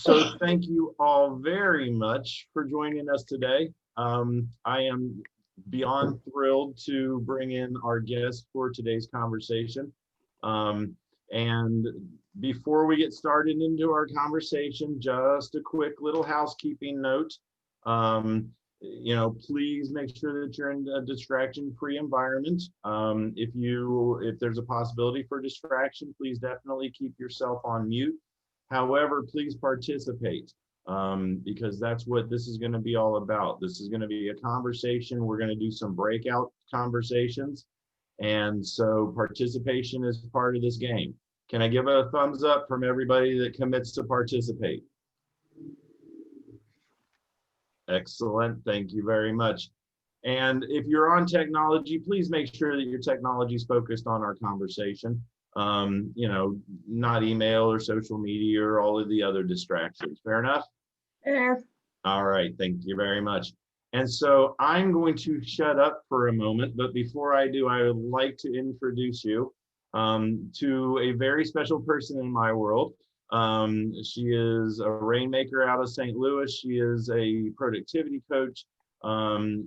So thank you all very much for joining us today. I am beyond thrilled to bring in our guest for today's conversation. And before we get started into our conversation, just a quick little housekeeping note. Please make sure that you're in a distraction-free environment. If there's a possibility for distraction, please definitely keep yourself on mute. However, please participate because that's what this is going to be all about. This is going to be a conversation. We're going to do some breakout conversations. And so participation is part of this game. Can I give a thumbs up from everybody that commits to participate? Excellent. Thank you very much. And if you're on technology, please make sure that your technology is focused on our conversation. Not email or social media or all of the other distractions. Fair enough? Yeah. All right. Thank you very much. And so I'm going to shut up for a moment, but before I do, I would like to introduce you to a very special person in my world. She is a rainmaker out of St. Louis. She is a productivity coach.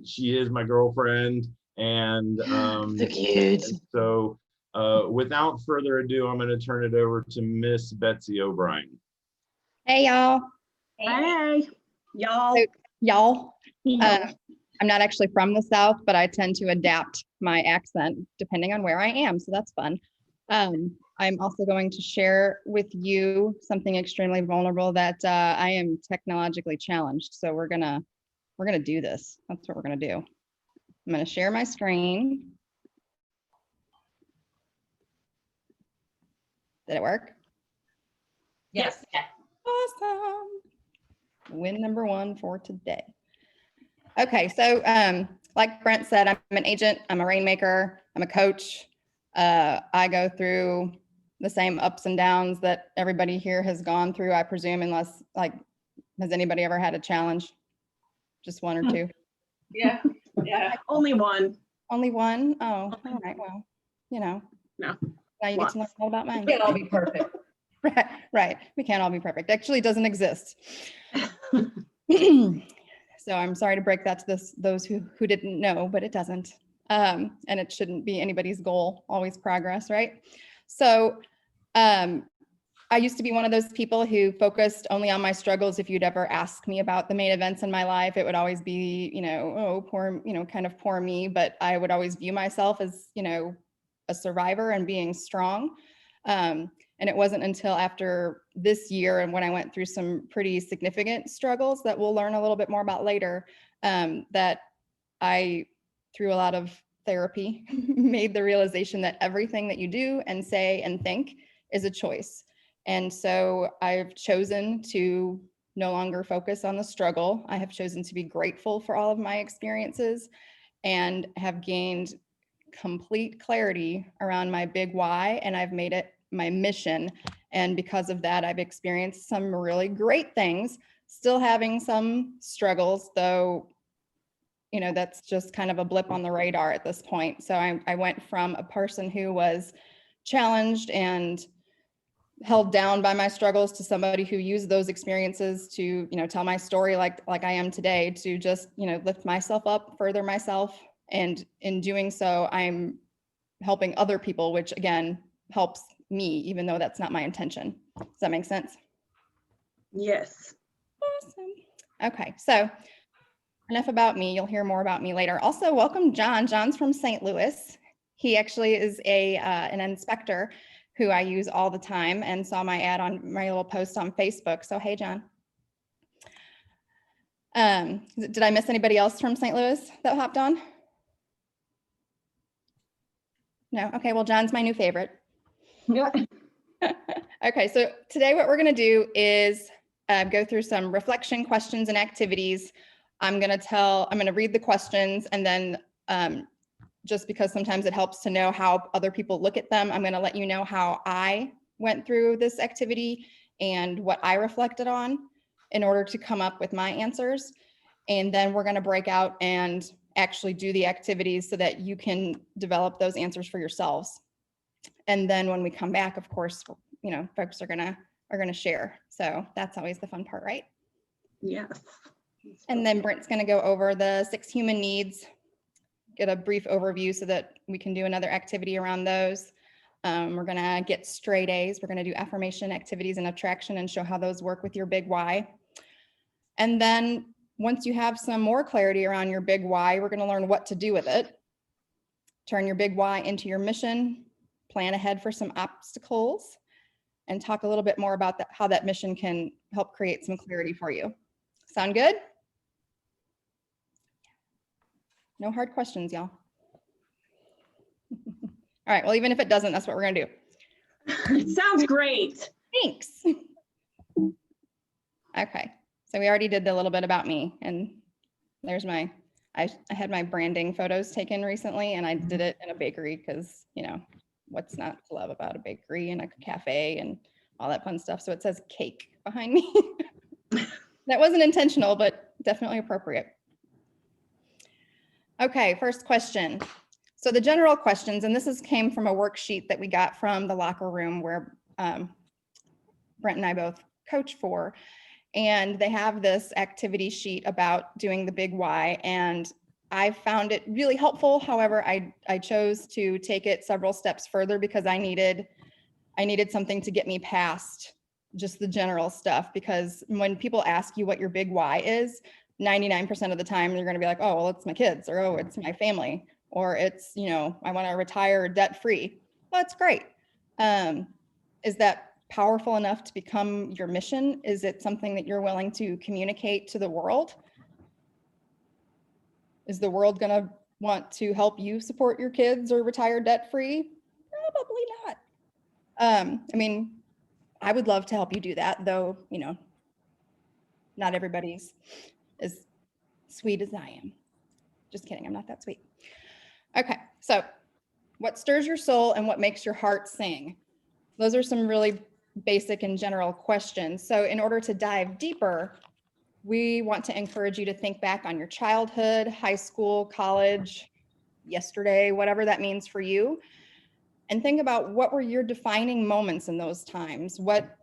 She is my girlfriend. And So cute. So without further ado, I'm going to turn it over to Miss Betsy O'Brien. Hey, y'all. Hey, y'all. Y'all. I'm not actually from the South, but I tend to adapt my accent depending on where I am. So that's fun. I'm also going to share with you something extremely vulnerable that I am technologically challenged. So we're gonna do this. That's what we're gonna do. I'm gonna share my screen. Did it work? Yes. Awesome. Win number one for today. Okay, so like Brent said, I'm an agent, I'm a rainmaker, I'm a coach. I go through the same ups and downs that everybody here has gone through, I presume, unless, has anybody ever had a challenge? Just one or two? Yeah. Only one. Only one? Oh, all right, well, No. Now you get to learn all about mine. We can't all be perfect. Right. We can't all be perfect. Actually, it doesn't exist. So I'm sorry to break that to those who didn't know, but it doesn't. And it shouldn't be anybody's goal, always progress, right? So I used to be one of those people who focused only on my struggles. If you'd ever ask me about the main events in my life, it would always be, kind of poor me, but I would always view myself as, a survivor and being strong. And it wasn't until after this year and when I went through some pretty significant struggles that we'll learn a little bit more about later, that I, through a lot of therapy, made the realization that everything that you do and say and think is a choice. And so I've chosen to no longer focus on the struggle. I have chosen to be grateful for all of my experiences and have gained complete clarity around my big why, and I've made it my mission. And because of that, I've experienced some really great things, still having some struggles, though, that's just kind of a blip on the radar at this point. So I went from a person who was challenged and held down by my struggles to somebody who used those experiences to, tell my story like I am today, to just, lift myself up, further myself. And in doing so, I'm helping other people, which again, helps me, even though that's not my intention. Does that make sense? Yes. Awesome. Okay, so enough about me. You'll hear more about me later. Also, welcome John. John's from St. Louis. He actually is an inspector who I use all the time and saw my ad on my little post on Facebook. So, hey, John. Did I miss anybody else from St. Louis that hopped on? No? Okay, well, John's my new favorite. Yeah. Okay, so today what we're gonna do is go through some reflection questions and activities. I'm gonna read the questions, and then just because sometimes it helps to know how other people look at them, I'm gonna let you know how I went through this activity and what I reflected on in order to come up with my answers. And then we're gonna break out and actually do the activities so that you can develop those answers for yourselves. And then when we come back, of course, folks are gonna are going to share. So that's always the fun part, right? Yes. And then Brent's going to go over the 6 human needs, get a brief overview so that we can do another activity around those. We're going to get straight A's. We're going to do affirmation activities and attraction and show how those work with your big why. And then once you have some more clarity around your big why, we're going to learn what to do with it. Turn your big why into your mission, plan ahead for some obstacles, and talk a little bit more about that, how that mission can help create some clarity for you. Sound good? No hard questions, y'all. All right, well, even if it doesn't, that's what we're gonna do. It sounds great. Thanks. Okay, so we already did a little bit about me, and there's my, I had my branding photos taken recently, and I did it in a bakery because, you know, what's not to love about a bakery and a cafe and all that fun stuff. So it says cake behind me. That wasn't intentional, but definitely appropriate. Okay, first question. So the general questions, and this came from a worksheet that we got from the locker room where Brent and I both coach for. And they have this activity sheet about doing the big why. And I found it really helpful. However, I chose to take it several steps further because I needed something to get me past just the general stuff. Because when people ask you what your big why is, 99% of the time, they're going to be like, oh, well, it's my kids, or oh, it's my family, or it's, you know, I want to retire debt free. Well, that's great. Is that powerful enough to become your mission? Is it something that you're willing to communicate to the world? Is the world going to want to help you support your kids or retire debt free? Probably not. I mean, I would love to help you do that, though, you know, not everybody's as sweet as I am. Just kidding, I'm not that sweet. Okay, so what stirs your soul and what makes your heart sing? Those are some really basic and general questions. So in order to dive deeper, we want to encourage you to think back on your childhood, high school, college, yesterday, whatever that means for you, and think about what were your defining moments in those times? What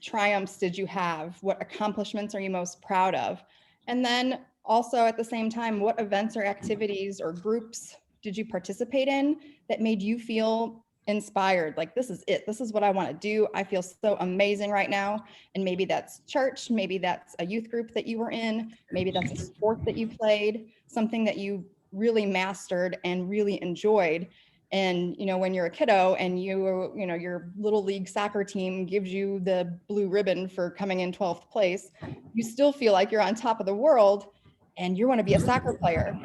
triumphs did you have? What accomplishments are you most proud of? And then also at the same time, what events or activities or groups did you participate in that made you feel inspired? Like, this is it. This is what I want to do. I feel so amazing right now. And maybe that's church. Maybe that's a youth group that you were in. Maybe that's a sport that you played, something that you really mastered and really enjoyed. And, you know, when you're a kiddo and you know, your little league soccer team gives you the blue ribbon for coming in 12th place, you still feel like you're on top of the world and you want to be a soccer player.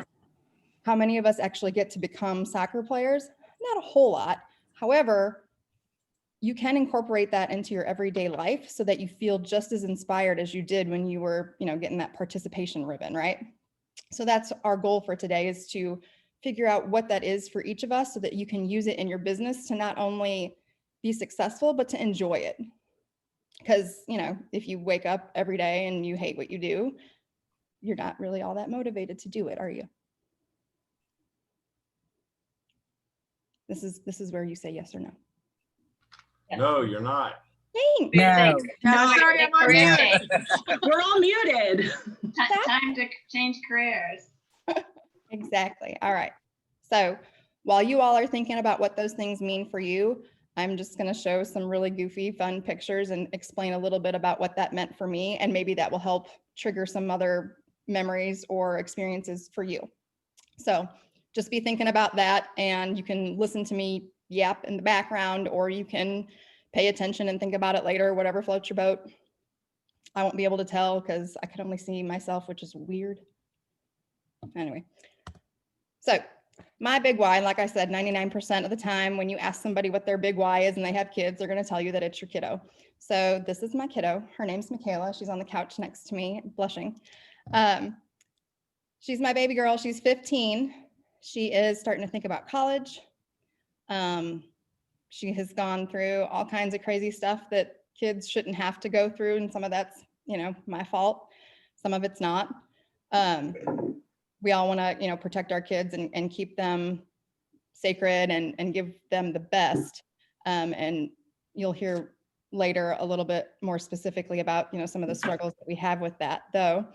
How many of us actually get to become soccer players? Not a whole lot. However, you can incorporate that into your everyday life so that you feel just as inspired as you did when you were, you know, getting that participation ribbon, right? So that's our goal for today, is to figure out what that is for each of us so that you can use it in your business to not only be successful, but to enjoy it. Because, you know, if you wake up every day and you hate what you do, you're not really all that motivated to do it, are you? This is where you say yes or no. Yes. No, you're not. Thanks. No. No, sorry, I'm on Yeah. mute. We're all muted. Time to change careers. Exactly. All right. So while you all are thinking about what those things mean for you, I'm just going to show some really goofy, fun pictures and explain a little bit about what that meant for me. And maybe that will help trigger some other memories or experiences for you. So just be thinking about that, and you can listen to me yap in the background, or you can pay attention and think about it later, whatever floats your boat. I won't be able to tell because I can only see myself, which is weird. Anyway, so my big why, like I said, 99% of the time when you ask somebody what their big why is and they have kids, they're going to tell you that it's your kiddo. So this is my kiddo. Her name's Michaela. She's on the couch next to me, blushing. She's my baby girl. She's 15. She is starting to think about college. She has gone through all kinds of crazy stuff that kids shouldn't have to go through. And some of that's, you know, my fault. Some of it's not. We all want to, you know, protect our kids and keep them sacred and give them the best. And you'll hear later a little bit more specifically about, some of the struggles that we have with that. Though,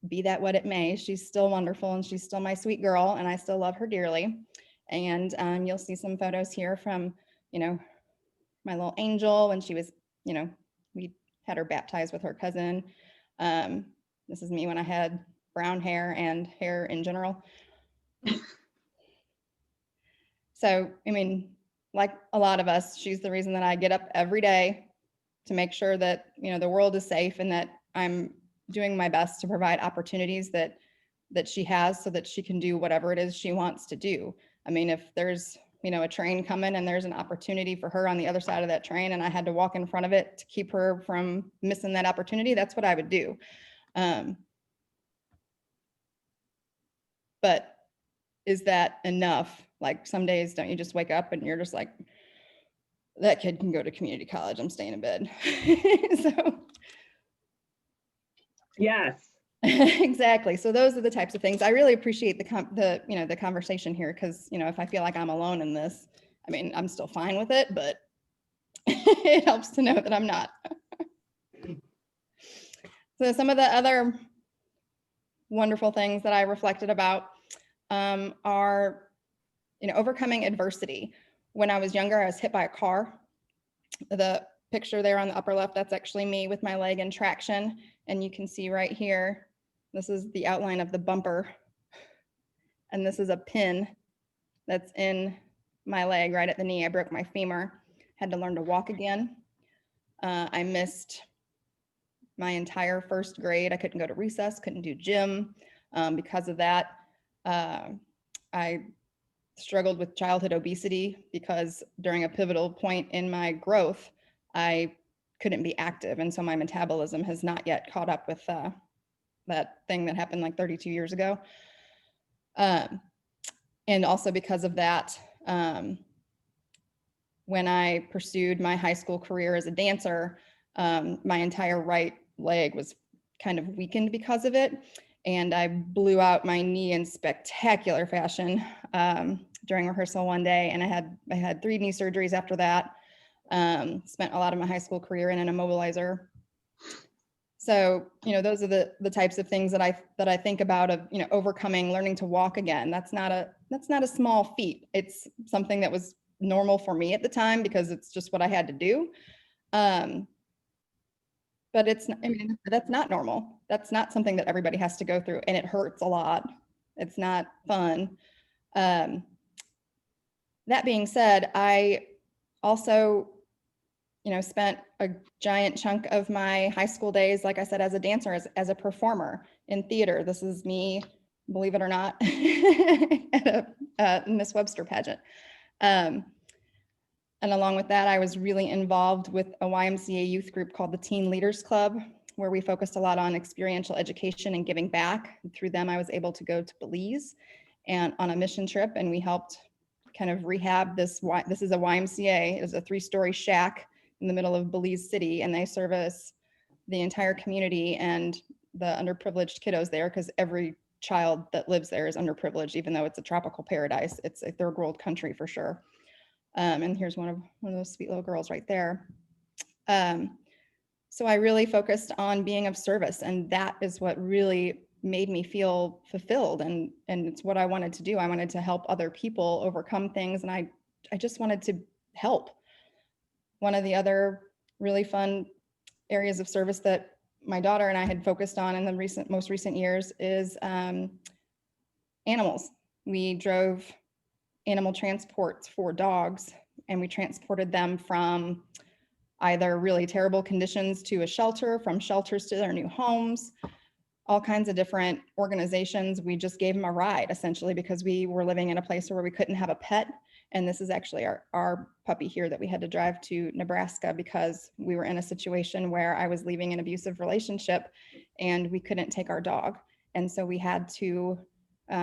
be that what it may, she's still wonderful and she's still my sweet girl and I still love her dearly. And you'll see some photos here from, my little angel when she was, we had her baptized with her cousin. This is me when I had brown hair and hair in general. So, I mean, like a lot of us, she's the reason that I get up every day to make sure that, the world is safe and that I'm doing my best to provide opportunities that she has so that she can do whatever it is she wants to do. I mean, if there's, a train coming and there's an opportunity for her on the other side of that train and I had to walk in front of it to keep her from missing that opportunity, that's what I would do. But is that enough? Like some days, don't you just wake up and you're just like, that kid can go to community college, I'm staying in bed. So Yes. exactly. So those are the types of things. I really appreciate the conversation here because, if I feel like I'm alone in this, I mean, I'm still fine with it, but it helps to know that I'm not. So some of the other wonderful things that I reflected about are, overcoming adversity. When I was younger, I was hit by a car. The picture there on the upper left, that's actually me with my leg in traction. And you can see right here, this is the outline of the bumper. And this is a pin that's in my leg right at the knee. I broke my femur, had to learn to walk again. I missed my entire first grade. I couldn't go to recess, couldn't do gym. Because of that, I struggled with childhood obesity because during a pivotal point in my growth, I couldn't be active. And so my metabolism has not yet caught up with that thing that happened like 32 years ago. And also because of that, when I pursued my high school career as a dancer, my entire right leg was kind of weakened because of it. And I blew out my knee in spectacular fashion during rehearsal one day. And I had 3 knee surgeries after that. Spent a lot of my high school career in an immobilizer. So, those are the types of things that I think about of, overcoming, learning to walk again. That's not a small feat. It's something that was normal for me at the time because it's just what I had to do. But that's not normal. That's not something that everybody has to go through, and it hurts a lot. It's not fun. That being said, I also, spent a giant chunk of my high school days, like I said, as a dancer, as a performer in theater. This is me, believe it or not, at a Miss Webster pageant. And along with that, I was really involved with a YMCA youth group called the Teen Leaders Club, where we focused a lot on experiential education and giving back. And through them, I was able to go to Belize and on a mission trip, and we helped kind of rehab this. This is a YMCA. It's a 3-story shack in the middle of Belize City, and they service the entire community and the underprivileged kiddos there, because every child that lives there is underprivileged, even though it's a tropical paradise. It's a third world country for sure. And here's one of those sweet little girls right there. So I really focused on being of service, and that is what really made me feel fulfilled. And it's what I wanted to do. I wanted to help other people overcome things, and I just wanted to help. One of the other really fun areas of service that my daughter and I had focused on in the most recent years is animals. We drove animal transports for dogs, and we transported them from either really terrible conditions to a shelter, from shelters to their new homes, all kinds of different organizations. We just gave them a ride essentially because we were living in a place where we couldn't have a pet. And this is actually our puppy here that we had to drive to Nebraska because we were in a situation where I was leaving an abusive relationship and we couldn't take our dog. And so we had to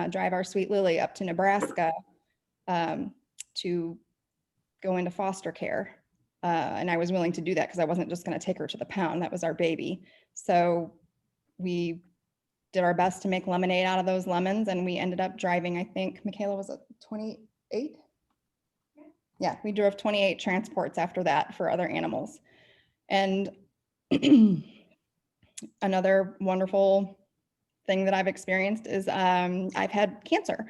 drive our sweet Lily up to Nebraska to go into foster care. And I was willing to do that because I wasn't just going to take her to the pound. That was our baby. So we did our best to make lemonade out of those lemons, and we ended up driving, I think, Michaela, was it 28? Yeah, we drove 28 transports after that for other animals. And another wonderful thing that I've experienced is I've had cancer.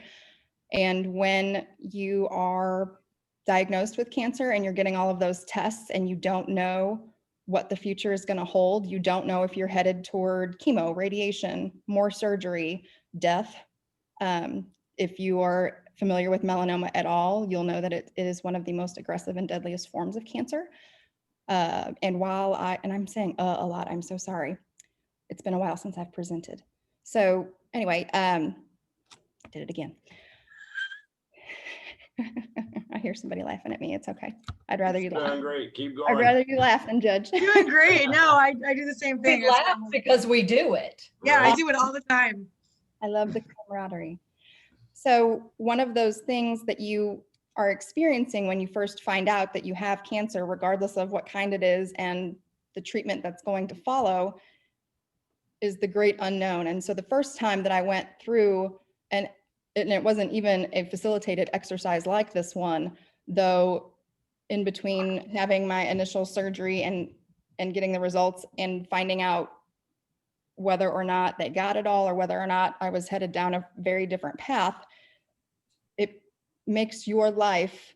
And when you are diagnosed with cancer and you're getting all of those tests and you don't know what the future is going to hold, you don't know if you're headed toward chemo, radiation, more surgery, death. If you are familiar with melanoma at all, you'll know that it is one of the most aggressive and deadliest forms of cancer. And while I'm saying a lot, I'm so sorry. It's been a while since I've presented. So anyway, I did it again. I hear somebody laughing at me. It's okay. I'd rather you laugh. Doing great. Keep going. I'd rather you laugh than judge. Doing great. No, I do the same thing. We laugh because we do it. Yeah, I Right. do it all the time. I love the camaraderie. So one of those things that you are experiencing when you first find out that you have cancer, regardless of what kind it is and the treatment that's going to follow, is the great unknown. And so the first time that I went through, and it wasn't even a facilitated exercise like this one, though in between having my initial surgery and getting the results and finding out whether or not they got it all or whether or not I was headed down a very different path, it makes your life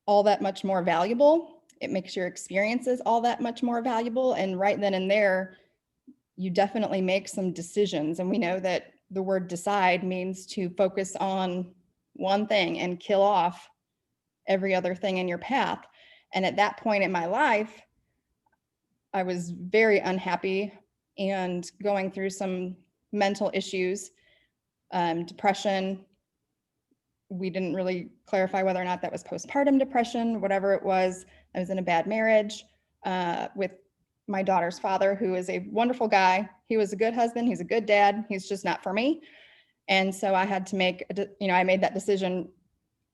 all that much more valuable. It makes your experiences all that much more valuable. And right then and there, you definitely make some decisions. And we know that the word decide means to focus on one thing and kill off every other thing in your path. And at that point in my life, I was very unhappy and going through some mental issues, depression. We didn't really clarify whether or not that was postpartum depression, whatever it was. I was in a bad marriage with my daughter's father, who is a wonderful guy. He was a good husband. He's a good dad. He's just not for me. And so I had to make, I made that decision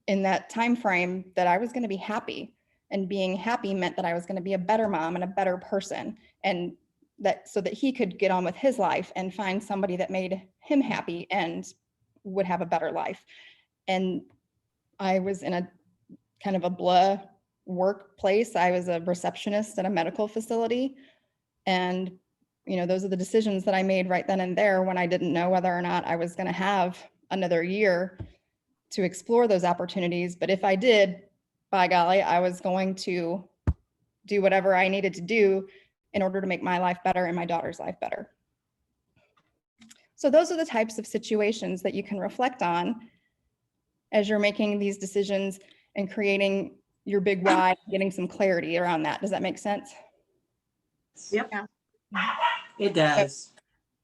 in that time frame that I was going to be happy. And being happy meant that I was going to be a better mom and a better person. And that so that he could get on with his life and find somebody that made him happy and would have a better life. And I was in a kind of a blah workplace. I was a receptionist at a medical facility. And, those are the decisions that I made right then and there when I didn't know whether or not I was going to have another year to explore those opportunities. But if I did, by golly, I was going to do whatever I needed to do in order to make my life better and my daughter's life better. So those are the types of situations that you can reflect on as you're making these decisions and creating your big why, getting some clarity around that. Does that make sense? Yep. It does.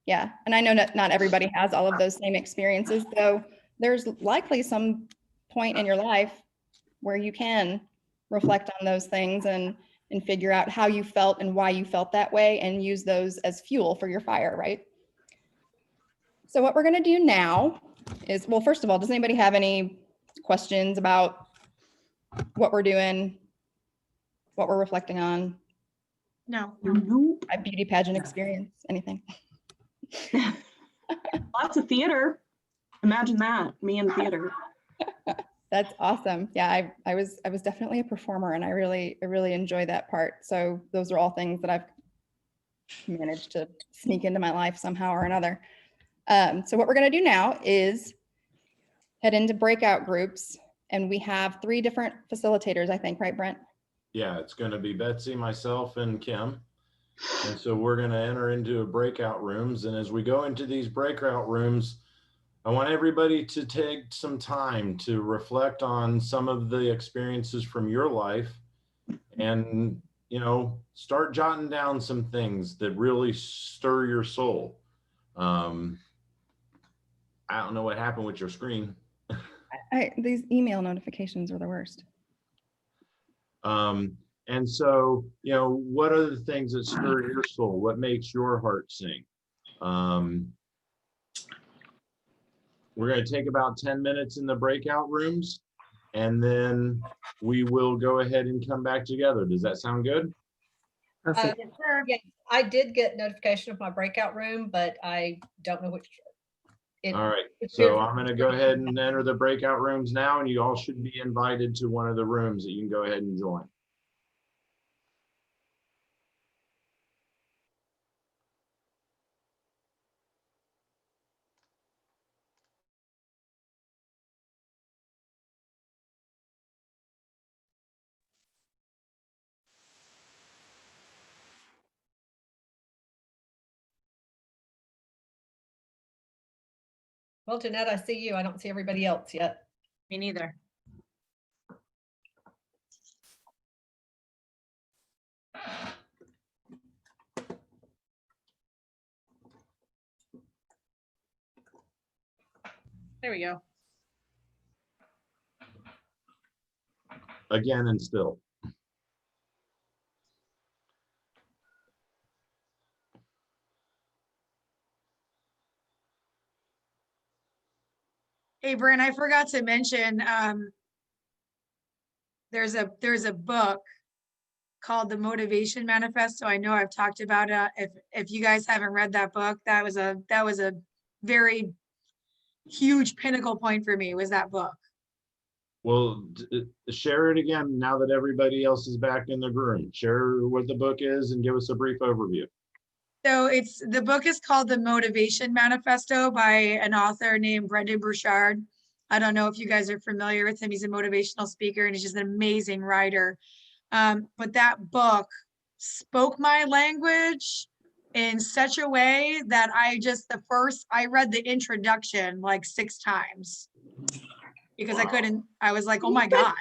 Yeah, and I know not everybody has all of those same experiences, though there's likely some point in your life where you can reflect on those things and figure out how you felt and why you felt that way and use those as fuel for your fire, right? So what we're going to do now is, well, first of all, does anybody have any questions about what we're doing, what we're reflecting on? No. A beauty pageant experience, anything? Lots of theater. Imagine that, me in theater. That's awesome. Yeah, I was definitely a performer, and I really enjoy that part. So those are all things that I've managed to sneak into my life somehow or another. So what we're going to do now is head into breakout groups, and we have 3 different facilitators, I think, right, Brent? Yeah, it's going to be Betsy, myself, and Kim. And so we're going to enter into breakout rooms. And as we go into these breakout rooms, I want everybody to take some time to reflect on some of the experiences from your life and, start jotting down some things that really stir your soul. I don't know what happened with your screen. These email notifications are the worst. And so, what are the things that stir your soul? What makes your heart sing? We're going to take about 10 minutes in the breakout rooms, and then we will go ahead and come back together. Does that sound good? Perfect. Yes, I did get notification of my breakout room, but I don't know which. All right. So I'm going to go ahead and enter the breakout rooms now, and you all should be invited to one of the rooms that you can go ahead and join. Well, Jeanette, I see you. I don't see everybody else yet. Me neither. There we go. Again and still. Hey, Brent, I forgot to mention, there's a book called The Motivation Manifesto. I know I've talked about it. If you guys haven't read that book, that was a very huge pinnacle point for me, was that book. Well, share it again now that everybody else is back in the room. Share what the book is and give us a brief overview. So the book is called The Motivation Manifesto by an author named Brendon Burchard. I don't know if you guys are familiar with him. He's a motivational speaker and he's just an amazing writer. But that book spoke my language in such a way that I read the introduction like 6 times because I was like, oh my God.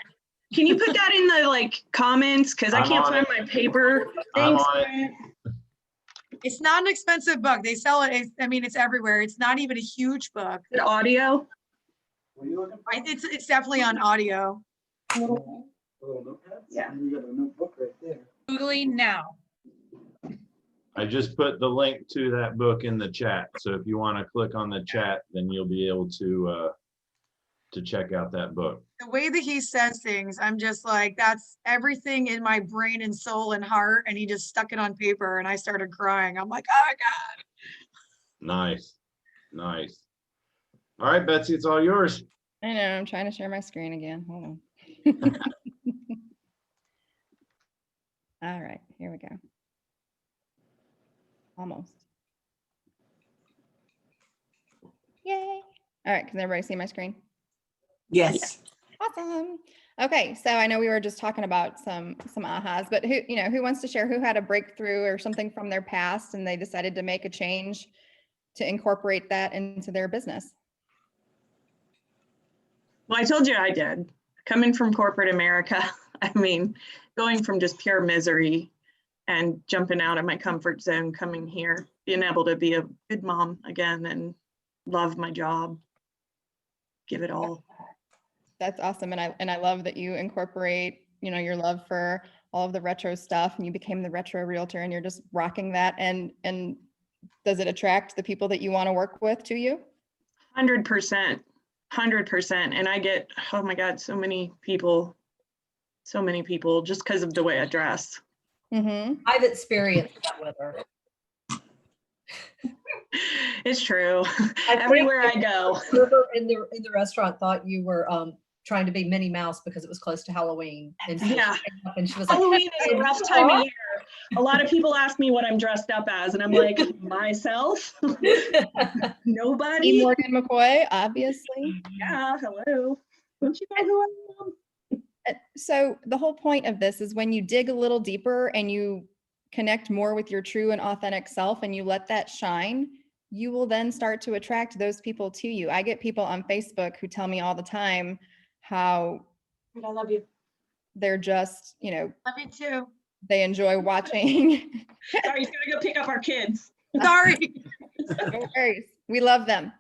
Can you put that in the like comments? Cause I I'm can't on find my paper I'm things. on it. It's not an expensive book. They sell it. I mean, it's everywhere. It's not even a huge book. The audio. It's definitely on audio. Yeah. You got a notebook right there. Googling now. I just put the link to that book in the chat. So if you want to click on the chat, then you'll be able to check out that book. The way that he says things, I'm just like, that's everything in my brain and soul and heart. And he just stuck it on paper and I started crying. I'm like, oh my God. Nice. Nice. All right, Betsy, it's all yours. I know, I'm trying to share my screen again. Hold on. All right, here we go. Almost. Yay. All right, can everybody see my screen? Yes. Awesome. Okay, so I know we were just talking about some ahas, but who wants to share who had a breakthrough or something from their past and they decided to make a change to incorporate that into their business? Well, I told you I did. Coming from corporate America, I mean, going from just pure misery and jumping out of my comfort zone, coming here, being able to be a good mom again and love my job, give it all. That's awesome. And I love that you incorporate, your love for all of the retro stuff and you became the retro realtor and you're just rocking that. And does it attract the people that you want to work with to you? 100%. And I get, oh my God, so many people just because of the way I dress. Mm-hmm. I've experienced that with her. It's true. I Everywhere I think go. the server in the restaurant thought you were trying to be Minnie Mouse because it was close to Halloween. And so Yeah. she came up and she was like, Halloween is a rough time of year. A lot of people ask me what I'm dressed up as, and I'm like, myself? Nobody? Morgan McCoy, obviously. Yeah, hello. Don't you know who I am? So the whole point of this is when you dig a little deeper and you connect more with your true and authentic self and you let that shine, you will then start to attract those people to you. I get people on Facebook who tell me all the time how I love you. they're just, Love you too. they enjoy watching. Sorry, he's gonna go pick up our kids. Sorry. No worries. We love them.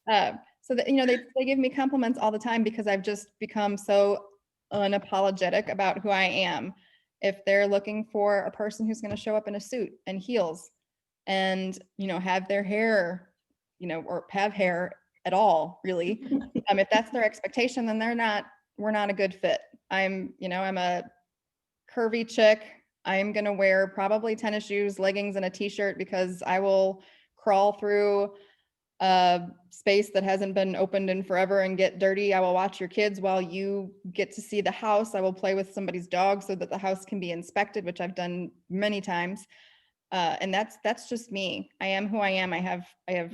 So that, they give me compliments all the time because I've just become so unapologetic about who I am. If they're looking for a person who's going to show up in a suit and heels and, have their hair, or have hair at all, really, if that's their expectation, then we're not a good fit. I'm a curvy chick. I'm going to wear probably tennis shoes, leggings, and a t-shirt because I will crawl through a space that hasn't been opened in forever and get dirty. I will watch your kids while you get to see the house. I will play with somebody's dog so that the house can be inspected, which I've done many times. And that's just me. I am who I am. I have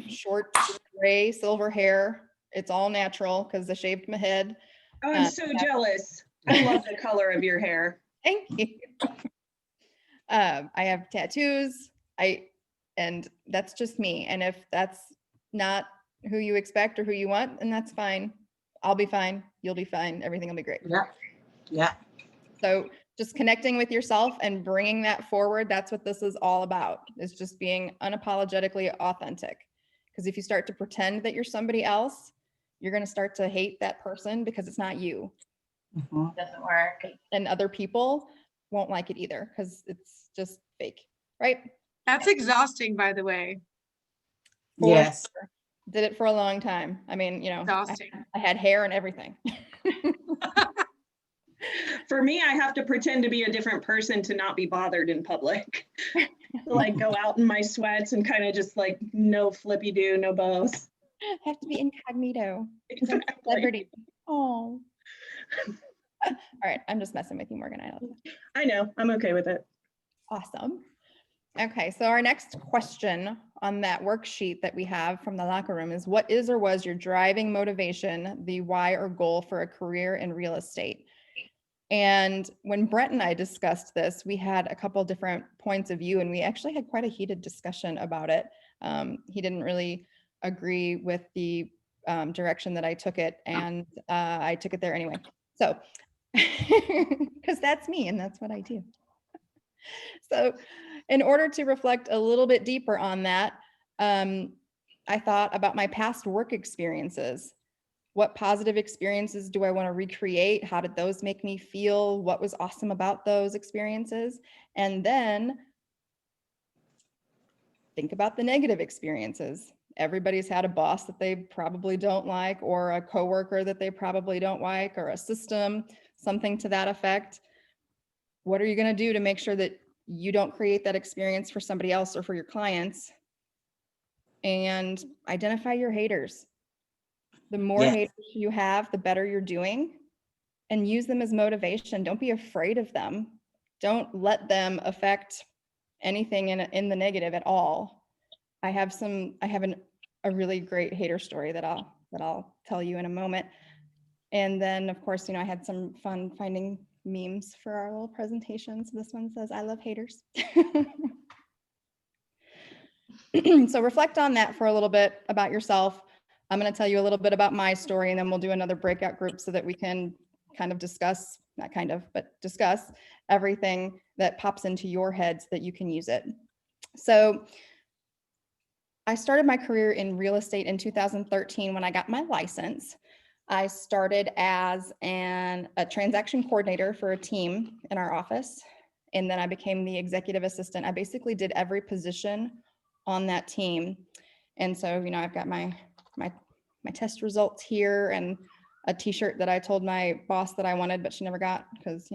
short, gray, silver hair. It's all natural because I shaved my head. Oh, I'm so jealous. I love the color of your hair. Thank you. I have tattoos. And that's just me. And if that's not who you expect or who you want, and that's fine. I'll be fine. You'll be fine. Everything will be great. Yeah. Yeah. So just connecting with yourself and bringing that forward, that's what this is all about, is just being unapologetically authentic. Because if you start to pretend that you're somebody else, you're going to start to hate that person because it's not you. Mhm. Doesn't work. And other people won't like it either because it's just fake, right? That's exhausting, by the way. For Yes. sure. Did it for a long time. I mean, you know, Exhausting. I had hair and everything. For me, I have to pretend to be a different person to not be bothered in public. Like go out in my sweats and kind of just like no flippy do, no bows. I have to be incognito. 'Cause I'm a Exactly. celebrity. Oh. All right, I'm just messing with you, Morgan. I love you. I know, I'm okay with it. Awesome. Okay, so our next question on that worksheet that we have from the locker room is, what is or was your driving motivation, the why or goal for a career in real estate? And when Brent and I discussed this, we had a couple different points of view, and we actually had quite a heated discussion about it. He didn't really agree with the direction that I took it, and I took it there anyway. So, because that's me and that's what I do. So in order to reflect a little bit deeper on that, I thought about my past work experiences. What positive experiences do I want to recreate? How did those make me feel? What was awesome about those experiences? And then think about the negative experiences. Everybody's had a boss that they probably don't like, or a coworker that they probably don't like, or a system, something to that effect. What are you going to do to make sure that you don't create that experience for somebody else or for your clients? And identify your haters. The more Yes. haters you have, the better you're doing, and use them as motivation. Don't be afraid of them. Don't let them affect anything in the negative at all. I have a really great hater story that I'll tell you in a moment. And then of course, I had some fun finding memes for our little presentations. This one says, "I love haters." So reflect on that for a little bit about yourself. I'm going to tell you a little bit about my story, and then we'll do another breakout group so that we can kind of discuss, not kind of, but discuss everything that pops into your head so that you can use it. So I started my career in real estate in 2013 when I got my license. I started as a transaction coordinator for a team in our office, and then I became the executive assistant. I basically did every position on that team. And so, I've got my test results here and a t-shirt that I told my boss that I wanted, but she never got because,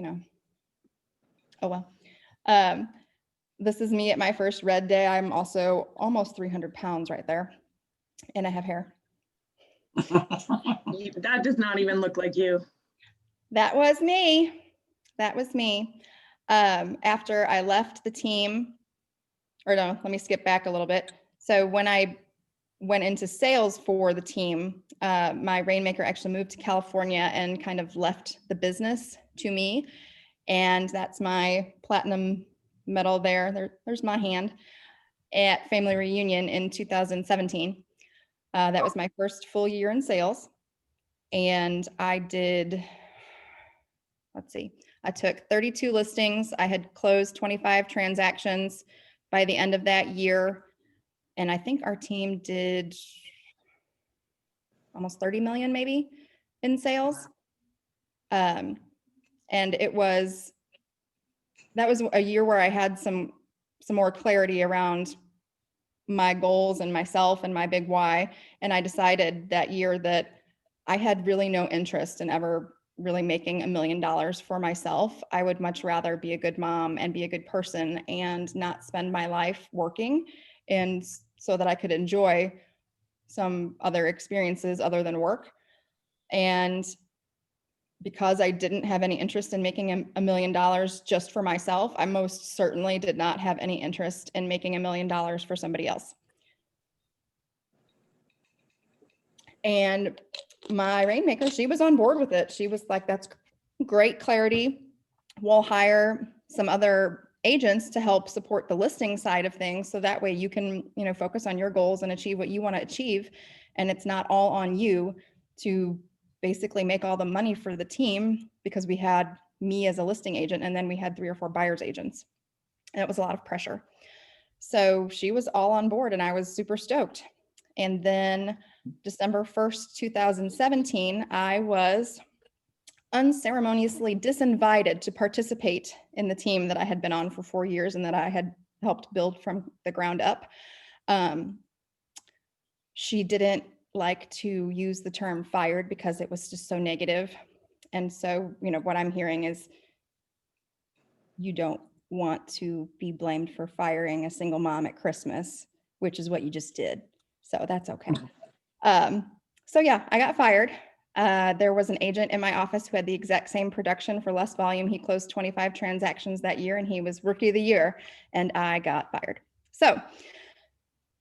oh well. This is me at my first red day. I'm also almost 300 pounds right there, and I have hair. That does not even look like you. That was me. That was me. After I left the team, or no, let me skip back a little bit. So when I went into sales for the team, my rainmaker actually moved to California and kind of left the business to me. And that's my platinum medal there. There's my hand at Family Reunion in 2017. That was my first full year in sales. And I did, let's see, I took 32 listings. I had closed 25 transactions by the end of that year. And I think our team did almost 30 million maybe in sales. And that was a year where I had some more clarity around my goals and myself and my big why. And I decided that year that I had really no interest in ever really making $1 million for myself. I would much rather be a good mom and be a good person and not spend my life working, and so that I could enjoy some other experiences other than work. And because I didn't have any interest in making $1 million just for myself, I most certainly did not have any interest in making $1 million for somebody else. And my rainmaker, she was on board with it. She was like, "That's great clarity. We'll hire some other agents to help support the listing side of things, so that way you can, focus on your goals and achieve what you want to achieve." And it's not all on you to basically make all the money for the team, because we had me as a listing agent and then we had 3 or 4 buyer's agents. And it was a lot of pressure. So she was all on board and I was super stoked. And then December 1st, 2017, I was unceremoniously disinvited to participate in the team that I had been on for 4 years and that I had helped build from the ground up. She didn't like to use the term fired because it was just so negative. And so, you know, what I'm hearing is you don't want to be blamed for firing a single mom at Christmas, which is what you just did. So that's okay. So yeah, I got fired. There was an agent in my office who had the exact same production for less volume. He closed 25 transactions that year and he was rookie of the year and I got fired. So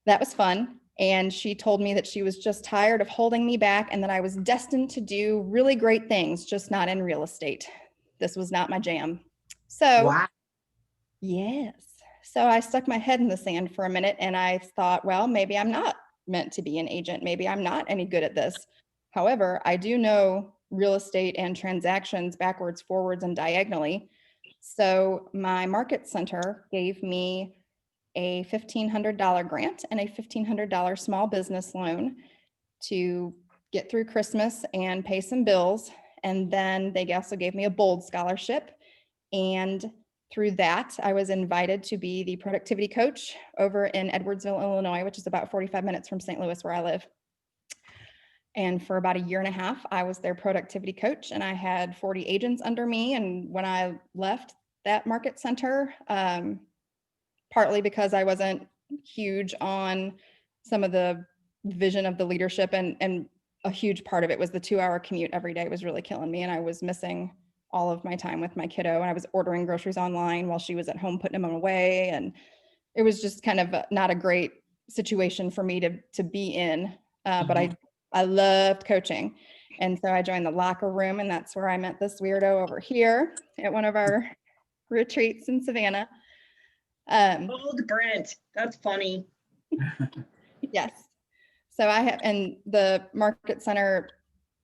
that was fun. And she told me that she was just tired of holding me back and that I was destined to do really great things, just not in real estate. This was not my jam. So, Wow. yes. So I stuck my head in the sand for a minute and I thought, well, maybe I'm not meant to be an agent. Maybe I'm not any good at this. However, I do know real estate and transactions backwards, forwards, and diagonally. So my market center gave me a $1,500 grant and a $1,500 small business loan to get through Christmas and pay some bills. And then they also gave me a BOLD scholarship. And through that, I was invited to be the productivity coach over in Edwardsville, Illinois, which is about 45 minutes from St. Louis, where I live. And for about 1.5 years, I was their productivity coach and I had 40 agents under me. And when I left that market center, partly because I wasn't huge on some of the vision of the leadership and a huge part of it was the 2-hour commute every day was really killing me. And I was missing all of my time with my kiddo and I was ordering groceries online while she was at home putting them away. And it was just kind of not a great situation for me to be in. But I loved coaching. And so I joined the locker room and that's where I met this weirdo over here at one of our retreats in Savannah. Old Brent, that's funny. Yes. So I have, and the Market Center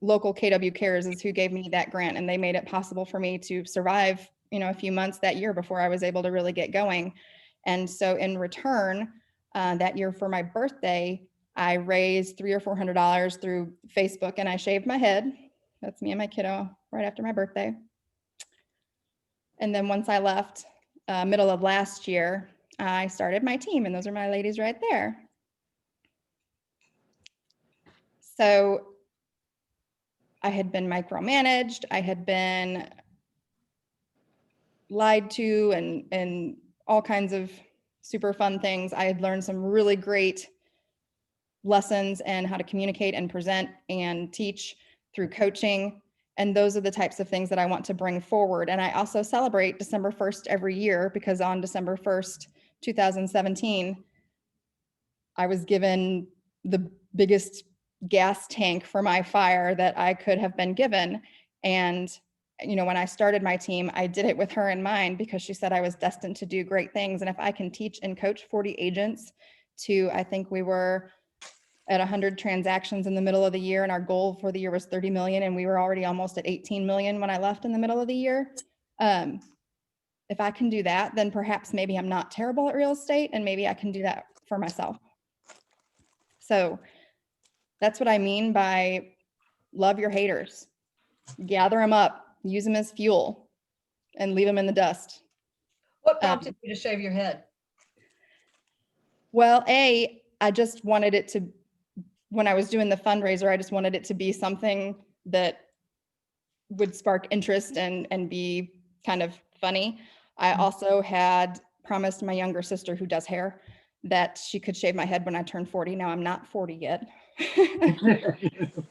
local KW Cares is who gave me that grant and they made it possible for me to survive, you know, a few months that year before I was able to really get going. And so in return, that year for my birthday, I raised $300 or $400 through Facebook and I shaved my head. That's me and my kiddo right after my birthday. And then once I left, middle of last year, I started my team and those are my ladies right there. So I had been micromanaged, I had been lied to and all kinds of super fun things. I had learned some really great lessons and how to communicate and present and teach through coaching. And those are the types of things that I want to bring forward. And I also celebrate December 1st every year because on December 1st, 2017, I was given the biggest gas tank for my fire that I could have been given. And, you know, when I started my team, I did it with her in mind because she said I was destined to do great things. And if I can teach and coach 40 agents to, I think we were at 100 transactions in the middle of the year and our goal for the year was 30 million and we were already almost at 18 million when I left in the middle of the year. If I can do that, then perhaps maybe I'm not terrible at real estate and maybe I can do that for myself. So that's what I mean by love your haters, gather them up, use them as fuel and leave them in the dust. What prompted you to shave your head? Well, I just wanted it to, when I was doing the fundraiser, I just wanted it to be something that would spark interest and be kind of funny. I also had promised my younger sister who does hair that she could shave my head when I turned 40. Now I'm not 40 yet.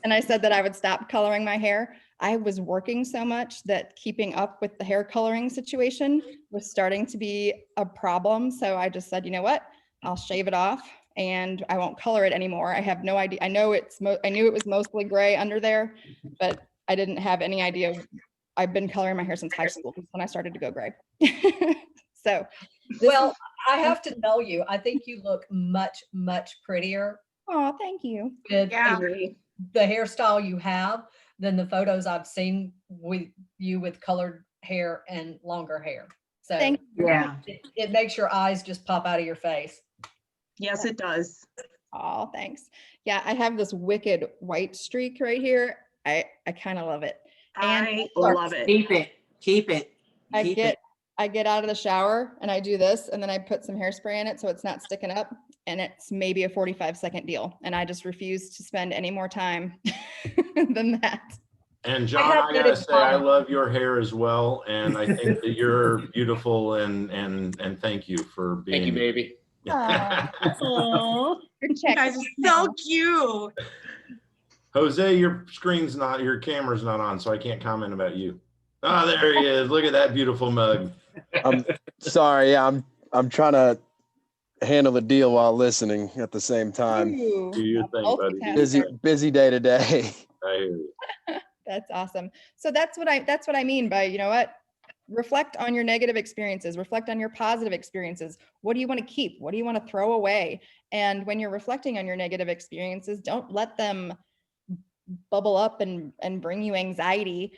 And I said that I would stop coloring my hair. I was working so much that keeping up with the hair coloring situation was starting to be a problem. So I just said, you know what, I'll shave it off and I won't color it anymore. I have no idea. I knew it was mostly gray under there, but I didn't have any idea. I've been coloring my hair since high school when I started to go gray. So well, I have to tell you, I think you look much, much prettier Oh, thank you. with Yeah. Agree. the hairstyle you have than the photos I've seen with you with colored hair and longer hair. So Thank you. Yeah. it makes your eyes just pop out of your face. Yes, it does. Oh, thanks. Yeah, I have this wicked white streak right here. I kind of love it. And I love it. Keep it. Keep it. I Keep get it. I get out of the shower and I do this and then I put some hairspray in it so it's not sticking up, and it's maybe a 45-second deal. And I just refuse to spend any more time than that. And John, have I that gotta in say, I common. love your hair as well, and I think that you're beautiful, and thank you for being. Thank you, baby. Aw, Aw. your You check. guys are so cute. Jose, your camera's not on, so I can't comment about you. Oh, there he is. Look at that beautiful mug. I'm sorry. Yeah, I'm trying to handle the deal while listening at the same time. Ooh, Do your thing, buddy. multitasker. Busy day today. I hear you. That's awesome. So that's what I mean by, you know what? Reflect on your negative experiences, reflect on your positive experiences. What do you want to keep? What do you want to throw away? And when you're reflecting on your negative experiences, don't let them bubble up and bring you anxiety.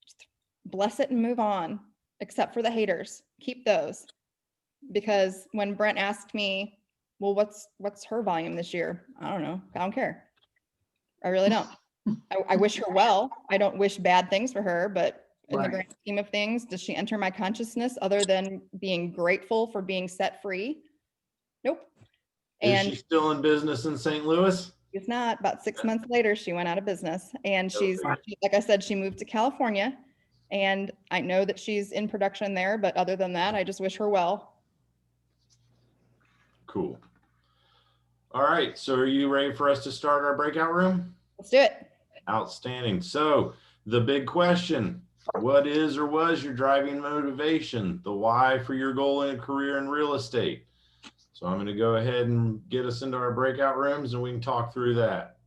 Just bless it and move on, except for the haters. Keep those. Because when Brent asked me, well, what's her volume this year? I don't know. I don't care. I really don't. I wish her well. I don't wish bad things for her, but in the Right. grand scheme of things, does she enter my consciousness other than being grateful for being set free? Nope. Is And she still in business in St. Louis? she's not. About 6 months later, she went out of business. And she's, Okay. like I said, she moved to California. And I know that she's in production there, but other than that, I just wish her well. Cool. All right. So are you ready for us to start our breakout room? Let's do it. Outstanding. So the big question, what is or was your driving motivation? The why for your goal in a career in real estate? So I'm going to go ahead and get us into our breakout rooms and we can talk through that.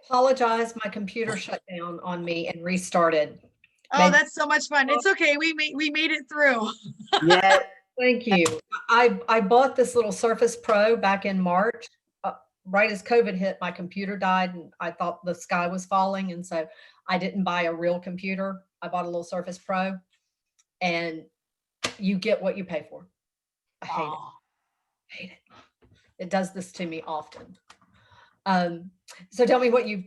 apologize. My computer shut down on me and restarted. Oh, Maybe- that's so much fun. It's okay. We made it through. Yeah. Thank you. I bought this little Surface Pro back in March. Right as COVID hit, my computer died and I thought the sky was falling. And so I didn't buy a real computer. I bought a little Surface Pro, and you get what you pay for. I hate it. Hate it. It does this to me often. So tell me what you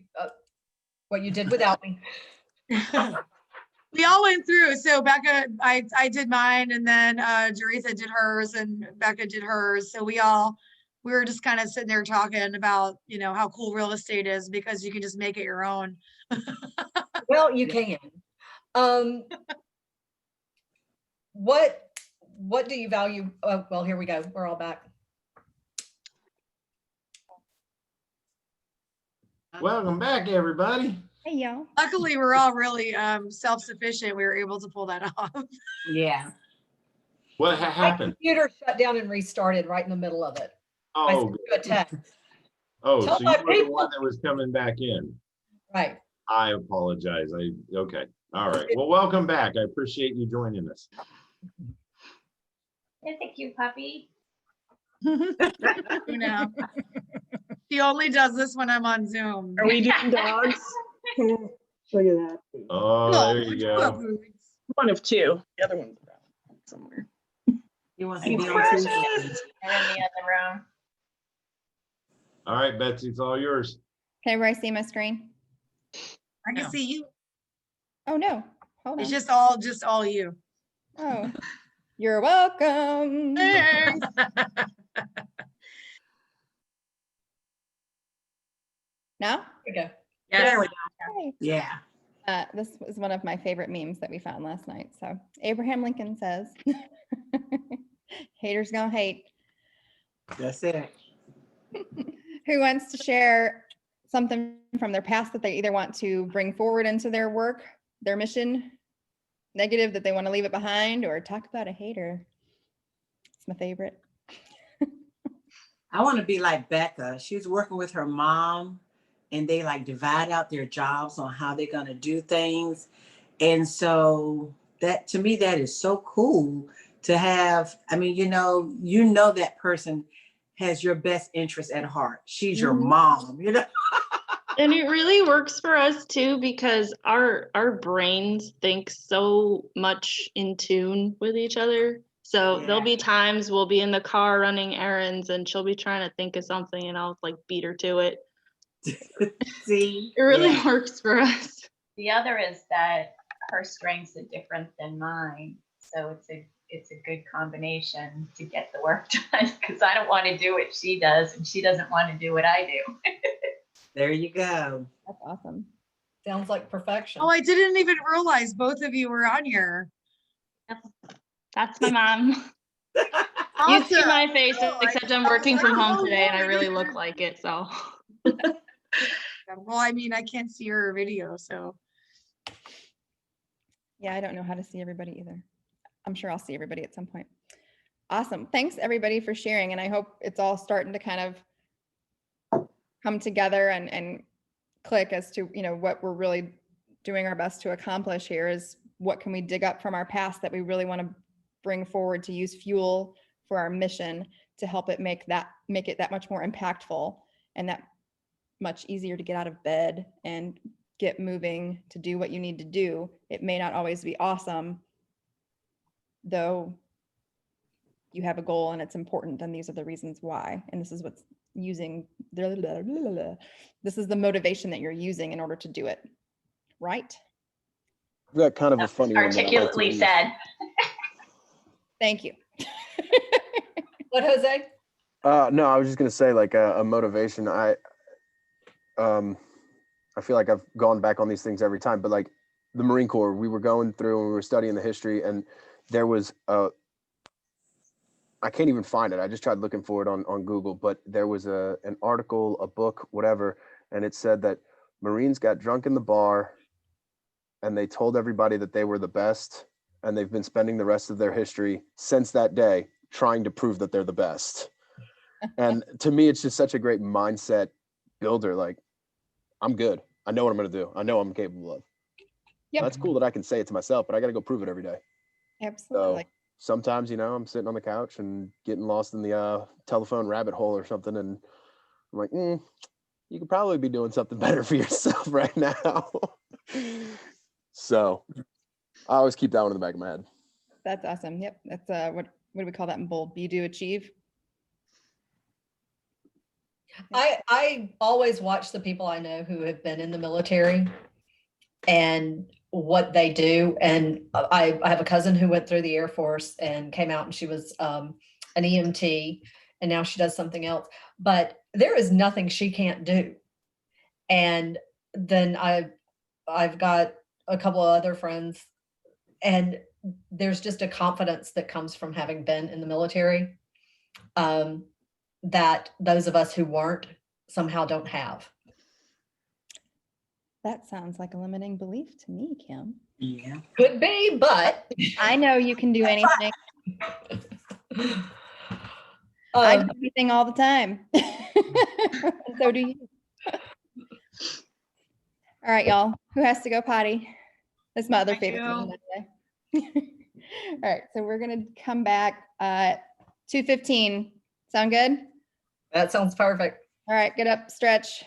did without me. We all went through. So Becca, I did mine, and then Jaretha did hers, and Becca did hers. So we were just kind of sitting there talking about, how cool real estate is, because you can just make it your own. Well, you can. What do you value? Oh, well, here we go. We're all back. Welcome back, everybody. Hey, y'all. Luckily, we're all really self-sufficient. We were able to pull that off. Yeah. What My happened? computer shut down and restarted right in the middle of it. I Oh, sent you a text. so Tell you my were the people. one that was coming back in. Right. I apologize. Okay. All right. Well, welcome back. I appreciate you joining us. Yeah, thank you, puppy. She only does this when I'm on Zoom. Are we doing dogs? Look at that. Oh, there you go. One of two. The other one's around somewhere. He wants to be on Precious. Tuesday. They're in the other room. All right, Betsy, it's all yours. Okay, where I see my screen. I can see you. Oh, no. Hold on. It's just all you. Oh, you're welcome. Thanks. Now? There we go. There we Okay. Yeah. This was one of my favorite memes that we found last night. So Abraham Lincoln says, haters gonna hate. That's it. Who wants to share something from their past that they either want to bring forward into their work, their mission, negative that they want to leave it behind, or talk about a hater? It's my favorite. I want to be like Becca. She's working with her mom, and they like divide out their jobs on how they're going to do things. And so that, to me, that is so cool to have. I mean, that person has your best interest at heart. She's your mom, And it really works for us too, because our brains think so much in tune with each other. So there'll be times we'll be in the car running errands and she'll be trying to think of something and I'll like beat her to it. See, It really works for us. The other is that her strengths are different than mine. So it's a good combination to get the work done, because I don't want to do what she does and she doesn't want to do what I do. There you go. That's awesome. Sounds like perfection. Oh, I didn't even realize both of you were on here. That's my mom. You see my face, except I'm working from home today and I really look like it, so. Well, I mean, I can't see her video, so. Yeah, I don't know how to see everybody either. I'm sure I'll see everybody at some point. Awesome. Thanks everybody for sharing. And I hope it's all starting to kind of come together and click as to, what we're really doing our best to accomplish here is what can we dig up from our past that we really want to bring forward to use fuel for our mission to help it make it that much more impactful and that much easier to get out of bed and get moving to do what you need to do. It may not always be awesome, though you have a goal and it's important, and these are the reasons why. And this is what's using, this is the motivation that you're using in order to do it, right? I've got kind of a funny one that I'd like to Articulately use. said. Thank you. What, Jose? No, I was just gonna say like a motivation. I feel like I've gone back on these things every time, but like the Marine Corps, we were going through and we were studying the history, and there was I can't even find it. I just tried looking for it on Google, but there was an article, a book, whatever, and it said that Marines got drunk in the bar and they told everybody that they were the best, and they've been spending the rest of their history since that day trying to prove that they're the best. And to me, it's just such a great mindset builder. Like, I'm good. I know what I'm going to do. I know I'm capable of. Yep. That's cool that I can say it to myself, but I got to go prove it every day. Absolutely. So sometimes, I'm sitting on the couch and getting lost in the telephone rabbit hole or something. And I'm like, you could probably be doing something better for yourself right now. So I always keep that one in the back of my head. That's awesome. Yep. That's what do we call that in bold? Be, do, achieve. I always watch the people I know who have been in the military and what they do. And I have a cousin who went through the Air Force and came out, and she was an EMT, and now she does something else. But there is nothing she can't do. And then I've got a couple of other friends, and there's just a confidence that comes from having been in the military that those of us who weren't somehow don't have. That sounds like a limiting belief to me, Kim. Yeah. Could be, but I know you can do anything. I do anything all the time. And so do you. All right, y'all. Who has to go potty? That's my other I favorite do. thing, by the way. All right, so we're gonna come back at 2:15. Sound good? that sounds perfect. All right, get up, stretch.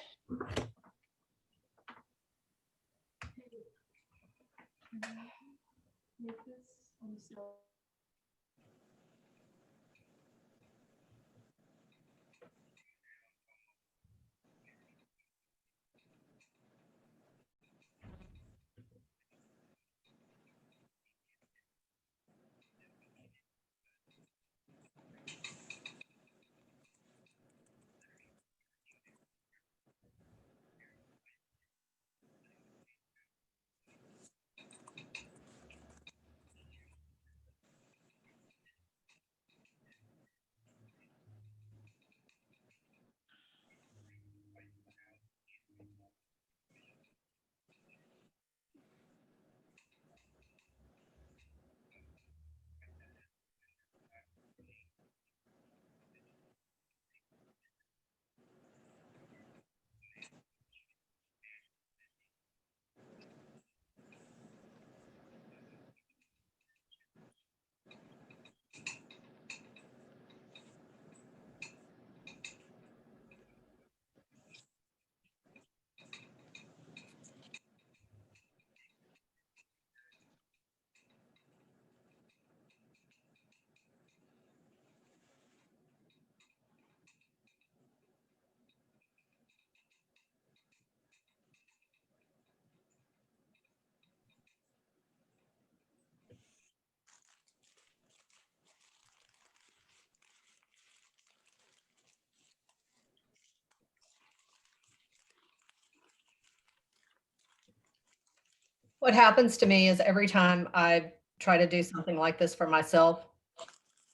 What happens to me is every time I try to do something like this for myself,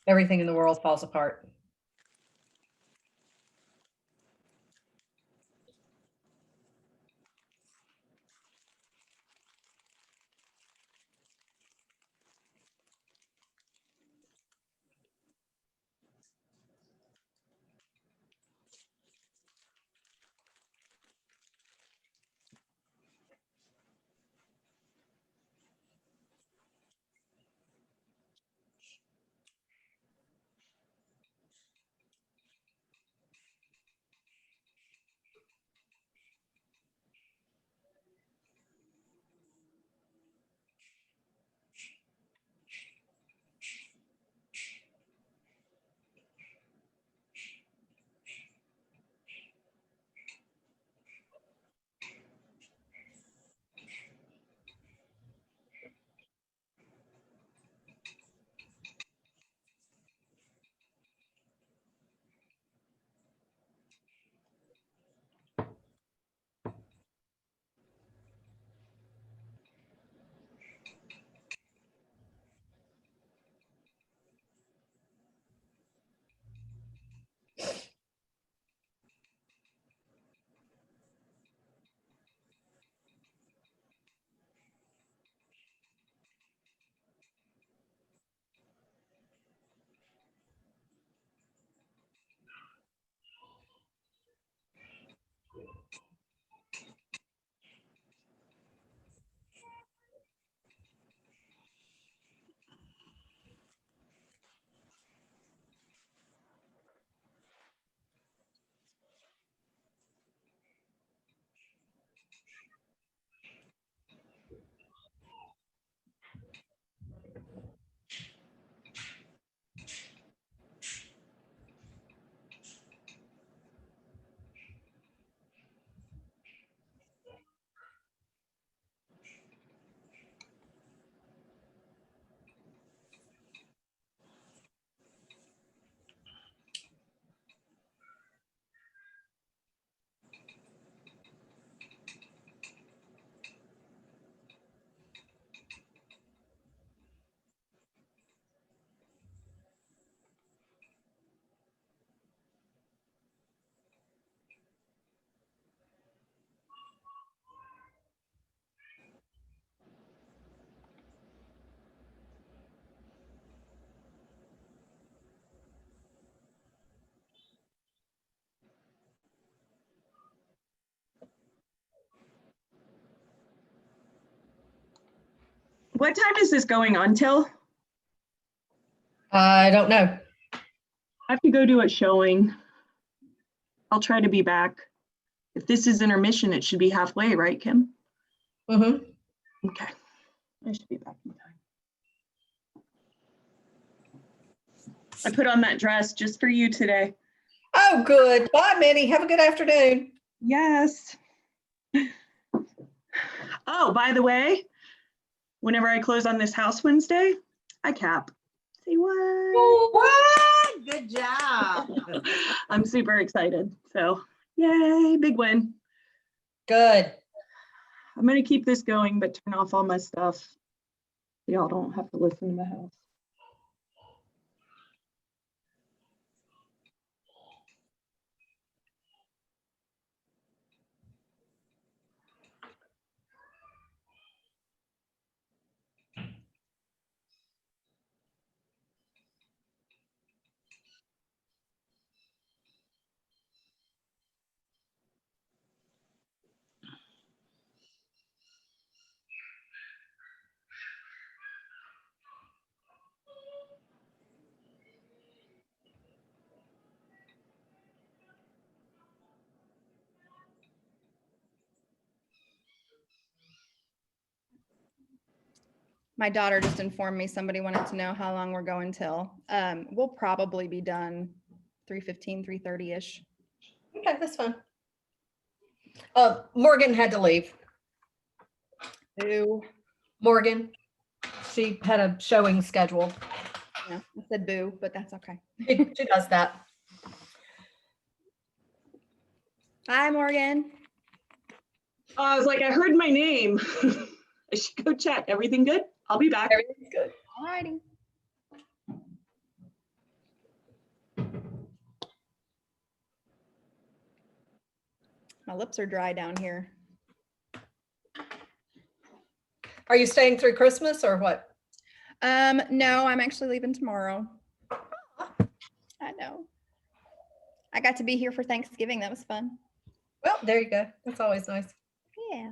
everything in the world falls apart. What time is this going until? I don't know. I have to go do a showing. I'll try to be back. If this is intermission, it should be halfway, right, Kim? Mm-hmm. Okay. I should be back in time. I put on that dress just for you today. Oh, good. Bye, Minnie. Have a good afternoon. Yes. Oh, by the way, whenever I close on this house Wednesday, I cap. Say what? What? Good job. I'm super excited. So, yay, big win. Good. I'm going to keep this going, but turn off all my stuff. So y'all don't have to listen to the house. My daughter just informed me somebody wanted to know how long we're going till. We'll probably be done 3:15, 3:30-ish. Okay, that's fine. Morgan had to leave. Boo. Morgan, she had a showing scheduled. Yeah, I said boo, but that's okay. She does that. Hi, Morgan. I was like, I heard my name. I should go check. Everything good? I'll be back. Everything's good. Alrighty. My lips are dry down here. Are you staying through Christmas or what? No, I'm actually leaving tomorrow. I know. I got to be here for Thanksgiving. That was fun. Well, there you go. That's always nice. Yeah.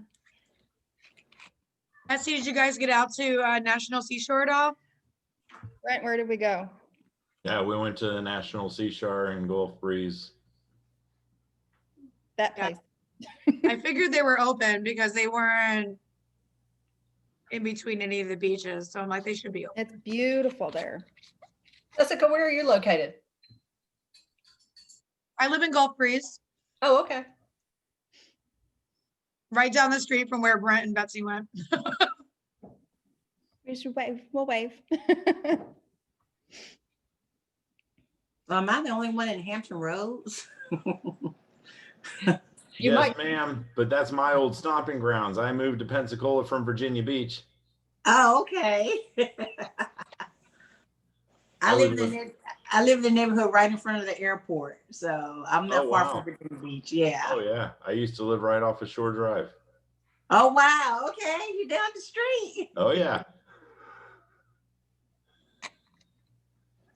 Betsy, did you guys get out to National Seashore at all? Brent, where did we go? Yeah, we went to the National Seashore and Gulf Breeze. That Yeah. place. I figured they were open because they weren't in between any of the beaches. So I'm like, they should be open. It's beautiful there. Jessica, where are you located? I live in Gulf Breeze, Oh, okay. right down the street from where Brent and Betsy went. We should wave. We'll wave. Am I the only one in Hampton Roads? You Yes, might- ma'am, but that's my old stomping grounds. I moved to Pensacola from Virginia Beach. Oh, okay. I live in the neighborhood right in front of the airport, so I'm not Oh, far wow. from Virginia Beach. Yeah. Oh yeah, I used to live right off of Shore Drive. Oh wow. Okay, you down the street. Oh yeah.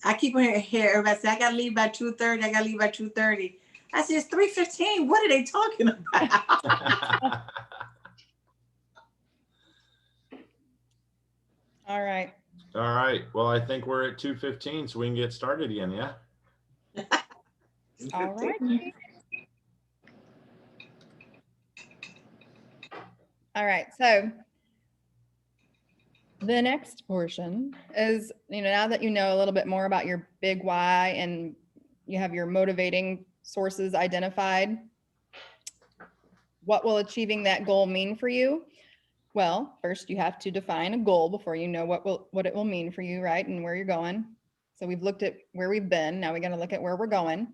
I keep hearing everybody say I gotta leave by 2:30. I gotta leave by 2:30. I said it's 3:15. What are they talking about? All right. All right. Well, I think we're at 2:15, so we can get started again. Yeah. All right. All right. So the next portion is, now that you know a little bit more about your big why and you have your motivating sources identified, what will achieving that goal mean for you? Well, first you have to define a goal before you know what it will mean for you, right? And where you're going. So we've looked at where we've been. Now we're going to look at where we're going.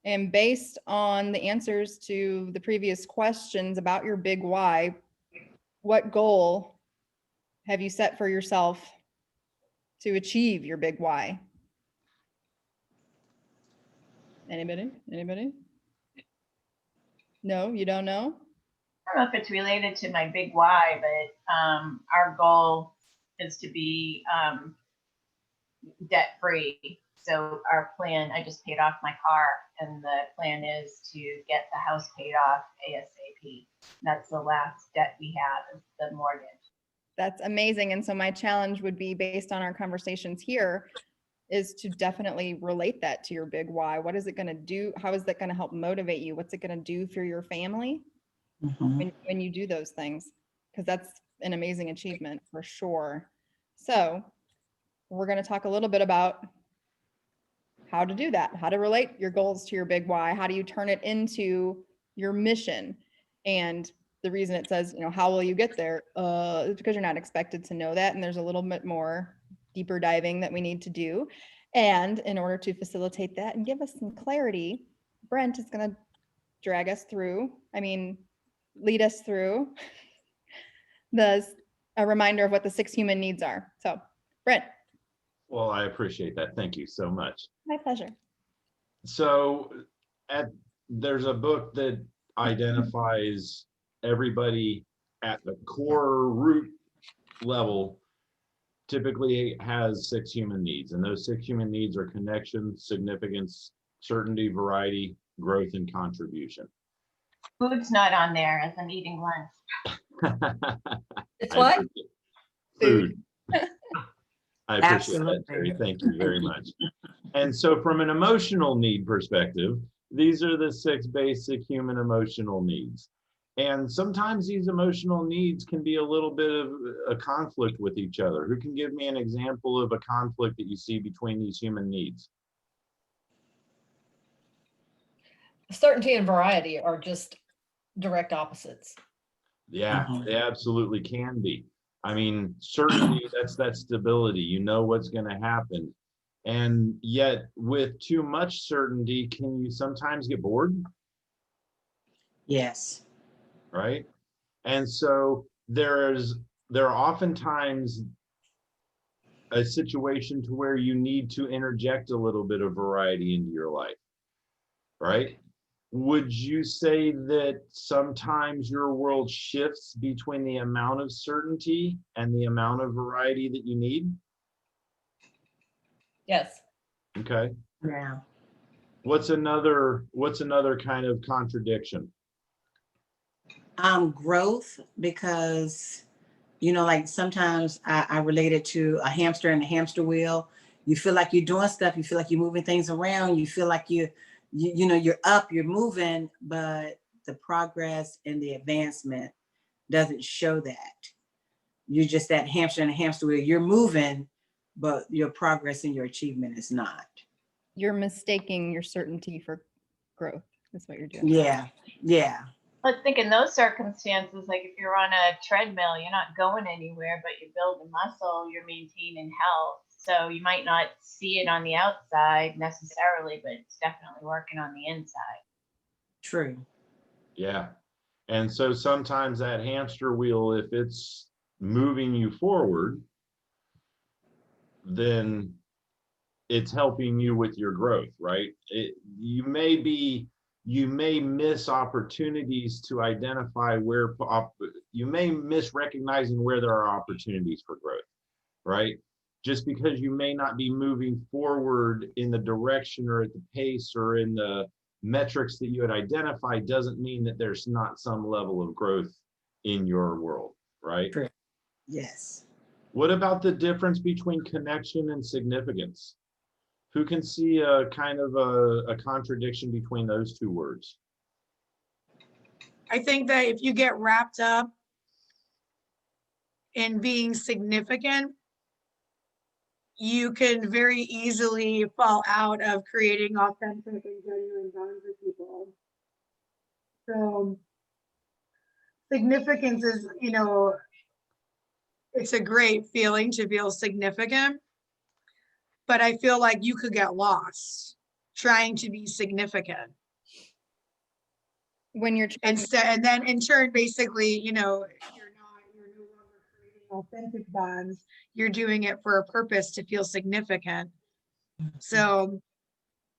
And based on the answers to the previous questions about your big why, what goal have you set for yourself to achieve your big why? Anybody? Anybody? No, you don't know? I don't know if it's related to my big why, but our goal is to be debt free. So our plan, I just paid off my car, and the plan is to get the house paid off ASAP. That's the last debt we have, is the mortgage. That's amazing. And so my challenge would be, based on our conversations here, is to definitely relate that to your big why. What is it going to do? How is that going to help motivate you? What's it going to do for your family when you do those things? Because that's an amazing achievement for sure. So we're going to talk a little bit about how to do that, how to relate your goals to your big why. How do you turn it into your mission? And the reason it says, how will you get there? It's because you're not expected to know that. And there's a little bit more deeper diving that we need to do. And in order to facilitate that and give us some clarity, Brent is going to lead us through a reminder of what the 6 human needs are. So, Brent. Well, I appreciate that. Thank you so much. My pleasure. So there's a book that identifies everybody at the core root level typically has 6 human needs. And those 6 human needs are connection, significance, certainty, variety, growth, and contribution. Food's not on there as I'm eating lunch. It's what? Food. I appreciate that, Absolutely. Terry. Thank you very much. And so from an emotional need perspective, these are the 6 basic human emotional needs. And sometimes these emotional needs can be a little bit of a conflict with each other. Who can give me an example of a conflict that you see between these human needs? Certainty and variety are just direct opposites. Yeah, they absolutely can be. I mean, certainty, that's that stability. You know what's going to happen. And yet with too much certainty, can you sometimes get bored? Yes. Right? And so there are oftentimes a situation to where you need to interject a little bit of variety into your life, right? Would you say that sometimes your world shifts between the amount of certainty and the amount of variety that you need? Yes. Okay. Yeah. What's another kind of contradiction? Growth, because like sometimes I relate it to a hamster and a hamster wheel. You feel like you're doing stuff, you feel like you're moving things around, you feel like you're up, you're moving, but the progress and the advancement doesn't show that. You're just that hamster and a hamster wheel. You're moving, but your progress and your achievement is not. You're mistaking your certainty for growth. That's what you're doing. Yeah. Yeah. Let's think in those circumstances, like if you're on a treadmill, you're not going anywhere, but you're building muscle, you're maintaining health. So you might not see it on the outside necessarily, but it's definitely working on the inside. True. Yeah. And so sometimes that hamster wheel, if it's moving you forward, then it's helping you with your growth, right? You may miss opportunities to identify where you may miss recognizing where there are opportunities for growth, right? Just because you may not be moving forward in the direction or at the pace or in the metrics that you had identified doesn't mean that there's not some level of growth in your world, right? True. Yes. What about the difference between connection and significance? Who can see a kind of a contradiction between those 2 words? I think that if you get wrapped up in being significant, you can very easily fall out of creating authentic and genuine bonds with people. So significance is, it's a great feeling to feel significant, but I feel like you could get lost trying to be significant. When you're trying and then in turn, basically, you're no longer creating authentic bonds. You're doing it for a purpose to feel significant. So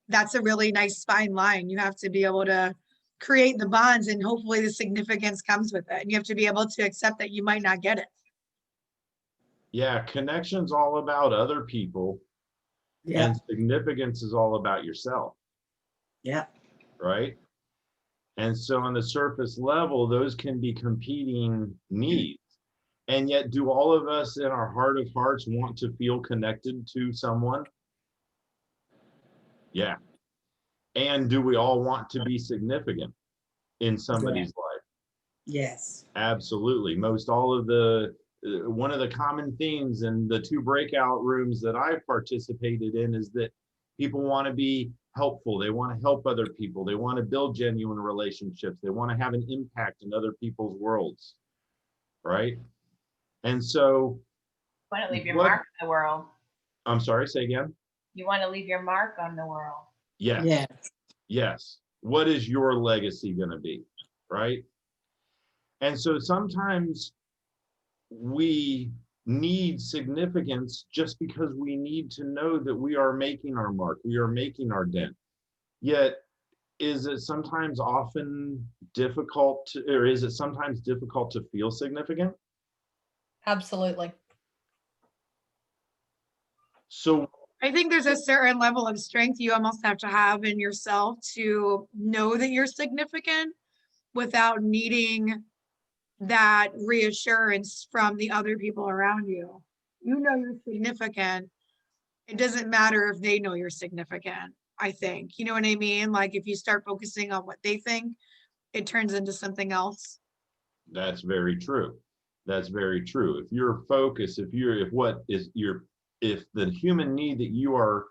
that's a really nice fine line. You have to be able to create the bonds, and hopefully the significance comes with it. And you have to be able to accept that you might not get it. Yeah, connection's all about other people. Yeah. And significance is all about yourself. Yeah. Right? And so on the surface level, those can be competing needs. And yet, do all of us in our heart of hearts want to feel connected to someone? Yeah. And do we all want to be significant in somebody's life? Yes. Absolutely. Most all of the, one of the common themes in the 2 breakout rooms that I've participated in is that people want to be helpful. They want to help other people. They want to build genuine relationships. They want to have an impact in other people's worlds, right? And so, You want to leave your what, mark on the world. I'm sorry, say again. You want to leave your mark on the world. Yes. Yes. Yes. What is your legacy going to be, right? And so sometimes we need significance just because we need to know that we are making our mark, we are making our dent. Yet, is it sometimes often difficult to, or is it sometimes difficult to feel significant? Absolutely. So I think there's a certain level of strength you almost have to have in yourself to know that you're significant without needing that reassurance from the other people around you. You know you're significant. It doesn't matter if they know you're significant, I think. You know what I mean? Like if you start focusing on what they think, it turns into something else. that's very true. That's very true. If your focus, if the human need that you are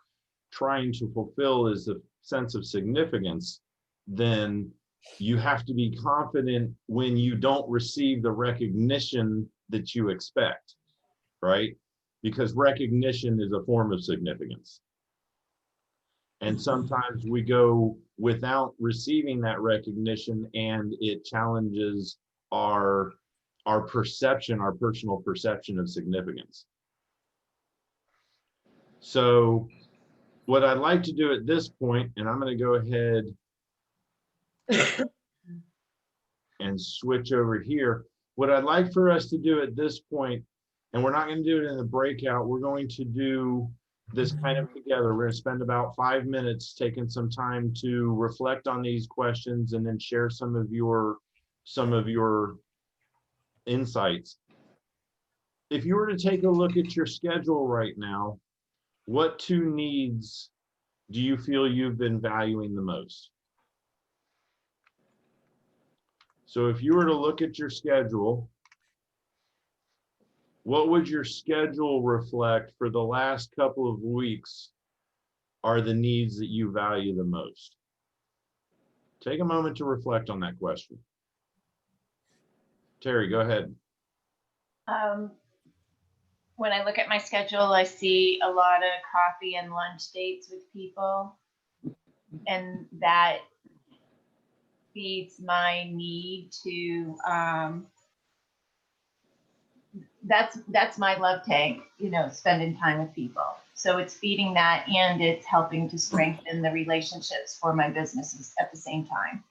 trying to fulfill is a sense of significance, then you have to be confident when you don't receive the recognition that you expect, right? Because recognition is a form of significance. And sometimes we go without receiving that recognition, and it challenges our perception, our personal perception of significance. So what I'd like to do at this point, and I'm going to go ahead and switch over here. What I'd like for us to do at this point, and we're not going to do it in the breakout, we're going to do this kind of together. We're going to spend about 5 minutes taking some time to reflect on these questions and then share some of your insights. If you were to take a look at your schedule right now, what 2 needs do you feel you've been valuing the most? So if you were to look at your schedule, what would your schedule reflect for the last couple of weeks are the needs that you value the most? Take a moment to reflect on that question. Terry, go ahead. When I look at my schedule, I see a lot of coffee and lunch dates with people, and that feeds my need to that's my love tank, spending time with people. So it's feeding that, and it's helping to strengthen the relationships for my businesses at the same time.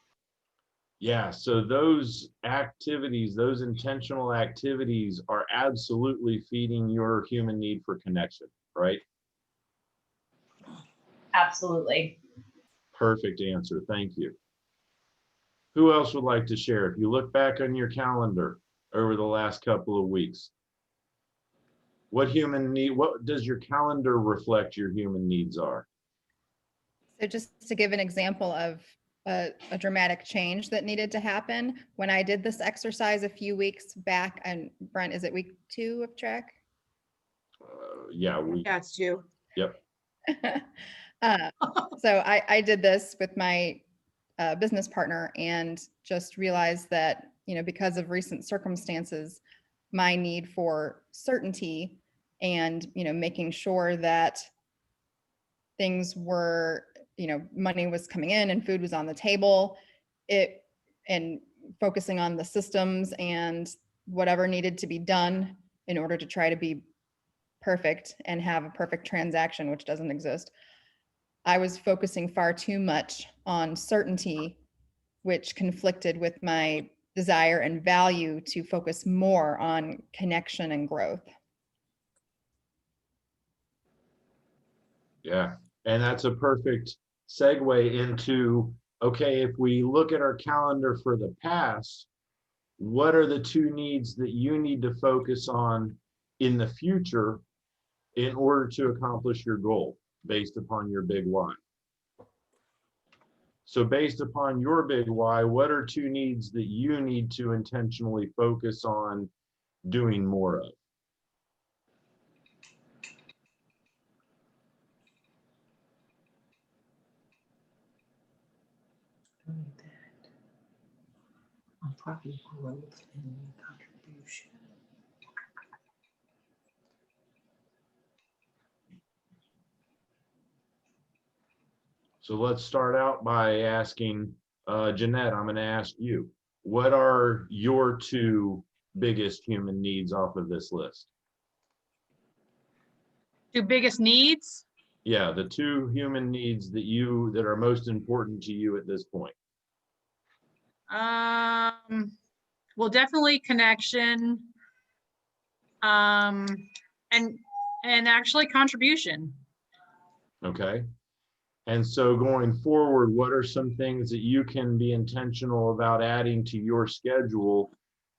Yeah, so those activities, those intentional activities are absolutely feeding your human need for connection, right? Absolutely. Perfect answer. Thank you. Who else would like to share? If you look back on your calendar over the last couple of weeks, what does your calendar reflect your human needs are? So just to give an example of a dramatic change that needed to happen, when I did this exercise a few weeks back, and Brent, is it week 2 of track? Yeah, That's you. Yep. So I did this with my business partner and just realized that, because of recent circumstances, my need for certainty and, making sure that things were, money was coming in and food was on the table, and focusing on the systems and whatever needed to be done in order to try to be perfect and have a perfect transaction, which doesn't exist. I was focusing far too much on certainty, which conflicted with my desire and value to focus more on connection and growth. Yeah, and that's a perfect segue into, okay, if we look at our calendar for the past, what are the 2 needs that you need to focus on in the future in order to accomplish your goal based upon your big why? So based upon your big why, what are 2 needs that you need to intentionally focus on doing more of? On property growth and contribution. So let's start out by asking, Jeanette, I'm going to ask you, what are your 2 biggest human needs off of this list? 2 biggest needs? Yeah, the 2 human needs that are most important to you at this point. Well, definitely connection, and actually contribution. Okay. And so going forward, what are some things that you can be intentional about adding to your schedule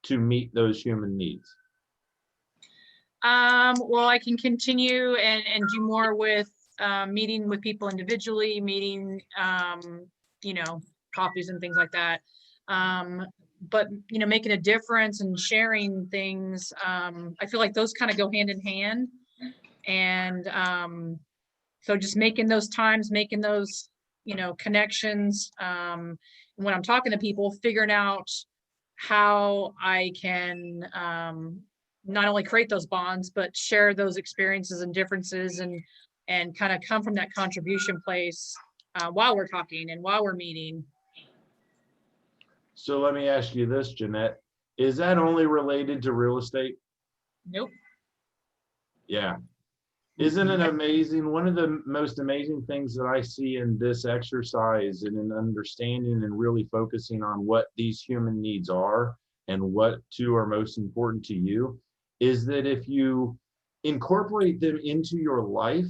to meet those human needs? Well, I can continue and do more with meeting with people individually, meeting, you know, coffees and things like that. But, you know, making a difference and sharing things, I feel like those kind of go hand in hand. And so just making those times, making those, you know, connections. When I'm talking to people, figuring out how I can not only create those bonds, but share those experiences and differences and kind of come from that contribution place while we're talking and while we're meeting. So let me ask you this, Jeanette, is that only related to real estate? Nope. Yeah. Isn't it amazing? One of the most amazing things that I see in this exercise and in understanding and really focusing on what these human needs are and what 2 are most important to you is that if you incorporate them into your life,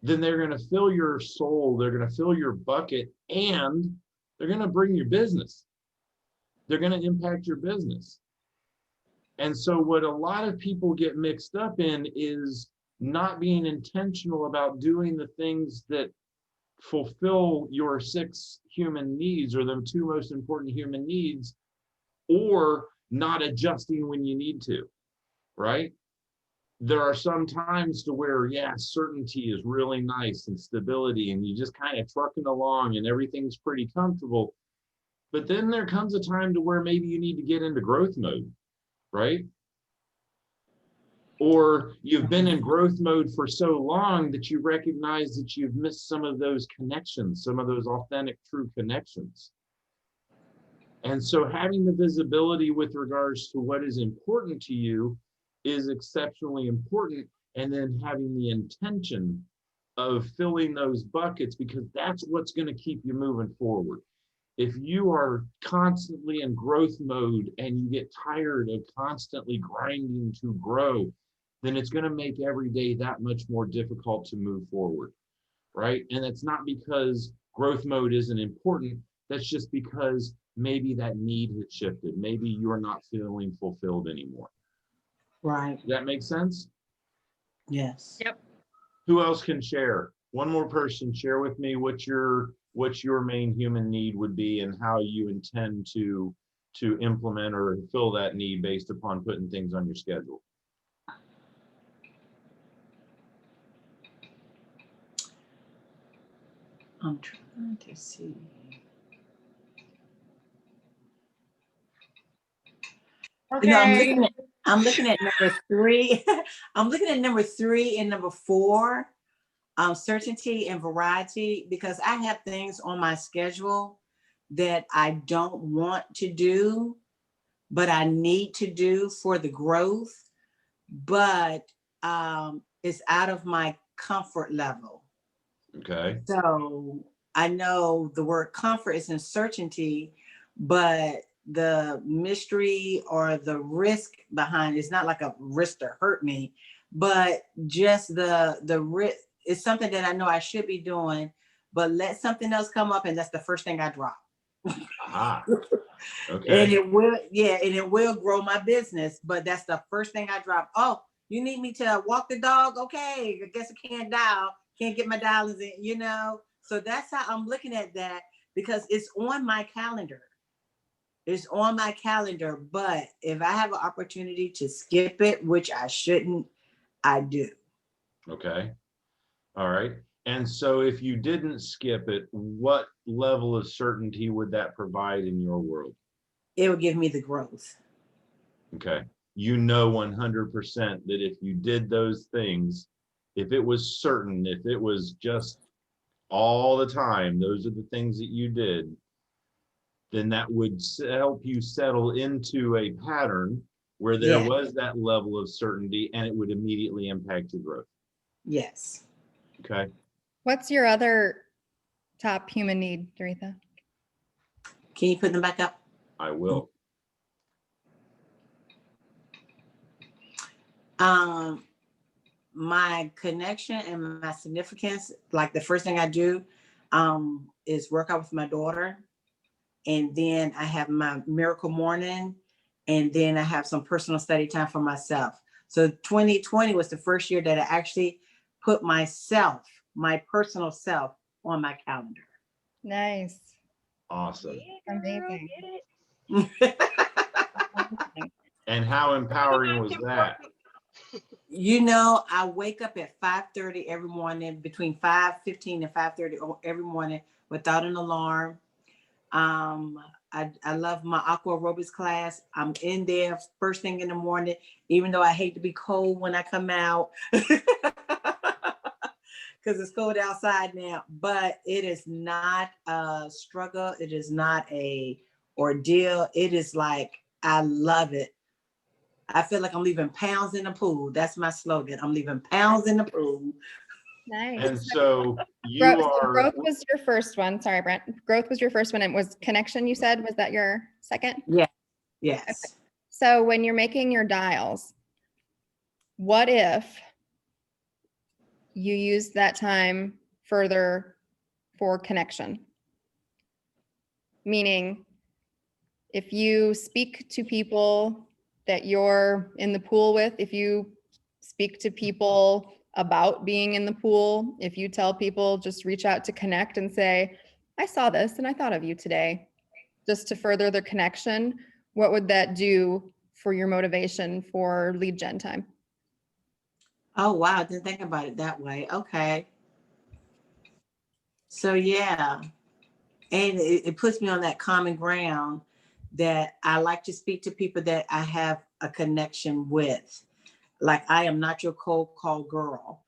then they're going to fill your soul, they're going to fill your bucket, and they're going to bring your business. They're going to impact your business. And so what a lot of people get mixed up in is not being intentional about doing the things that fulfill your 6 human needs or the 2 most important human needs, or not adjusting when you need to, right? There are some times to where, yeah, certainty is really nice and stability, and you just kind of trucking along and everything's pretty comfortable. But then there comes a time to where maybe you need to get into growth mode, right? Or you've been in growth mode for so long that you recognize that you've missed some of those connections, some of those authentic, true connections. And so having the visibility with regards to what is important to you is exceptionally important. And then having the intention of filling those buckets, because that's what's going to keep you moving forward. If you are constantly in growth mode and you get tired of constantly grinding to grow, then it's going to make every day that much more difficult to move forward, right? And it's not because growth mode isn't important. That's just because maybe that need has shifted. Maybe you're not feeling fulfilled anymore. Right. Does that make sense? Yes. Yep. Who else can share? One more person, share with me what your main human need would be and how you intend to implement or fill that need based upon putting things on your schedule. I'm trying to see. Okay. You know, I'm looking at number 3. I'm looking at number 3 and number 4, certainty and variety, because I have things on my schedule that I don't want to do, but I need to do for the growth, but it's out of my comfort level. Okay. So I know the word comfort is uncertainty, but the mystery or the risk behind it's not like a risk to hurt me, but just the risk is something that I know I should be doing, but let something else come up and that's the first thing I drop. Aha. And Okay. it will, yeah, and it will grow my business. But that's the first thing I drop. Oh, you need me to walk the dog? Okay, I guess I can't dial, can't get my dialers in, you know. So that's how I'm looking at that, because it's on my calendar. It's on my calendar. But if I have an opportunity to skip it, which I shouldn't, I do. Okay. All right. And so if you didn't skip it, what level of certainty would that provide in your world? It will give me the growth. Okay. You know 100% that if you did those things, if it was certain, if it was just all the time, those are the things that you did, then that would help you settle into a pattern where there Yeah. was that level of certainty, and it would immediately impact your growth. Yes. Okay. What's your other top human need, Doretha? Can you put them back up? I will. My connection and my significance, like the first thing I do is work out with my daughter. And then I have my miracle morning. And then I have some personal study time for myself. So 2020 was the first year that I actually put myself, my personal self, on my calendar. Nice. Awesome. Amazing. And how empowering was that? You know, I wake up at 5:30 every morning, between 5:15 and 5:30 every morning without an alarm. I love my aqua aerobics class. I'm in there first thing in the morning, even though I hate to be cold when I come out because it's cold outside now. But it is not a struggle. It is not a ordeal. It is like, I love it. I feel like I'm leaving pounds in the pool. That's my slogan. I'm leaving pounds in the pool. Nice. And so you Growth, so are, growth was your first one. Sorry, Brent. Growth was your first one. It was connection, you said. Was that your second? Yeah. Yes. So when you're making your dials, what if you use that time further for connection? Meaning, if you speak to people that you're in the pool with, if you speak to people about being in the pool, if you tell people just reach out to connect and say, I saw this and I thought of you today, just to further the connection, what would that do for your motivation for lead gen time? Oh, wow. I didn't think about it that way. Okay. So, yeah. And it puts me on that common ground that I like to speak to people that I have a connection with. Like, I am not your cold call girl.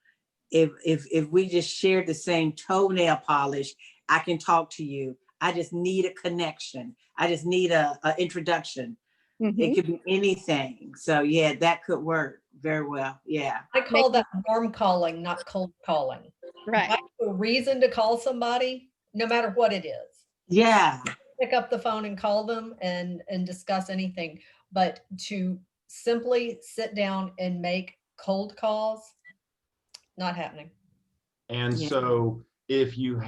If we just share the same toenail polish, I can talk to you. I just need a connection. I just need a introduction. It could be anything. So yeah, that could work very well. Yeah. I call that warm calling, not cold calling. Right. That's a reason to call somebody, no matter what it is. Yeah. Pick up the phone and call them and discuss anything. But to simply sit down and make cold calls, not happening. and Yeah. so if you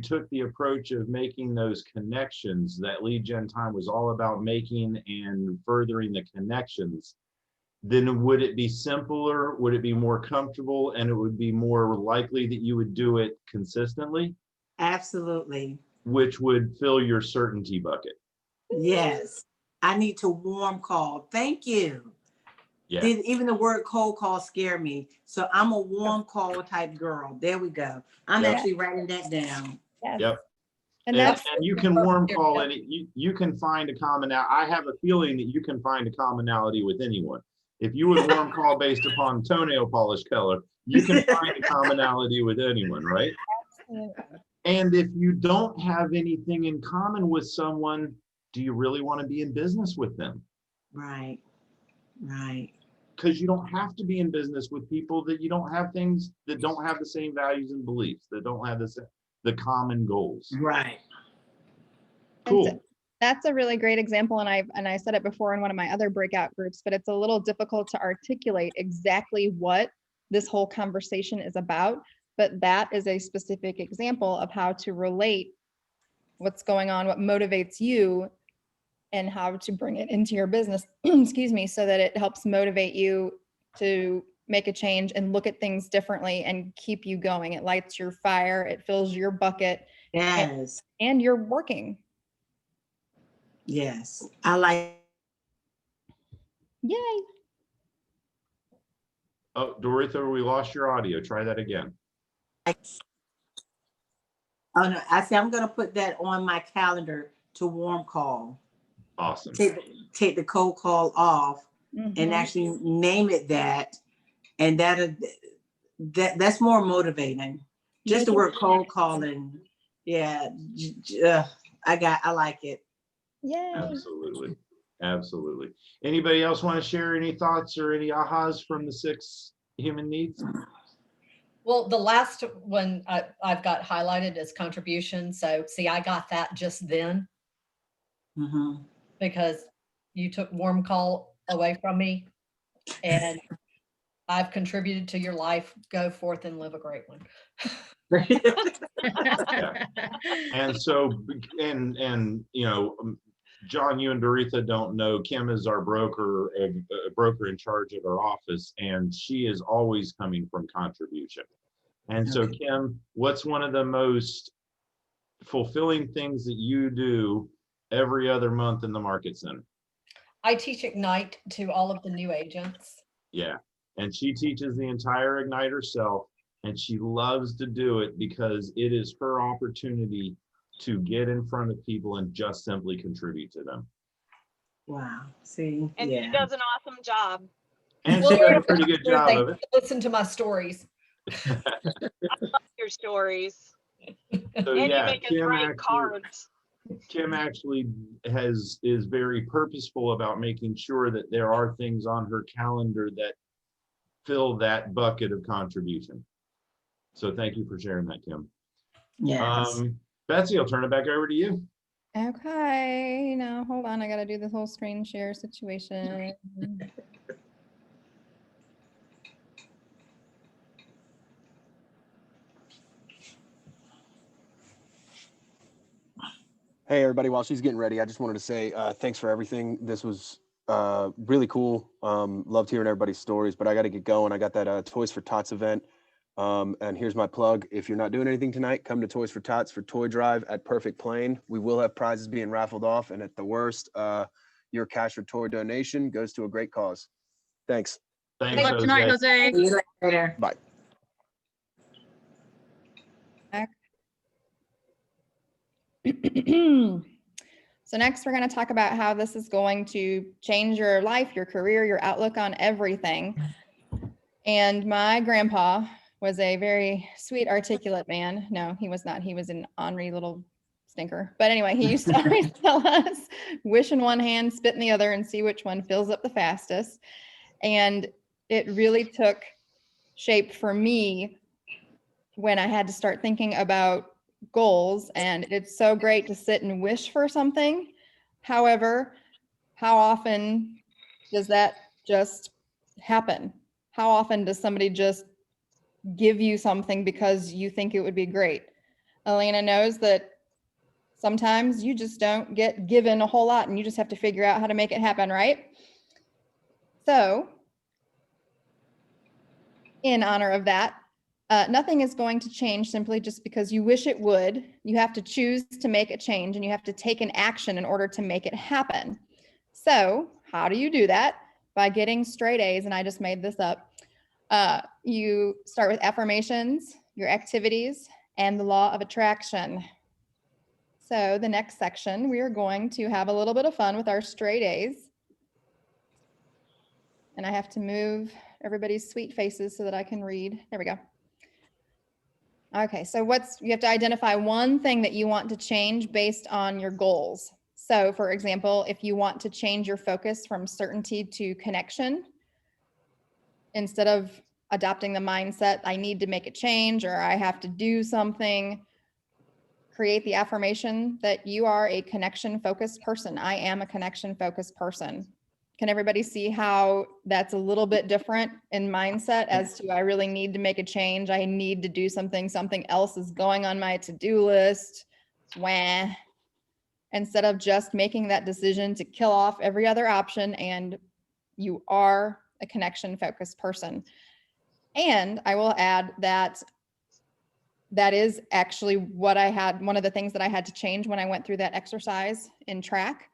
took the approach of making those connections, that lead gen time was all about making and furthering the connections, then would it be simpler? Would it be more comfortable? And it would be more likely that you would do it consistently, Absolutely. which would fill your certainty bucket. Yes. I need to warm call. Thank you. Yeah. Even the word cold call scare me. So I'm a warm call type girl. There we go. I'm Yep. actually writing that down. Yes. Yep. And that's And you can warm call it. You can find a commonality. I have a feeling that you can find a commonality with anyone. If you would warm call based upon toenail polish color, you can find a commonality with anyone, right? And if you don't have anything in common with someone, do you really want to be in business with them? Right. Right. Because you don't have to be in business with people that you don't have things that don't have the same values and beliefs, that don't have the common goals. Right. Cool. That's a really great example. And I said it before in one of my other breakout groups, but it's a little difficult to articulate exactly what this whole conversation is about. But that is a specific example of how to relate what's going on, what motivates you, and how to bring it into your business, excuse me, so that it helps motivate you to make a change and look at things differently and keep you going. It lights your fire, it fills your bucket. Yes. And you're working. Yes. I like. Yay. Oh, Doritha, we lost your audio. Try that again. Oh no, I say I'm gonna put that on my calendar to warm call. Awesome. Take the cold call off Mhm. and actually name it that, and that's more motivating. Just the word cold calling. Yeah, I like it. Yay. Absolutely. Absolutely. Anybody else want to share any thoughts or any ahas from the 6 human needs? Well, the last one I've got highlighted is contribution. So see, I got that just then Mm-hmm. because you took warm call away from me, and I've contributed to your life. Go forth and live a great one. Yeah. And so, and you know, John, you and Doritha don't know, Kim is our broker in charge of our office, and she is always coming from contribution. And so, Kim, what's one of the most fulfilling things that you do every other month in the Market Center? I teach Ignite to all of the new agents. Yeah. And she teaches the entire Ignite herself, and she loves to do it because it is her opportunity to get in front of people and just simply contribute to them. Wow. See, And yeah. she does an awesome job. And she does a pretty good job of it. Listen to my stories. I love your stories. So And yeah, you make us write cards. Kim actually is very purposeful about making sure that there are things on her calendar that fill that bucket of contribution. So thank you for sharing that, Kim. Yes. Betsy, I'll turn it back over to you. Okay, now hold on. I got to do this whole screen share situation. Hey, everybody, while she's getting ready, I just wanted to say thanks for everything. This was really cool. Loved hearing everybody's stories, but I got to get going. I got that Toys for Tots event. And here's my plug. If you're not doing anything tonight, come to Toys for Tots for Toy Drive at Perfect Plain. We will have prizes being raffled off. And at the worst, your cash or toy donation goes to a great cause. Thanks. Thanks, Good luck tonight, Jose. See you later. Bye. So next we're going to talk about how this is going to change your life, your career, your outlook on everything. And my grandpa was a very sweet, articulate man. No, he was not. He was an ornery little stinker. But anyway, he used to always tell us, wish in one hand, spit in the other, and see which one fills up the fastest. And it really took shape for me when I had to start thinking about goals. And it's so great to sit and wish for something. However, how often does that just happen? How often does somebody just give you something because you think it would be great? Elena knows that sometimes you just don't get given a whole lot and you just have to figure out how to make it happen, right? So, in honor of that, nothing is going to change simply just because you wish it would. You have to choose to make a change and you have to take an action in order to make it happen. So, how do you do that? By getting straight A's, and I just made this up. You start with affirmations, your activities, and the law of attraction. So the next section, we are going to have a little bit of fun with our straight A's. And I have to move everybody's sweet faces so that I can read. There we go. Okay, so you have to identify one thing that you want to change based on your goals. So for example, if you want to change your focus from certainty to connection, instead of adopting the mindset, I need to make a change or I have to do something, create the affirmation that you are a connection-focused person. I am a connection-focused person. Can everybody see how that's a little bit different in mindset as to I really need to make a change. I need to do something. Something else is going on my to-do list. Wah. instead of just making that decision to kill off every other option. And you are a connection focused person. And I will add that that is actually what I had, one of the things that I had to change when I went through that exercise in track.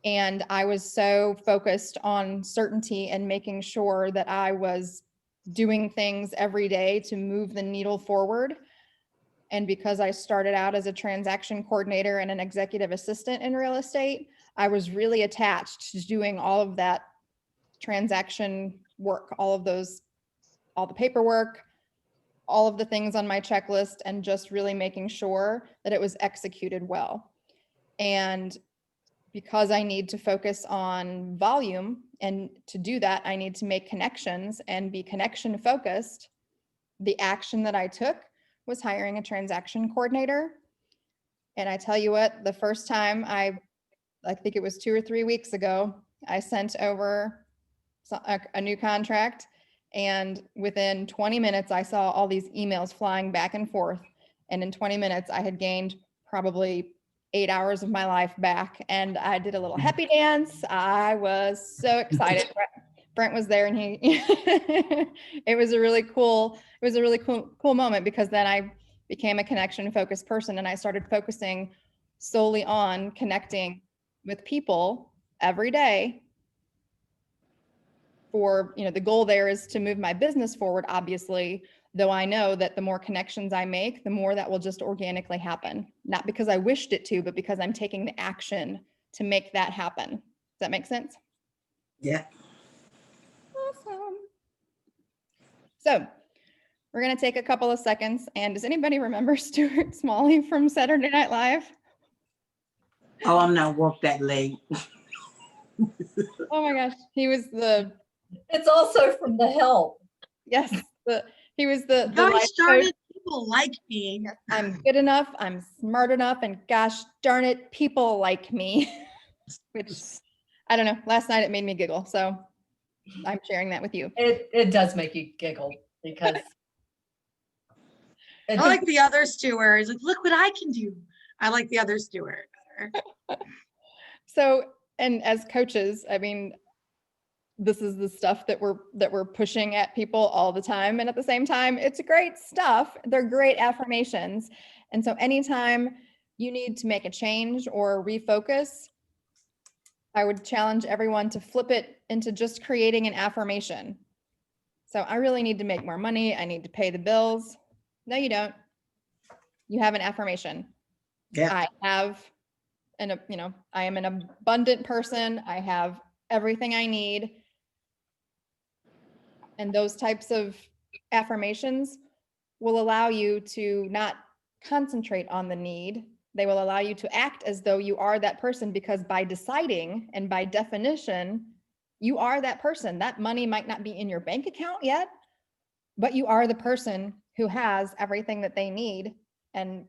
And I was so focused on certainty and making sure that I was doing things every day to move the needle forward. And because I started out as a transaction coordinator and an executive assistant in real estate, I was really attached to doing all of that transaction work, all the paperwork, all of the things on my checklist, and just really making sure that it was executed well. And because I need to focus on volume, and to do that, I need to make connections and be connection focused. The action that I took was hiring a transaction coordinator. And I tell you what, the first time I think it was 2 or 3 weeks ago, I sent over a new contract. And within 20 minutes, I saw all these emails flying back and forth. And in 20 minutes, I had gained probably 8 hours of my life back. And I did a little happy dance. I was so excited. Brent was there, and he, it was a really cool moment, because then I became a connection focused person, and I started focusing solely on connecting with people every day. For, the goal there is to move my business forward, obviously, though I know that the more connections I make, the more that will just organically happen. Not because I wished it to, but because I'm taking the action to make that happen. Does that make sense? Yeah. Awesome. So we're going to take a couple of seconds. And does anybody remember Stuart Smalley from Saturday Night Live? Oh, I'm not woke that late. Oh my gosh. He was It's also from The Help. yes, he was the Gosh life darn coach. it, people like me. I'm good enough, I'm smart enough, and gosh darn it, people like me. Which, I don't know, last night it made me giggle. So I'm sharing that with you. It does make you giggle, because I like the other Stuart. He's like, look what I can do. I like the other Stuart better. So, and as coaches, I mean, this is the stuff that we're pushing at people all the time. And at the same time, it's great stuff. They're great affirmations. And so anytime you need to make a change or refocus, I would challenge everyone to flip it into just creating an affirmation. So I really need to make more money. I need to pay the bills. No, you don't. You have an affirmation. Yeah. I am an abundant person. I have everything I need. And those types of affirmations will allow you to not concentrate on the need. They will allow you to act as though you are that person, because by deciding and by definition, you are that person. That money might not be in your bank account yet, but you are the person who has everything that they need, and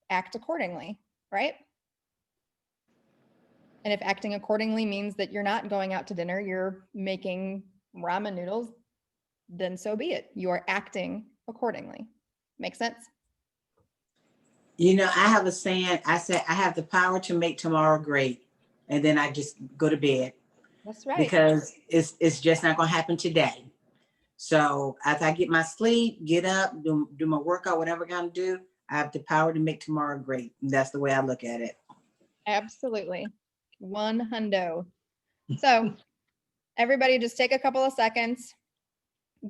act accordingly, right? And if acting accordingly means that you're not going out to dinner, you're making ramen noodles, then so be it. You are acting accordingly. Make sense? You know, I have a saying. I said, I have the power to make tomorrow great. And then I just go to bed. That's right. Because it's just not going to happen today. So after I get my sleep, get up, do my workout, whatever I'm going to do, I have the power to make tomorrow great. And that's the way I look at it. Absolutely. 100. So everybody just take a couple of seconds,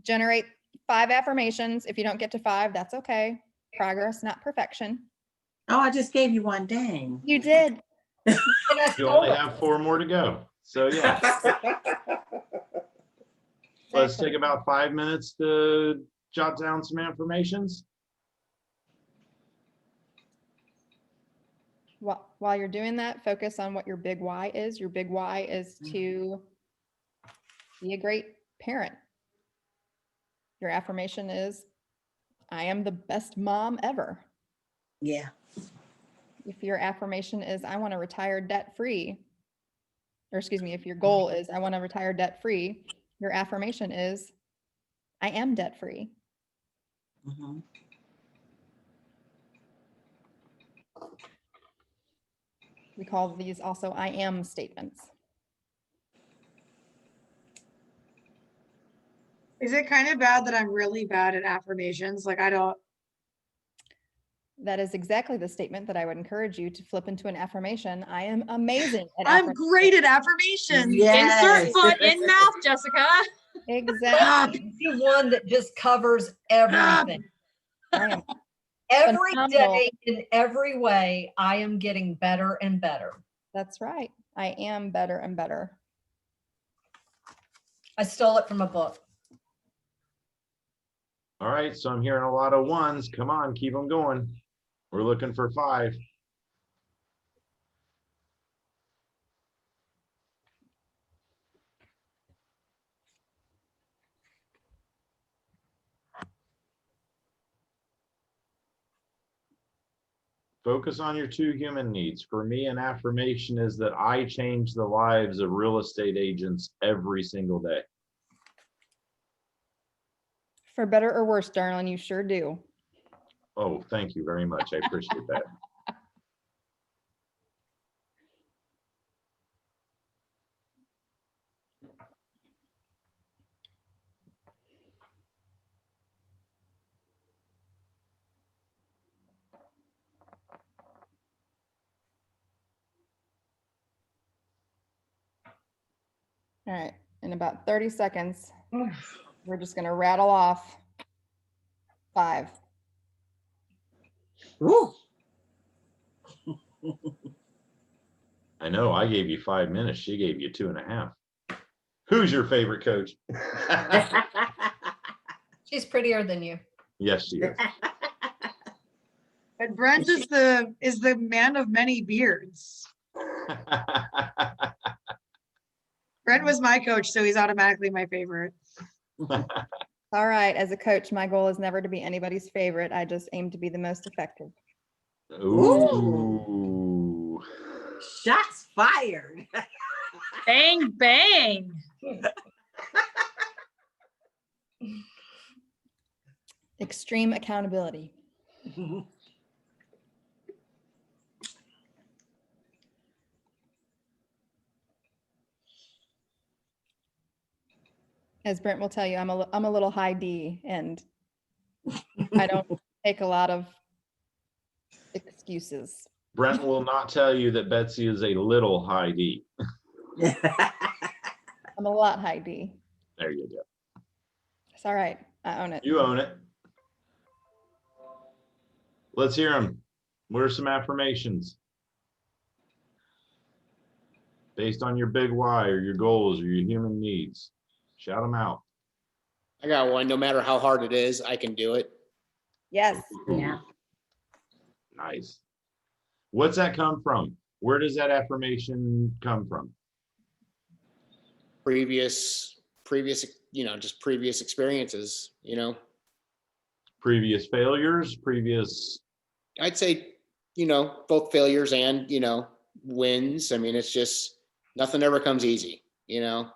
generate 5 affirmations. If you don't get to 5, that's okay. Progress, not perfection. Oh, I just gave you one. Dang. You did. You only have 4 more to go. So yeah, let's take about 5 minutes to jot down some affirmations. While you're doing that, focus on what your big why is. Your big why is to be a great parent. Your affirmation is, I am the best mom ever. Yeah. If your affirmation is, I want to retire debt-free, or excuse me, if your goal is, I want to retire debt-free, your affirmation is, I am debt-free. We call these also I am statements. Is it kind of bad that I'm really bad at affirmations? Like I don't, That is exactly the statement that I would encourage you to flip into an affirmation. I am amazing at I'm affirmations. great at affirmations. Yes. Insert foot in mouth, Jessica. Exactly. You one that just covers everything. I am Every phenomenal. day in every way, I am getting better and better. That's right. I am better and better. I stole it from a book. All right, so I'm hearing a lot of ones. Come on, keep them going. We're looking for 5. Focus on your 2 human needs. For me, an affirmation is that I change the lives of real estate agents every single day. For better or worse, darling, you sure do. Oh, thank you very much. I appreciate that. All right. In about 30 seconds, we're just going to rattle off 5. Woo. I know I gave you 5 minutes. She gave you 2.5. Who's your favorite coach? She's prettier than you. Yes, she is. but Brent is the man of many beards. Brent was my coach, so he's automatically my favorite. All right. As a coach, my goal is never to be anybody's favorite. I just aim to be the most effective. Ooh. Shots fired. Bang, bang. Extreme accountability. As Brent will tell you, I'm a little high D, and I don't take a lot of excuses. Brent will not tell you that Betsy is a little high D. I'm a lot high D. There you go. It's all right. I own it. You own it. Let's hear them. What are some affirmations? Based on your big why or your goals or your human needs. Shout them out. I got one. No matter how hard it is, I can do it. Yes. Yeah. Nice. What's that come from? Where does that affirmation come from? Previous, just previous experiences, Previous failures, previous. I'd say, both failures and, wins. I mean, it's just nothing ever comes easy, and,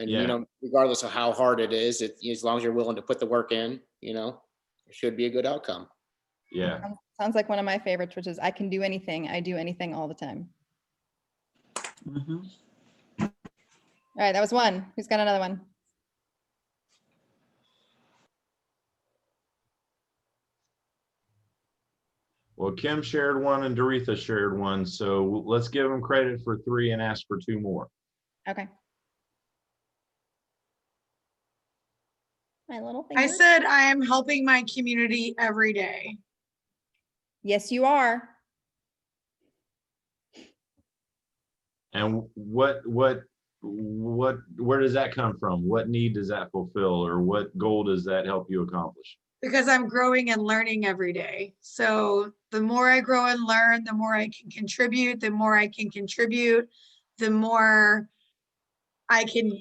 Yeah. Regardless of how hard it is, as long as you're willing to put the work in, it should be a good outcome. Yeah. Sounds like one of my favorites, which is I can do anything. I do anything all the time. Mm-hmm. All right, that was one. Who's got another one? Well, Kim shared one and Doretha shared one. So let's give them credit for 3 and ask for 2 more. Okay. My little thing. I said I am helping my community every day. Yes, you are. And where does that come from? What need does that fulfill, or what goal does that help you accomplish? Because I'm growing and learning every day. So the more I grow and learn, the more I can contribute, the more I can contribute, the more I can,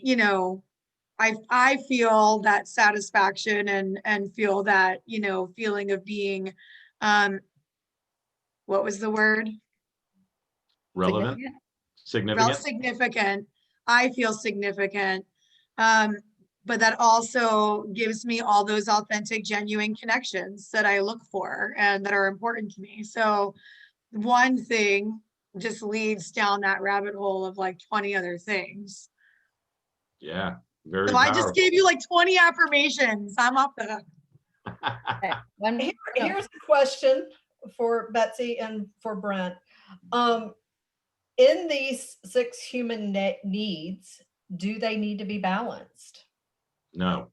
I feel that satisfaction and feel that, feeling of being, what was the word? Relevant? Significant. Significant. I feel significant. But that also gives me all those authentic, genuine connections that I look for and that are important to me. So one thing just leads down that rabbit hole of like 20 other things. Yeah, very So I powerful. just gave you like 20 affirmations. I'm off the hook. Okay, one- Here's a question for Betsy and for Brent. In these 6 human needs, do they need to be balanced? No,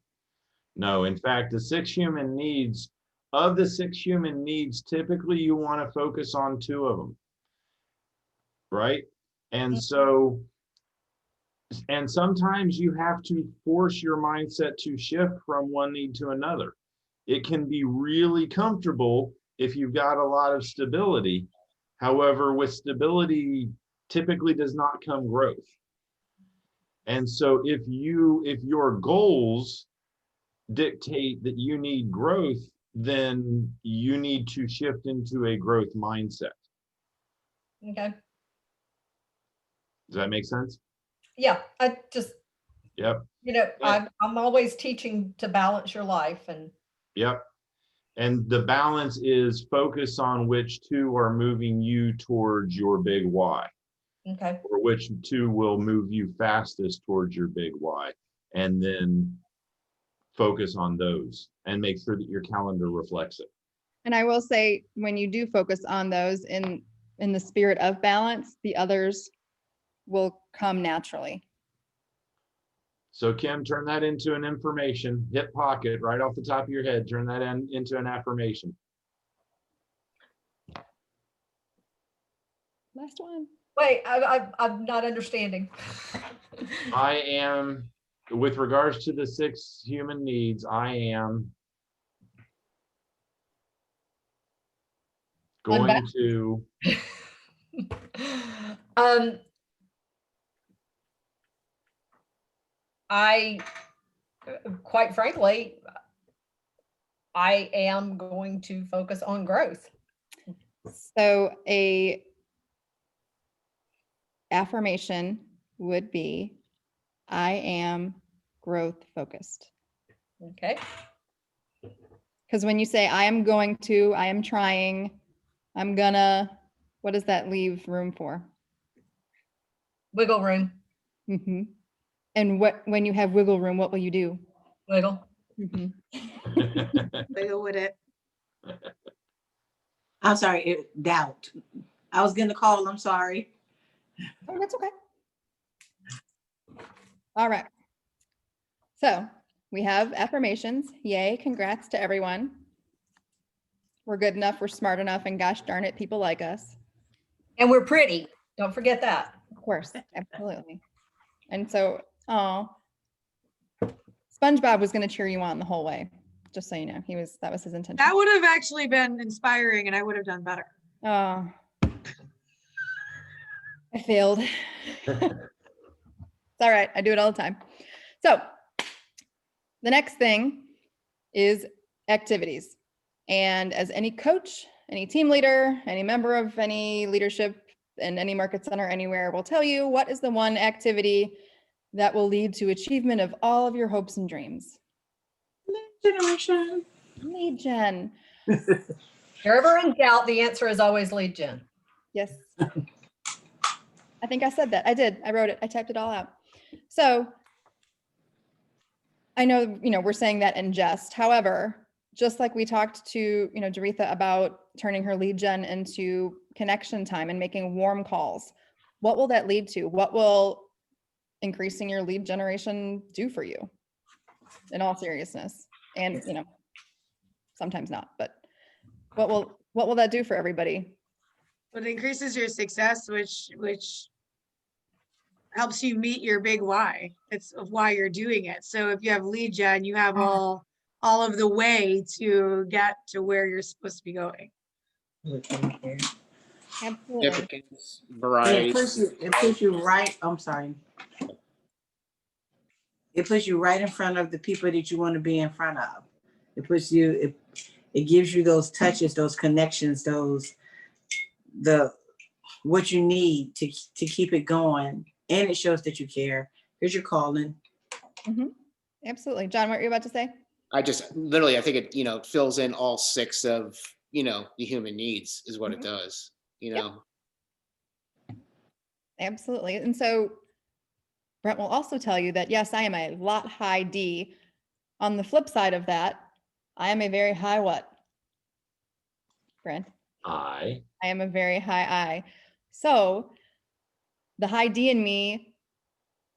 no. In fact, the 6 human needs, of the 6 human needs, typically you want to focus on 2 of them, right? And so, and sometimes you have to force your mindset to shift from one need to another. It can be really comfortable if you've got a lot of stability. However, with stability typically does not come growth. And so if your goals dictate that you need growth, then you need to shift into a growth mindset. Okay. Does that make sense? Yeah, I just, Yep. you know, Yeah. I'm always teaching to balance your life, and Yep. And the balance is focus on which 2 are moving you towards your big why, okay. or which 2 will move you fastest towards your big why. And then focus on those and make sure that your calendar reflects it. And I will say, when you do focus on those in the spirit of balance, the others will come naturally. So Kim, turn that into an information, hit pocket right off the top of your head, turn that into an affirmation. Last one. Wait, I'm not understanding. I am, with regards to the 6 human needs, I am going to, I, quite frankly, I am going to focus on growth. So a affirmation would be, I am growth focused. Okay. Because when you say I am going to, I am trying, I'm gonna, what does that leave room for? Wiggle room. Mm-hmm. And when you have wiggle room, what will you do? Wiggle. Mm-hmm. Wiggle with it. I'm sorry, doubt. I was gonna call, I'm sorry. Oh, that's okay. All right. So we have affirmations. Yay, congrats to everyone. We're good enough, we're smart enough, and gosh darn it, people like us. And we're pretty. Don't forget that. Of course, absolutely. And so, SpongeBob was going to cheer you on the whole way, just so you know. That was his intention. That would have actually been inspiring and I would have done better. Oh, I failed. It's all right. I do it all the time. So the next thing is activities. And as any coach, any team leader, any member of any leadership in any market center anywhere will tell you, what is the one activity that will lead to achievement of all of your hopes and dreams? Lead generation. Lead gen. If you're ever in doubt, the answer is always lead gen. Yes. I think I said that. I did. I wrote it. I typed it all out. So I know, we're saying that in jest. However, just like we talked to, Doretha about turning her lead gen into connection time and making warm calls, what will that lead to? What will increasing your lead generation do for you, in all seriousness? And, sometimes not, but what will that do for everybody? It increases your success, which helps you meet your big why. It's of why you're doing it. So if you have lead gen, you have all of the way to get to where you're supposed to be going. Absolutely. Significance, variety. It puts you right, I'm sorry. It puts you right in front of the people that you want to be in front of. It puts you, it gives you those touches, those connections, what you need to keep it going. And it shows that you care. Here's your calling. Mm-hmm. Absolutely. John, what were you about to say? I think it, fills in all 6 of, the human needs is what it does, Yep. Absolutely. And so Brent will also tell you that, yes, I am a lot high D. On the flip side of that, I am a very high what? Brent? I. I am a very high I. So the high D in me,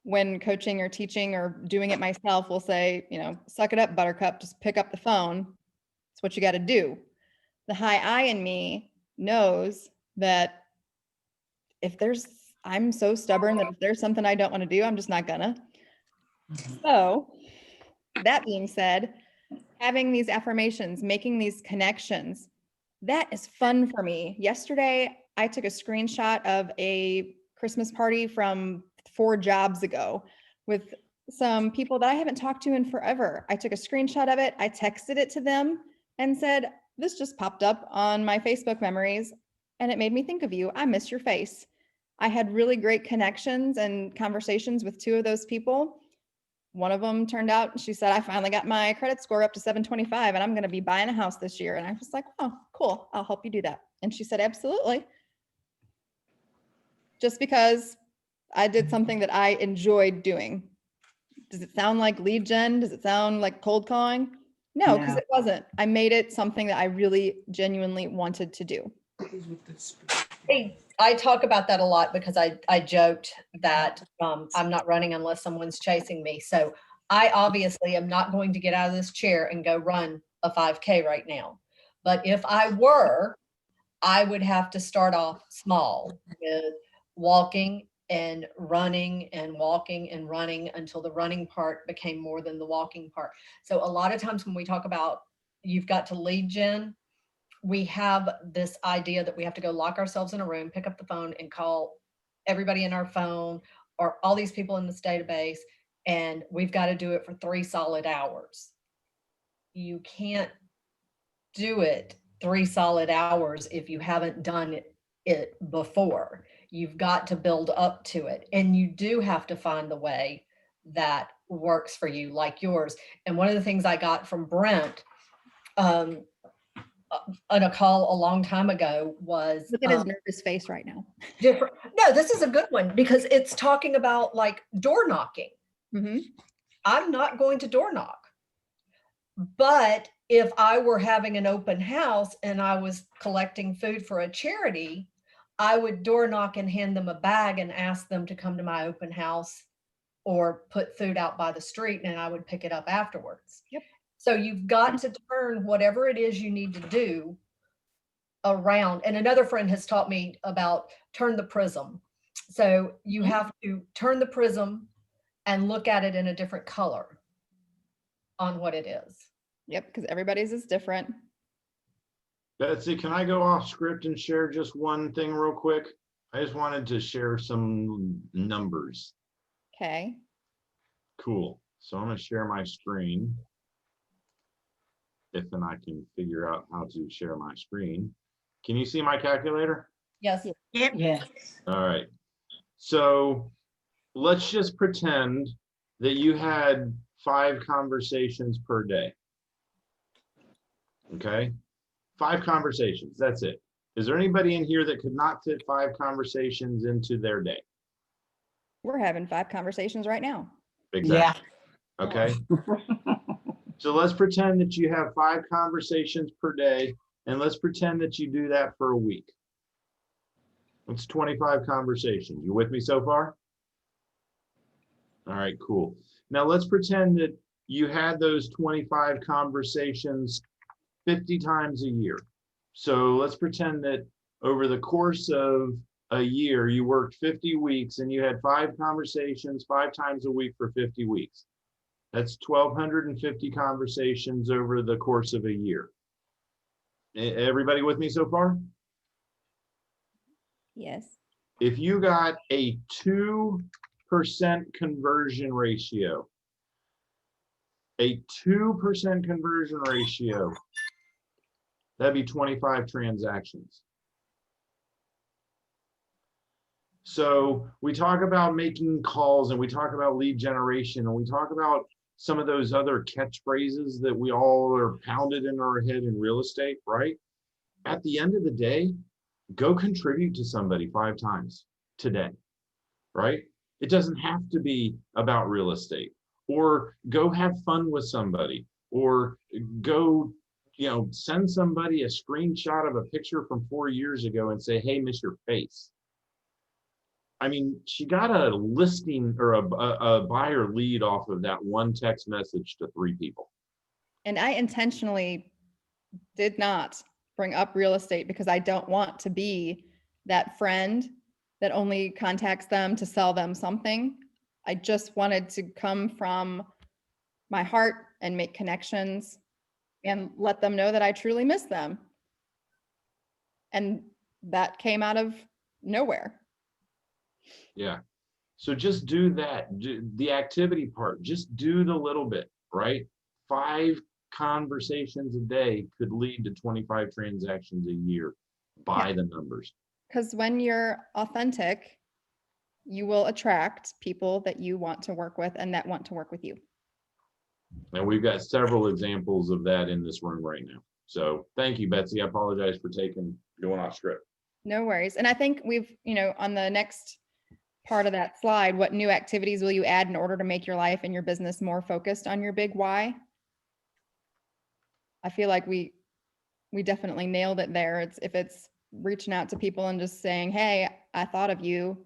when coaching or teaching or doing it myself, will say, you know, suck it up, buttercup, just pick up the phone. It's what you got to do. The high I in me knows that I'm so stubborn that if there's something I don't want to do, I'm just not gonna. So that being said, having these affirmations, making these connections, that is fun for me. Yesterday, I took a screenshot of a Christmas party from 4 jobs ago with some people that I haven't talked to in forever. I took a screenshot of it. I texted it to them and said, this just popped up on my Facebook memories and it made me think of you. I miss your face. I had really great connections and conversations with 2 of those people. One of them turned out, she said, I finally got my credit score up to 725 and I'm going to be buying a house this year. And I was like, oh, cool. I'll help you do that. And she said, absolutely. Just because I did something that I enjoyed doing. Does it sound like lead gen? Does it sound like cold calling? No, because it wasn't. I made it something that I really genuinely wanted to do. Hey, I talk about that a lot because I joked that I'm not running unless someone's chasing me. So I obviously am not going to get out of this chair and go run a 5K right now. But if I were, I would have to start off small with walking and running and walking and running until the running part became more than the walking part. So a lot of times when we talk about you've got to lead gen, we have this idea that we have to go lock ourselves in a room, pick up the phone and call everybody in our phone or all these people in this database. And we've got to do it for 3 solid hours. You can't do it 3 solid hours if you haven't done it before. You've got to build up to it. And you do have to find the way that works for you, like yours. And one of the things I got from Brent, on a call a long time ago was look at his nervous face right now. Different. No, this is a good one because it's talking about like door knocking. Mm-hmm. I'm not going to door knock, but if I were having an open house and I was collecting food for a charity, I would door knock and hand them a bag and ask them to come to my open house or put food out by the street and I would pick it up afterwards. Yep. So you've got to turn whatever it is you need to do around. And another friend has taught me about turn the prism. So you have to turn the prism and look at it in a different color on what it is. Yep, because everybody's is different. Betsy, can I go off script and share just one thing real quick? I just wanted to share some numbers. Okay. Cool. So I'm going to share my screen. If then I can figure out how to share my screen. Can you see my calculator? Yes. Yep. Yes. All right. So let's just pretend that you had 5 conversations per day. Okay. 5 conversations. That's it. Is there anybody in here that could not fit 5 conversations into their day? We're having 5 conversations right now. Exactly. Yeah. Okay. So let's pretend that you have 5 conversations per day, and let's pretend that you do that for a week. It's 25 conversations. You with me so far? All right, cool. Now let's pretend that you had those 25 conversations 50 times a year. So let's pretend that over the course of a year, you worked 50 weeks and you had 5 conversations 5 times a week for 50 weeks. That's 1,250 conversations over the course of a year. Everybody with me so far? Yes. If you got a 2% conversion ratio, a 2% conversion ratio, that'd be 25 transactions. So we talk about making calls and we talk about lead generation and we talk about some of those other catchphrases that we all are pounded in our head in real estate, right? At the end of the day, go contribute to somebody 5 times today. right? It doesn't have to be about real estate. Or go have fun with somebody, or go, send somebody a screenshot of a picture from 4 years ago and say, hey, miss your face. I mean, she got a listing or a buyer lead off of that one text message to 3 people. And I intentionally did not bring up real estate because I don't want to be that friend that only contacts them to sell them something. I just wanted to come from my heart and make connections and let them know that I truly miss them. And that came out of nowhere. Yeah. So just do that. Do the activity part. Just do the little bit, right? 5 conversations a day could lead to 25 transactions a year by the numbers. Because when you're authentic, you will attract people that you want to work with and that want to work with you. And we've got several examples of that in this room right now. So thank you, Betsy. I apologize for going off script. No worries. And I think we've, on the next part of that slide, what new activities will you add in order to make your life and your business more focused on your big why? I feel like we definitely nailed it there. If it's reaching out to people and just saying, hey, I thought of you,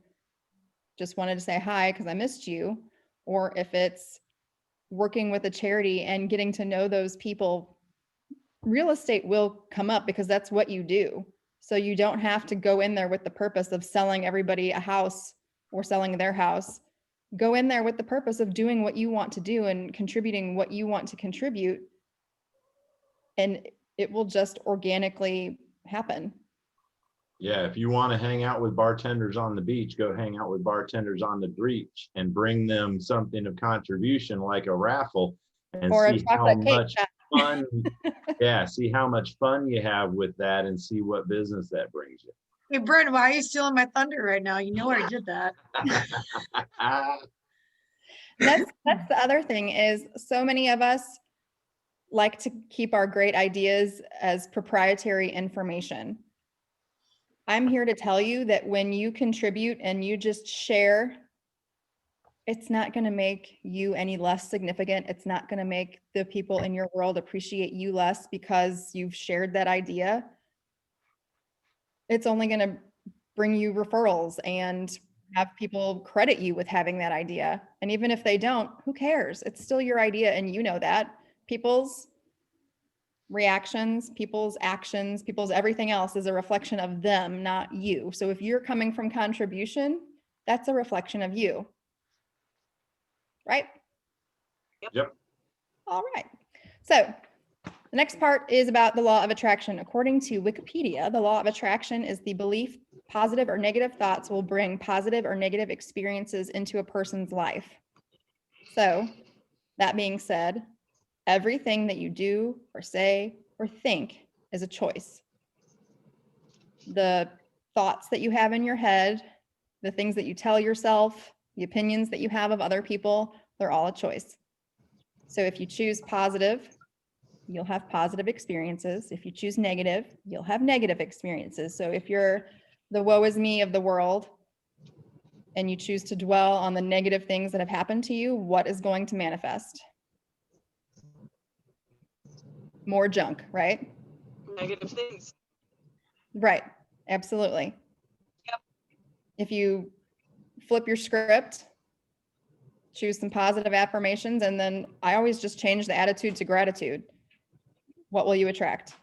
just wanted to say hi because I missed you. Or if it's working with a charity and getting to know those people, real estate will come up because that's what you do. So you don't have to go in there with the purpose of selling everybody a house or selling their house. Go in there with the purpose of doing what you want to do and contributing what you want to contribute. And it will just organically happen. Yeah, if you want to hang out with bartenders on the beach, go hang out with bartenders on the beach and bring them something of contribution like a raffle and or see how much fun, see how much fun you have with that and see what business that brings you. Hey, Brent, why are you stealing my thunder right now? You know I did that. That's the other thing is so many of us like to keep our great ideas as proprietary information. I'm here to tell you that when you contribute and you just share, it's not going to make you any less significant. It's not going to make the people in your world appreciate you less because you've shared that idea. It's only going to bring you referrals and have people credit you with having that idea. And even if they don't, who cares? It's still your idea and you know that. People's reactions, people's actions, people's everything else is a reflection of them, not you. So if you're coming from contribution, that's a reflection of you. Right? Yep. All right. So the next part is about the law of attraction. According to Wikipedia, the law of attraction is the belief positive or negative thoughts will bring positive or negative experiences into a person's life. So that being said, everything that you do or say or think is a choice. The thoughts that you have in your head, the things that you tell yourself, the opinions that you have of other people, they're all a choice. So if you choose positive, you'll have positive experiences. If you choose negative, you'll have negative experiences. So if you're the woe is me of the world and you choose to dwell on the negative things that have happened to you, what is going to manifest? More junk, right? Negative things. Right. Absolutely. Yep. If you flip your script, choose some positive affirmations, and then I always just change the attitude to gratitude. What will you attract?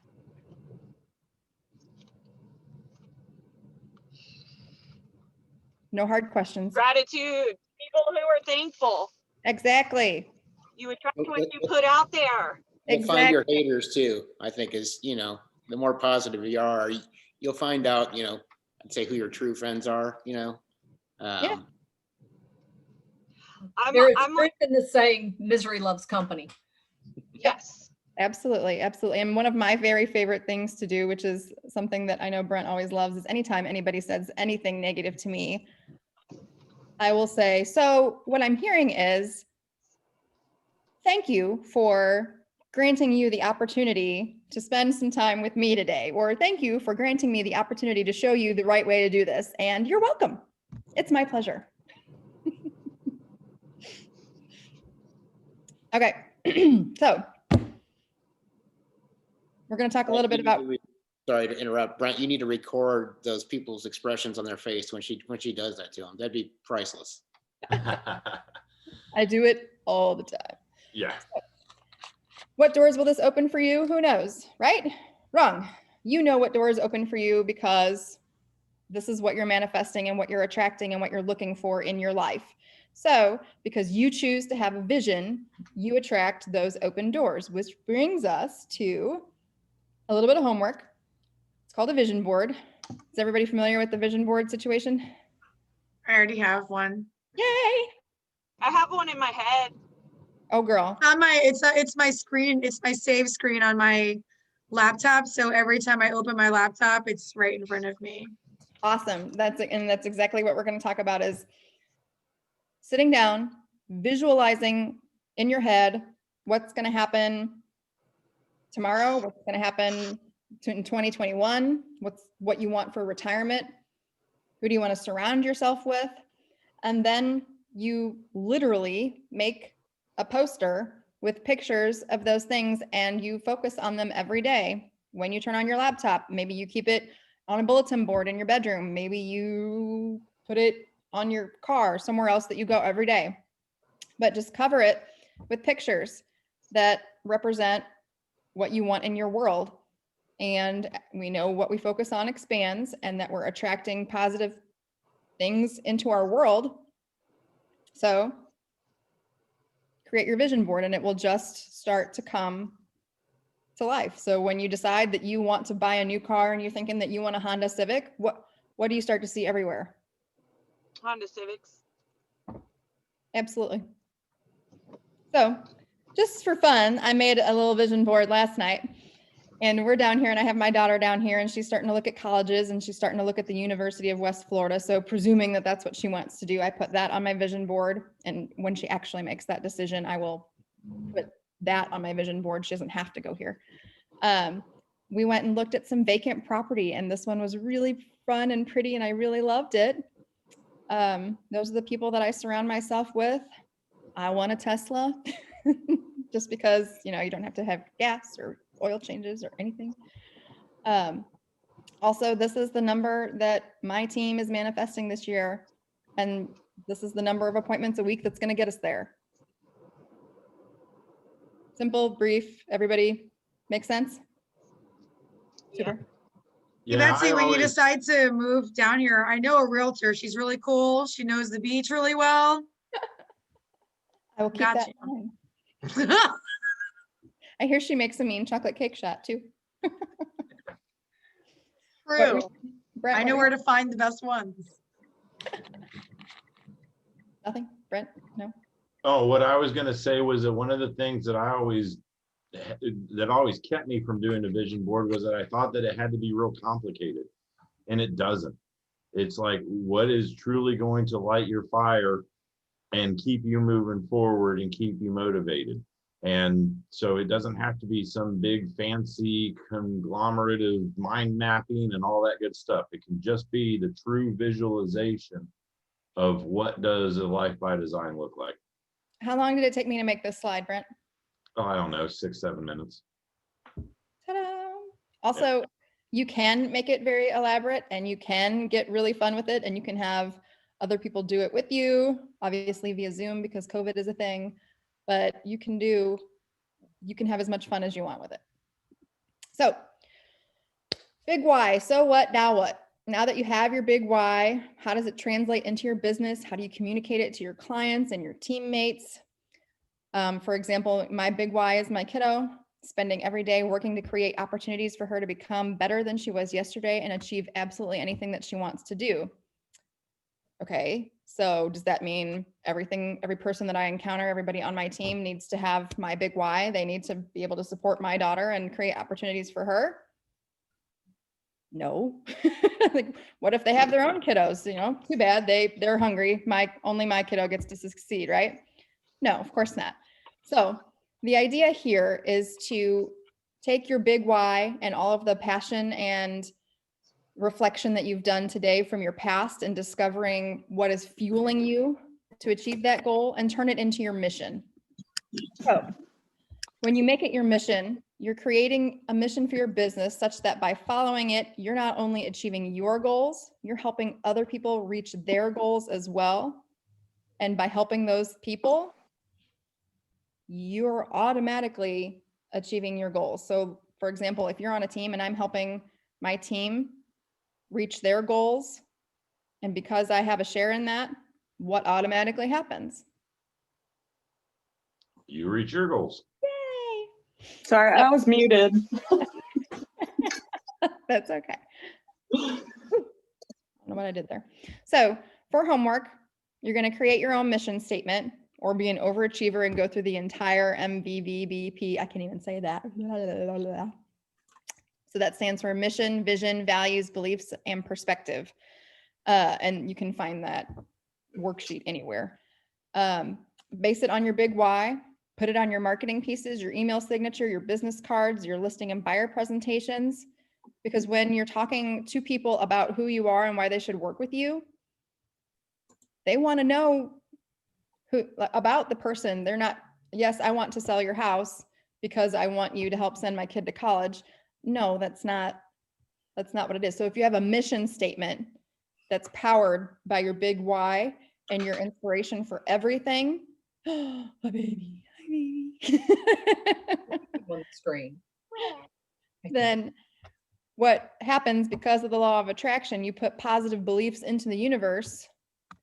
No hard questions. Gratitude. People who are thankful. Exactly. You attract what you put out there. You'll find your haters too, I think is, the more positive you are, you'll find out, I'd say who your true friends are, Yeah. There is truth in the saying, misery loves company. Yes. Absolutely. Absolutely. And one of my very favorite things to do, which is something that I know Brent always loves, is anytime anybody says anything negative to me, I will say, so what I'm hearing is, thank you for granting you the opportunity to spend some time with me today, or thank you for granting me the opportunity to show you the right way to do this. And you're welcome. It's my pleasure. Okay, so we're going to talk a little bit about. Sorry to interrupt, Brent. You need to record those people's expressions on their face when she does that to them. That'd be priceless. I do it all the time. Yeah. What doors will this open for you? Who knows, right? Wrong. You know what doors open for you because this is what you're manifesting and what you're attracting and what you're looking for in your life. So because you choose to have a vision, you attract those open doors, which brings us to a little bit of homework. It's called a vision board. Is everybody familiar with the vision board situation? I already have one. Yay! I have one in my head. Oh, girl. On my, it's my screen. It's my save screen on my laptop. So every time I open my laptop, it's right in front of me. Awesome. That's exactly what we're going to talk about is sitting down, visualizing in your head what's going to happen tomorrow, what's going to happen in 2021, what you want for retirement, who do you want to surround yourself with, and then you literally make a poster with pictures of those things and you focus on them every day. When you turn on your laptop, maybe you keep it on a bulletin board in your bedroom, maybe you put it on your car, somewhere else that you go every day, but just cover it with pictures that represent what you want in your world. And we know what we focus on expands and that we're attracting positive things into our world. So create your vision board and it will just start to come to life. So when you decide that you want to buy a new car and you're thinking that you want a Honda Civic, what do you start to see everywhere? Honda Civics. Absolutely. So just for fun, I made a little vision board last night and we're down here and I have my daughter down here and she's starting to look at colleges and she's starting to look at the University of West Florida. So presuming that that's what she wants to do, I put that on my vision board. And when she actually makes that decision, I will put that on my vision board. She doesn't have to go here. We went and looked at some vacant property and this one was really fun and pretty and I really loved it. Those are the people that I surround myself with. I want a Tesla just because, you know, you don't have to have gas or oil changes or anything. Also, this is the number that my team is manifesting this year. And this is the number of appointments a week that's going to get us there. Simple, brief, everybody make sense? Super. Hey, Betsy, when you decide to move down here, I know a realtor. She's really cool. She knows the beach really well. I will keep that in mind. I hear she makes a mean chocolate cake shop too. True. I know where to find the best ones. Nothing, Brent? No. Oh, what I was going to say was that one of the things that always kept me from doing a vision board was that I thought that it had to be real complicated, and it doesn't. It's like, what is truly going to light your fire and keep you moving forward and keep you motivated? And so it doesn't have to be some big fancy conglomerate of mind mapping and all that good stuff. It can just be the true visualization of what does a life by design look like. How long did it take me to make this slide, Brent? Oh, I don't know, 6-7 minutes. Ta-da! Also, you can make it very elaborate and you can get really fun with it and you can have other people do it with you, obviously via Zoom because COVID is a thing, but you can have as much fun as you want with it. So, big why, so what, now what? Now that you have your big why, how does it translate into your business? How do you communicate it to your clients and your teammates? For example, my big why is my kiddo, spending every day working to create opportunities for her to become better than she was yesterday and achieve absolutely anything that she wants to do. Okay, so does that mean every person that I encounter, everybody on my team needs to have my big why? They need to be able to support my daughter and create opportunities for her? No. Like, what if they have their own kiddos? You know, too bad, they're hungry. Only my kiddo gets to succeed, right? No, of course not. So the idea here is to take your big why and all of the passion and reflection that you've done today from your past and discovering what is fueling you to achieve that goal and turn it into your mission. So when you make it your mission, you're creating a mission for your business such that by following it, you're not only achieving your goals, you're helping other people reach their goals as well. And by helping those people, you're automatically achieving your goals. So for example, if you're on a team and I'm helping my team reach their goals, and because I have a share in that, what automatically happens? You reach your goals. Yay! Sorry, I was muted. That's okay. I don't know what I did there. So for homework, you're going to create your own mission statement or be an overachiever and go through the entire MVVBP. I can't even say that. So that stands for mission, vision, values, beliefs, and perspective. And you can find that worksheet anywhere. Base it on your big why. Put it on your marketing pieces, your email signature, your business cards, your listing and buyer presentations. Because when you're talking to people about who you are and why they should work with you, they want to know about the person. They're not, yes, I want to sell your house because I want you to help send my kid to college. No, that's not what it is. So if you have a mission statement that's powered by your big why and your inspiration for everything, my baby, my baby. On the screen. Then what happens, because of the law of attraction, you put positive beliefs into the universe,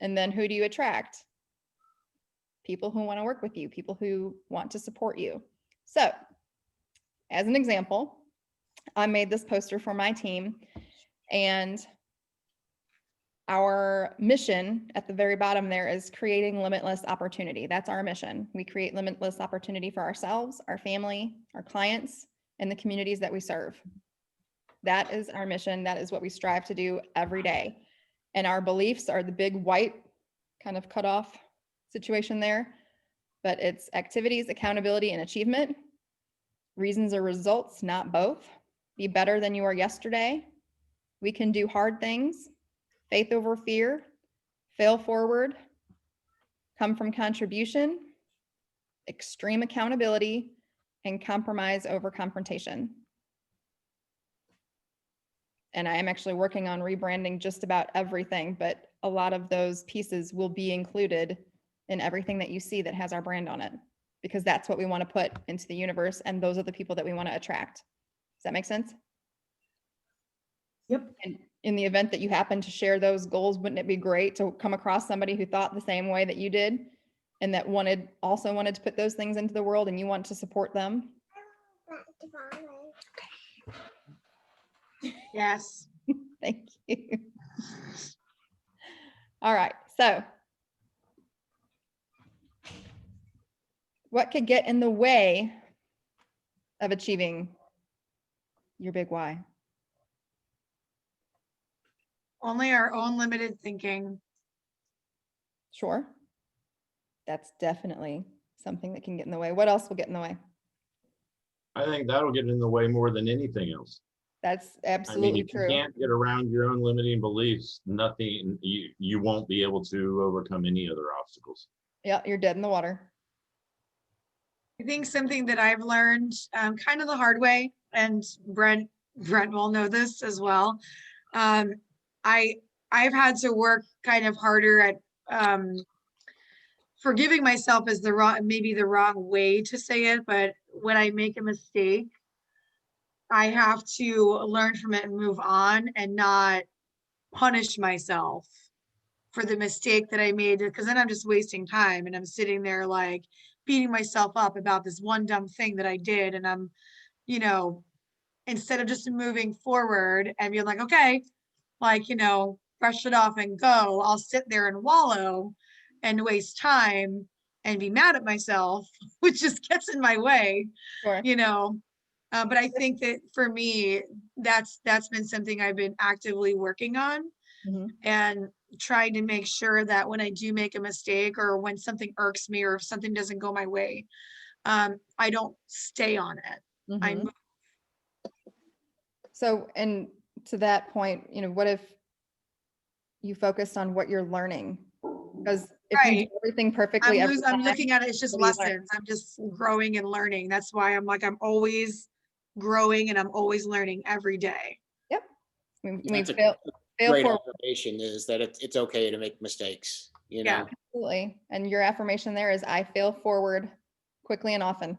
and then who do you attract? People who want to work with you, people who want to support you. So as an example, I made this poster for my team, and our mission at the very bottom there is creating limitless opportunity. That's our mission. We create limitless opportunity for ourselves, our family, our clients, and the communities that we serve. That is our mission. That is what we strive to do every day. And our beliefs are the big white kind of cut off situation there, but it's activities, accountability, and achievement. Reasons or results, not both. Be better than you were yesterday. We can do hard things. Faith over fear. Fail forward. Come from contribution. Extreme accountability. And compromise over confrontation. And I am actually working on rebranding just about everything, but a lot of those pieces will be included in everything that you see that has our brand on it, because that's what we want to put into the universe, and those are the people that we want to attract. Does that make sense? Yep. And in the event that you happen to share those goals, wouldn't it be great to come across somebody who thought the same way that you did and that also wanted to put those things into the world, and you want to support them? Yes. Thank you. All right, so what could get in the way of achieving your big why? Only our own limited thinking. Sure. That's definitely something that can get in the way. What else will get in the way? I think that'll get in the way more than anything else. That's I mean, absolutely if you true. can't get around your own limiting beliefs, nothing, you won't be able to overcome any other obstacles. Yeah, you're dead in the water. I think something that I've learned kind of the hard way, and Brent will know this as well. I've had to work kind of harder at forgiving myself is maybe the wrong way to say it, but when I make a mistake, I have to learn from it and move on and not punish myself for the mistake that I made, because then I'm just wasting time and I'm sitting there like beating myself up about this one dumb thing that I did. And I'm, instead of just moving forward and being like, okay, like, brush it off and go, I'll sit there and wallow and waste time and be mad at myself, which just gets in my way, Sure. But I think that for me, that's been something I've been actively working on, and trying to make sure that when I do make a mistake or when something irks me or if something doesn't go my way, I don't stay on it. I move. So, and to that point, what if you focused on what you're learning? Because if you do Right. everything perfectly every I'm time, looking at it, it's just what do you learn? lessons. I'm just growing and learning. That's why I'm like, I'm always growing and I'm always learning every day. Yep. We That's a fail Great forward. observation is that it's okay to make mistakes, you Yeah. know? Absolutely. And your affirmation there is I fail forward quickly and often.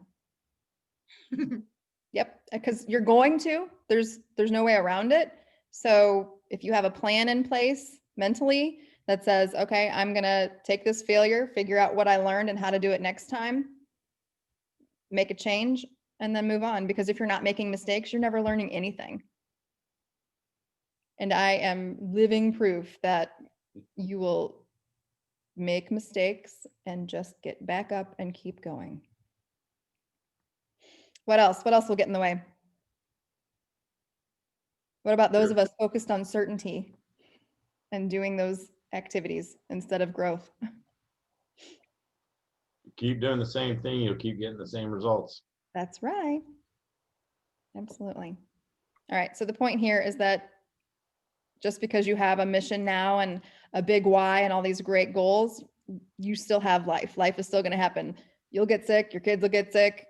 Yep, because you're going to. There's no way around it. So if you have a plan in place mentally that says, okay, I'm going to take this failure, figure out what I learned and how to do it next time, make a change, and then move on. Because if you're not making mistakes, you're never learning anything. And I am living proof that you will make mistakes and just get back up and keep going. What else? What else will get in the way? What about those of us focused on certainty and doing those activities instead of growth? Keep doing the same thing, you'll keep getting the same results. That's right. Absolutely. All right. So the point here is that just because you have a mission now and a big why and all these great goals, you still have life. Life is still going to happen. You'll get sick. Your kids will get sick.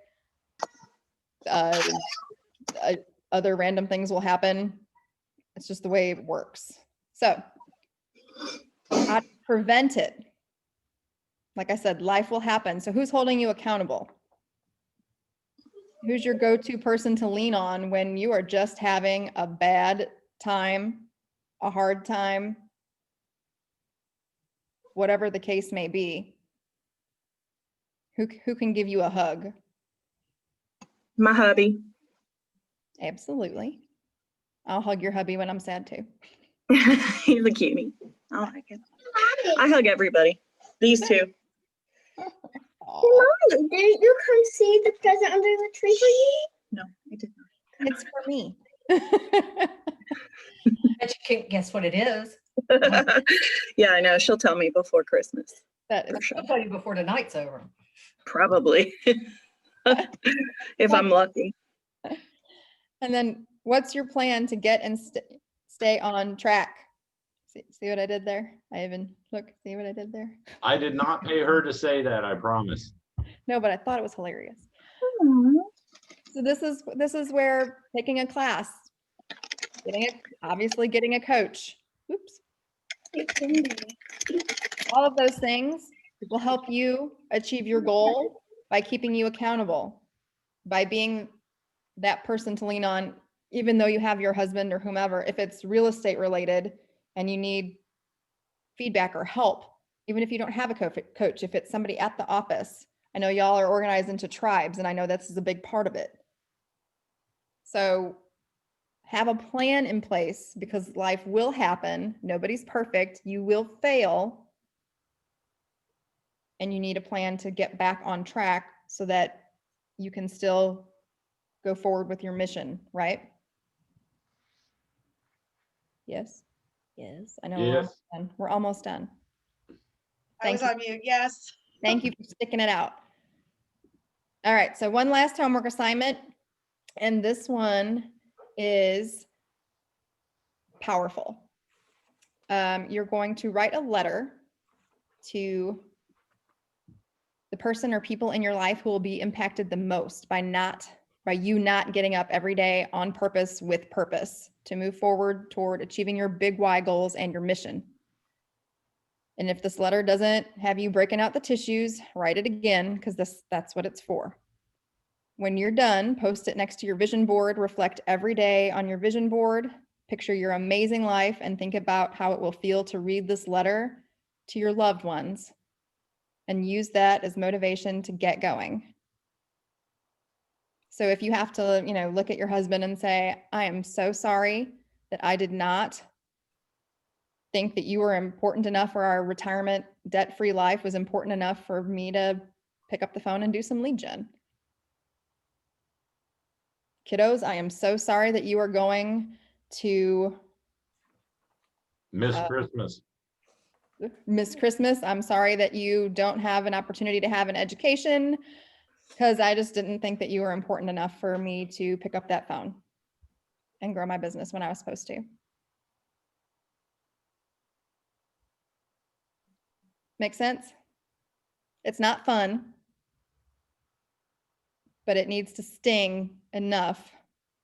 Other random things will happen. It's just the way it works. So how to prevent it? Like I said, life will happen. So who's holding you accountable? Who's your go-to person to lean on when you are just having a bad time, a hard time, whatever the case may be? Who can give you a hug? My hubby. Absolutely. I'll hug your hubby when I'm sad too. He's a cutie. I like it. I hug everybody. These two. Aw, Didn't you come see the present under the tree for you? No, I did not. it's for me. But you can't guess what it is. Yeah, I know. She'll tell me before Christmas. That is I'll tell you before the night's over. Probably. If I'm lucky. And then what's your plan to get and stay on track? See what I did there? I even look, see what I did there? I did not pay her to say that, I promise. No, but I thought it was hilarious. So this is where taking a class, obviously getting a coach. Oops. All of those things will help you achieve your goal by keeping you accountable, by being that person to lean on, even though you have your husband or whomever. If it's real estate related and you need feedback or help, even if you don't have a coach, if it's somebody at the office. I know y'all are organized into tribes, and I know this is a big part of it. So have a plan in place, because life will happen. Nobody's perfect. You will fail. And you need a plan to get back on track so that you can still go forward with your mission, right? Yes. Yes. I know Yes. we're almost done. I was on mute. Yes. Thank you for sticking it out. All right. So one last homework assignment. And this one is powerful. You're going to write a letter to the person or people in your life who will be impacted the most by you not getting up every day on purpose with purpose to move forward toward achieving your big why goals and your mission. And if this letter doesn't have you breaking out the tissues, write it again, because that's what it's for. When you're done, post it next to your vision board, reflect every day on your vision board, picture your amazing life, and think about how it will feel to read this letter to your loved ones, and use that as motivation to get going. So if you have to, look at your husband and say, I am so sorry that I did not think that you were important enough, or our retirement debt-free life was important enough for me to pick up the phone and do some lead gen. Kiddos, I am so sorry that you are going to Miss Christmas. miss Christmas. I'm sorry that you don't have an opportunity to have an education, because I just didn't think that you were important enough for me to pick up that phone and grow my business when I was supposed to. Make sense? It's not fun, but it needs to sting enough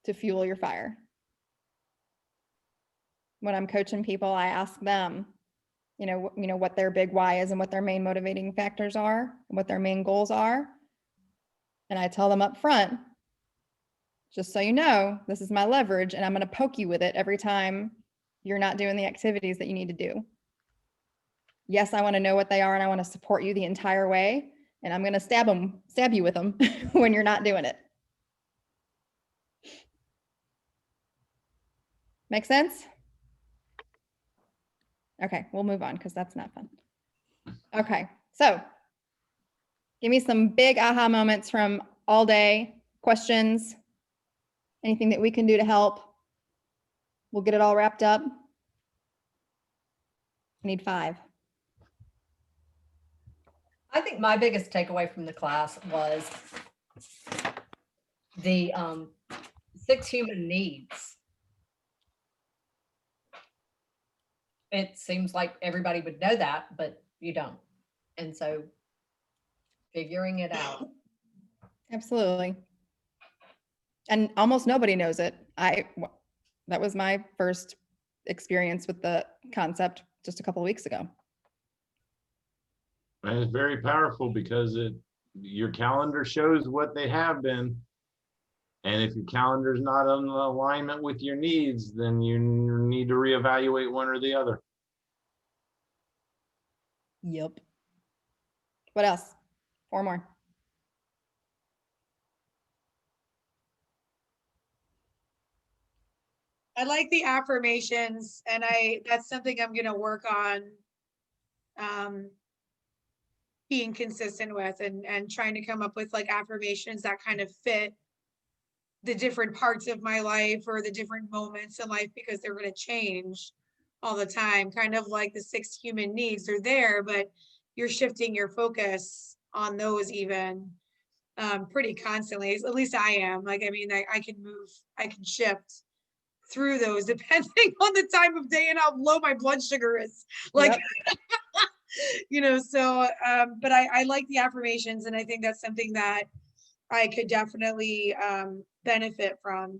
to fuel your fire. When I'm coaching people, I ask them, you know what their big why is and what their main motivating factors are and what their main goals are. And I tell them up front, just so you know, this is my leverage and I'm going to poke you with it every time you're not doing the activities that you need to do. Yes, I want to know what they are and I want to support you the entire way. And I'm going to stab you with them when you're not doing it. Make sense? Okay, we'll move on because that's not fun. Okay, so give me some big aha moments from all day, questions, anything that we can do to help. We'll get it all wrapped up. I need 5. I think my biggest takeaway from the class was the 6 human needs. It seems like everybody would know that, but you don't. And so figuring it out. Absolutely. And almost nobody knows it. That was my first experience with the concept just a couple of weeks ago. And it's very powerful because your calendar shows what they have been. And if your calendar is not in alignment with your needs, then you need to reevaluate one or the other. Yep. What else? 4 more. I like the affirmations, and that's something I'm gonna work on being consistent with and trying to come up with like affirmations that kind of fit the different parts of my life or the different moments in life, because they're gonna change all the time. Kind of like the 6 human needs are there, but you're shifting your focus on those even pretty constantly. At least I am. Like, I mean, I can shift through those depending on the time of day and how low my blood sugar is. Like, yep. So, but I like the affirmations, and I think that's something that I could definitely benefit from.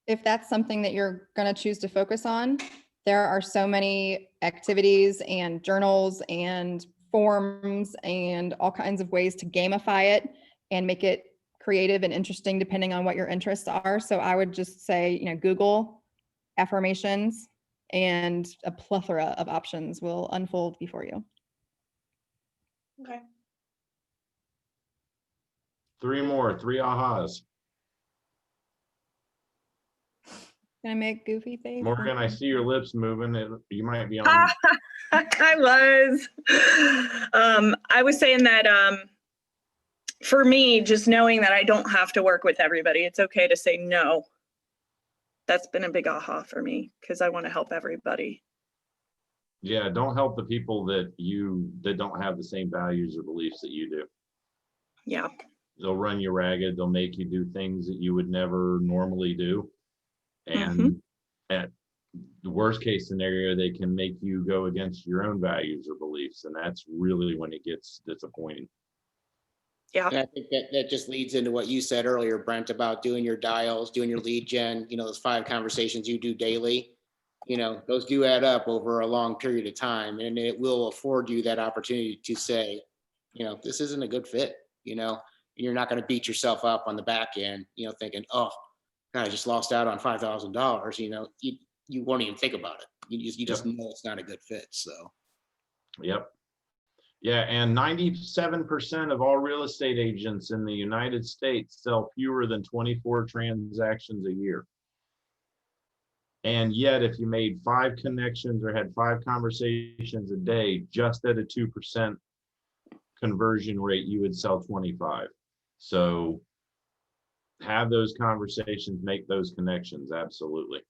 If that's something that you're going to choose to focus on, there are so many activities and journals and forms and all kinds of ways to gamify it and make it creative and interesting depending on what your interests are. So I would just say, Google affirmations and a plethora of options will unfold before you. Okay. 3 more, 3 ahas. Can I make goofy face? Morgan, I see your lips moving. You might be on. I was saying that for me, just knowing that I don't have to work with everybody, it's okay to say no. That's been a big aha for me because I want to help everybody. Yeah, don't help the people that don't have the same values or beliefs that you do. Yeah. They'll run you ragged. They'll make you do things that you would never normally do. And at the worst case scenario, they can make you go against your own values or beliefs. And that's really when it gets disappointing. Yeah. And I think that just leads into what you said earlier, Brent, about doing your dials, doing your lead gen, those 5 conversations you do daily, those do add up over a long period of time. And it will afford you that opportunity to say, this isn't a good fit, and you're not going to beat yourself up on the back end, thinking, oh, God, I just lost out on $5,000. You won't even think about it. You just know it's not a good fit. So. Yep. Yeah, and 97% of all real estate agents in the United States sell fewer than 24 transactions a year. And yet, if you made 5 connections or had 5 conversations a day, just at a 2% conversion rate, you would sell 25. So have those conversations, make those connections, absolutely.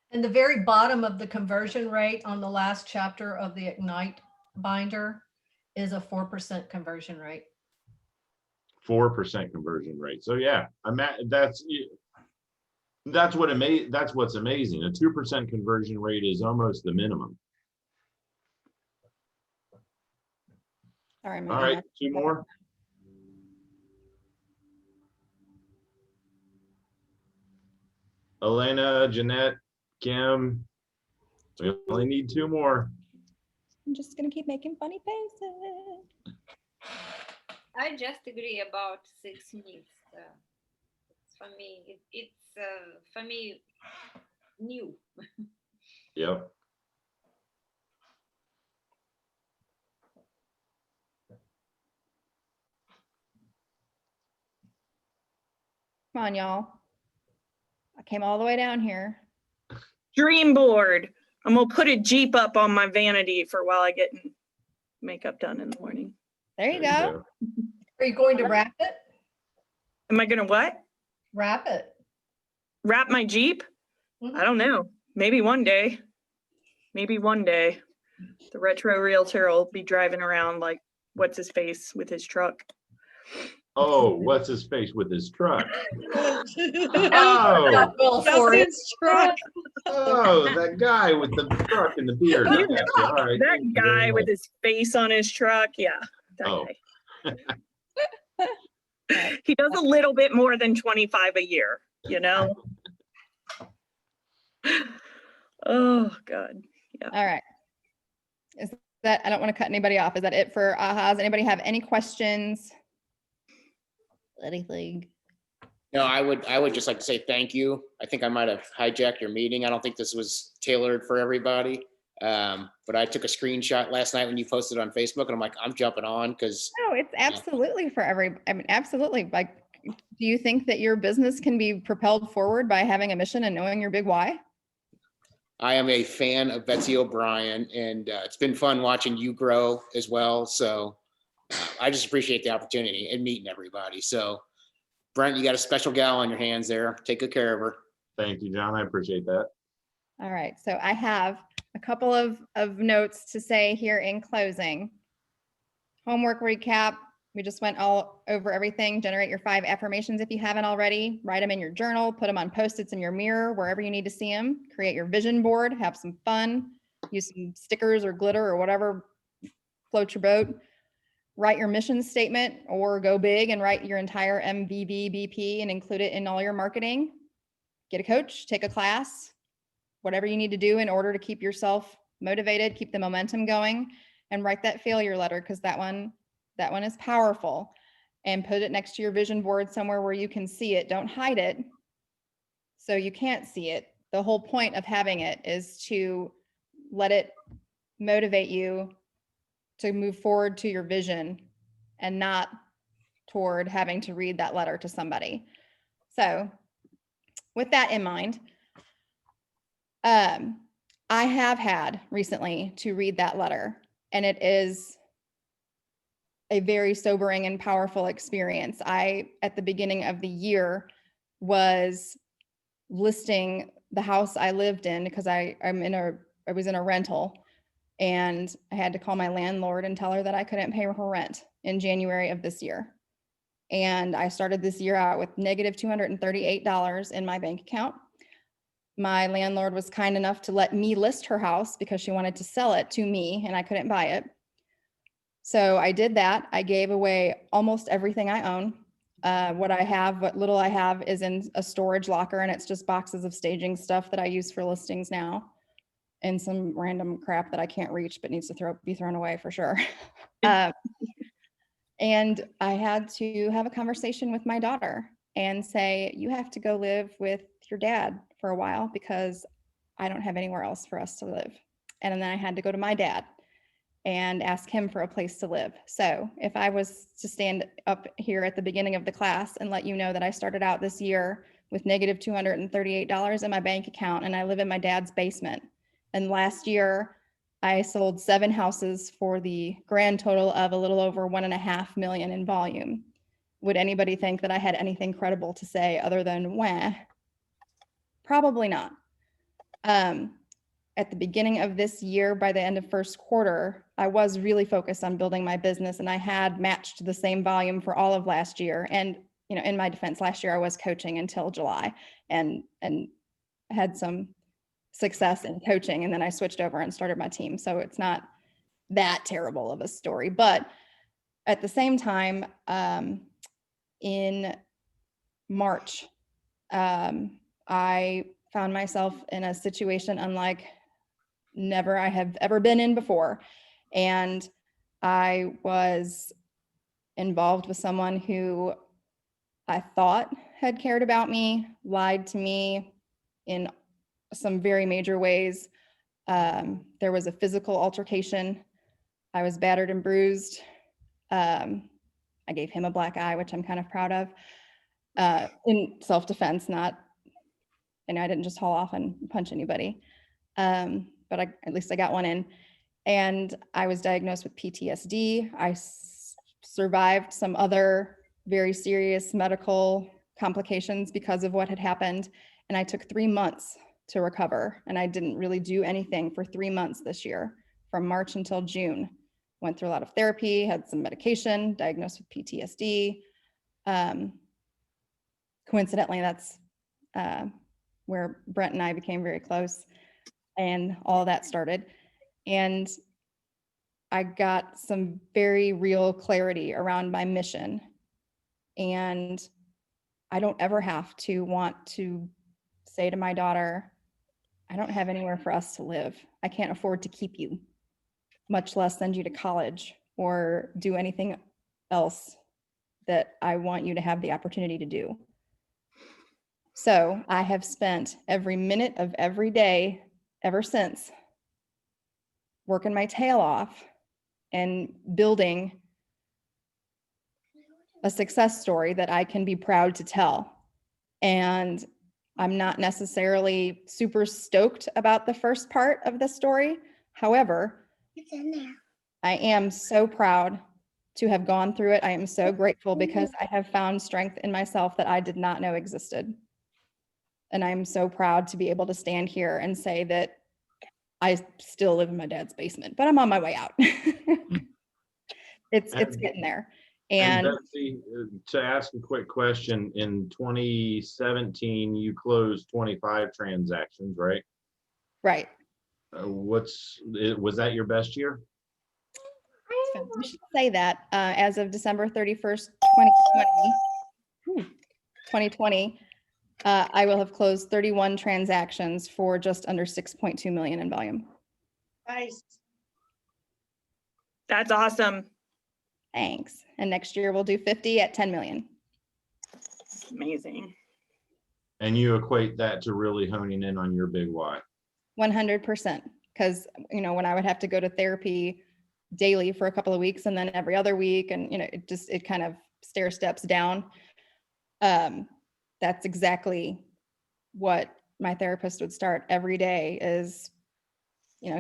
And the very bottom of the conversion rate on the last chapter of the Ignite binder is a 4% conversion rate. 4% conversion rate. So yeah, that's what's amazing. A 2% conversion rate is almost the minimum. Sorry, All right, 2 more. Elena, Jeanette, Kim. We only need 2 more. I'm just gonna keep making funny faces. I just agree about 6 minutes. For me, it's for me new. Yep. Come on, y'all. I came all the way down here. Dream board. I'm gonna put a Jeep up on my vanity for while I get makeup done in the morning. There you go. Are you going to wrap it? Am I gonna what? Wrap it. Wrap my Jeep? I don't know. Maybe one day. Maybe one day. The retro realtor will be driving around like what's his face with his truck. Oh, what's his face with his truck? Oh, Justin's truck. Oh, that guy with the truck and the beard. I got you. All right. That guy with his face on his truck. Yeah, that guy. He does a little bit more than 25 a year, you know? Oh, God. Yeah. All right. Is that, I don't want to cut anybody off. Is that it for AHAs? Anybody have any questions? Anything? No, I would just like to say thank you. I think I might have hijacked your meeting. I don't think this was tailored for everybody. But I took a screenshot last night when you posted on Facebook and I'm like, I'm jumping on because. No, it's absolutely for I mean, absolutely. Like, do you think that your business can be propelled forward by having a mission and knowing your big why? I am a fan of Betsy O'Brien and it's been fun watching you grow as well. So I just appreciate the opportunity and meeting everybody. So Brent, you got a special gal on your hands there. Take good care of her. Thank you, John. I appreciate that. All right. So I have a couple of notes to say here in closing. Homework recap. We just went all over everything. Generate your 5 affirmations if you haven't already. Write them in your journal. Put them on Post-its in your mirror, wherever you need to see them. Create your vision board. Have some fun. Use some stickers or glitter or whatever floats your boat. Write your mission statement or go big and write your entire MVP and include it in all your marketing. Get a coach, take a class, whatever you need to do in order to keep yourself motivated, keep the momentum going, and write that failure letter because that one is powerful. And put it next to your vision board somewhere where you can see it. Don't hide it so you can't see it. The whole point of having it is to let it motivate you to move forward to your vision and not toward having to read that letter to somebody. So with that in mind, I have had recently to read that letter, and it is a very sobering and powerful experience. I, at the beginning of the year, was listing the house I lived in because I was in a rental. And I had to call my landlord and tell her that I couldn't pay her rent in January of this year. And I started this year out with negative $238 in my bank account. My landlord was kind enough to let me list her house because she wanted to sell it to me and I couldn't buy it. So I did that. I gave away almost everything I own. What little I have is in a storage locker, and it's just boxes of staging stuff that I use for listings now. And some random crap that I can't reach but needs to be thrown away for sure. And I had to have a conversation with my daughter and say, you have to go live with your dad for a while because I don't have anywhere else for us to live. And then I had to go to my dad and ask him for a place to live. So if I was to stand up here at the beginning of the class and let you know that I started out this year with negative $238 in my bank account and I live in my dad's basement. And last year, I sold 7 houses for the grand total of a little over $1.5 million in volume. Would anybody think that I had anything credible to say other than wah? Probably not. At the beginning of this year, by the end of first quarter, I was really focused on building my business, and I had matched the same volume for all of last year. And in my defense, last year I was coaching until July and had some success in coaching, and then I switched over and started my team. So it's not that terrible of a story, but at the same time, in March, I found myself in a situation unlike never I have ever been in before. And I was involved with someone who I thought had cared about me, lied to me in some very major ways. There was a physical altercation. I was battered and bruised. I gave him a black eye, which I'm kind of proud of, in self-defense, not, and I didn't just haul off and punch anybody. But at least I got one in. And I was diagnosed with PTSD. I survived some other very serious medical complications because of what had happened. And I took 3 months to recover. And I didn't really do anything for 3 months this year, from March until June. Went through a lot of therapy, had some medication, diagnosed with PTSD. Coincidentally, that's where Brent and I became very close, and all of that started. And I got some very real clarity around my mission. And I don't ever have to want to say to my daughter, I don't have anywhere for us to live. I can't afford to keep you, much less send you to college or do anything else that I want you to have the opportunity to do. So I have spent every minute of every day ever since working my tail off and building a success story that I can be proud to tell. And I'm not necessarily super stoked about the first part of the story. However, I am so proud to have gone through it. I am so grateful because I have found strength in myself that I did not know existed. And I'm so proud to be able to stand here and say that I still live in my dad's basement, but I'm on my way out. It's getting there. And And Betsy, to ask a quick question, in 2017, you closed 25 transactions, right? right. Was that your best year? We should say that as of December 31st, 2020, I will have closed 31 transactions for just under 6.2 million in volume. Nice. That's awesome. Thanks. And next year we'll do 50 at 10 million. Amazing. And you equate that to really honing in on your big why. 100%. Because, when I would have to go to therapy daily for a couple of weeks and then every other week, and, it kind of stair steps down. That's exactly what my therapist would start every day is,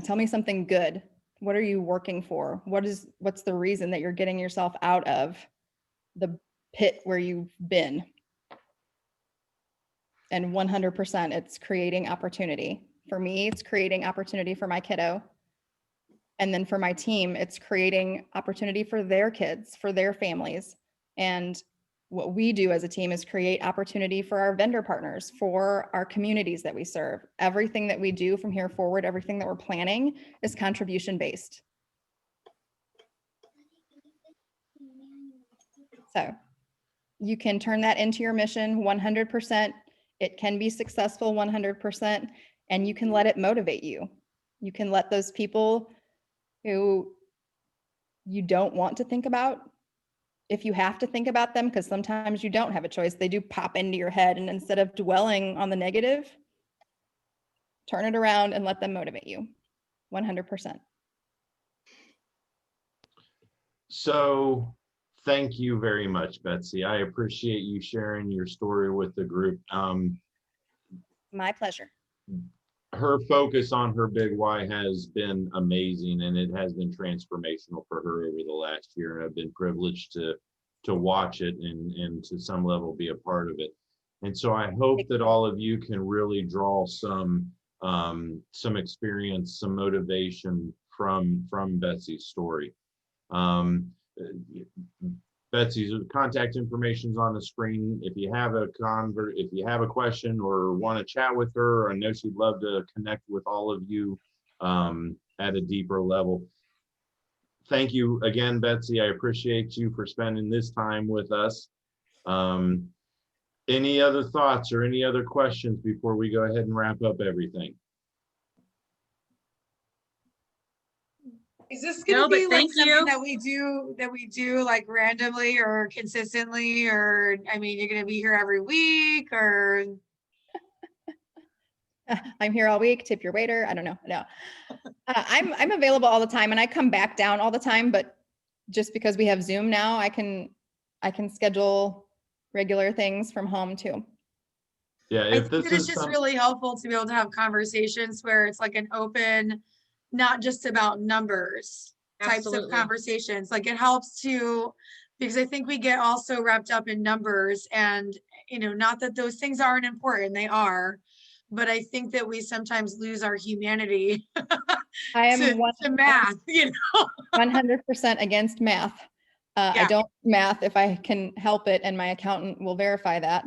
tell me something good. What are you working for? What's the reason that you're getting yourself out of the pit where you've been? And 100%, it's creating opportunity. For me, it's creating opportunity for my kiddo. And then for my team, it's creating opportunity for their kids, for their families. And what we do as a team is create opportunity for our vendor partners, for our communities that we serve. Everything that we do from here forward, everything that we're planning is contribution based. So you can turn that into your mission 100%. It can be successful 100%, and you can let it motivate you. You can let those people who you don't want to think about, if you have to think about them, because sometimes you don't have a choice, they do pop into your head, and instead of dwelling on the negative, turn it around and let them motivate you 100%. So thank you very much, Betsy. I appreciate you sharing your story with the group. My pleasure. Her focus on her big why has been amazing, and it has been transformational for her over the last year. And I've been privileged to watch it and to some level be a part of it. And so I hope that all of you can really draw some experience, some motivation from Betsy's story. Betsy's contact information is on the screen. If you have a question or want to chat with her, I know she'd love to connect with all of you at a deeper level. thank you again, Betsy. I appreciate you for spending this time with us. Any other thoughts or any other questions before we go ahead and wrap up everything? Is this gonna No, but be like thank something you. that we do like randomly or consistently, or I mean, you're gonna be here every week or? I'm here all week, tip your waiter. I don't know. No, I'm available all the time and I come back down all the time, but just because we have Zoom now, I can schedule regular things from home too. Yeah, I if think this that it's is just some, really helpful to be able to have conversations where it's like an open, not just about numbers types of Absolutely. conversations. Like it helps to, because I think we get also wrapped up in numbers and, you know, not that those things aren't important, they are, but I think that we sometimes lose our humanity I am to math, you know? 100% against math. I Yeah. don't math if I can help it, and my accountant will verify that.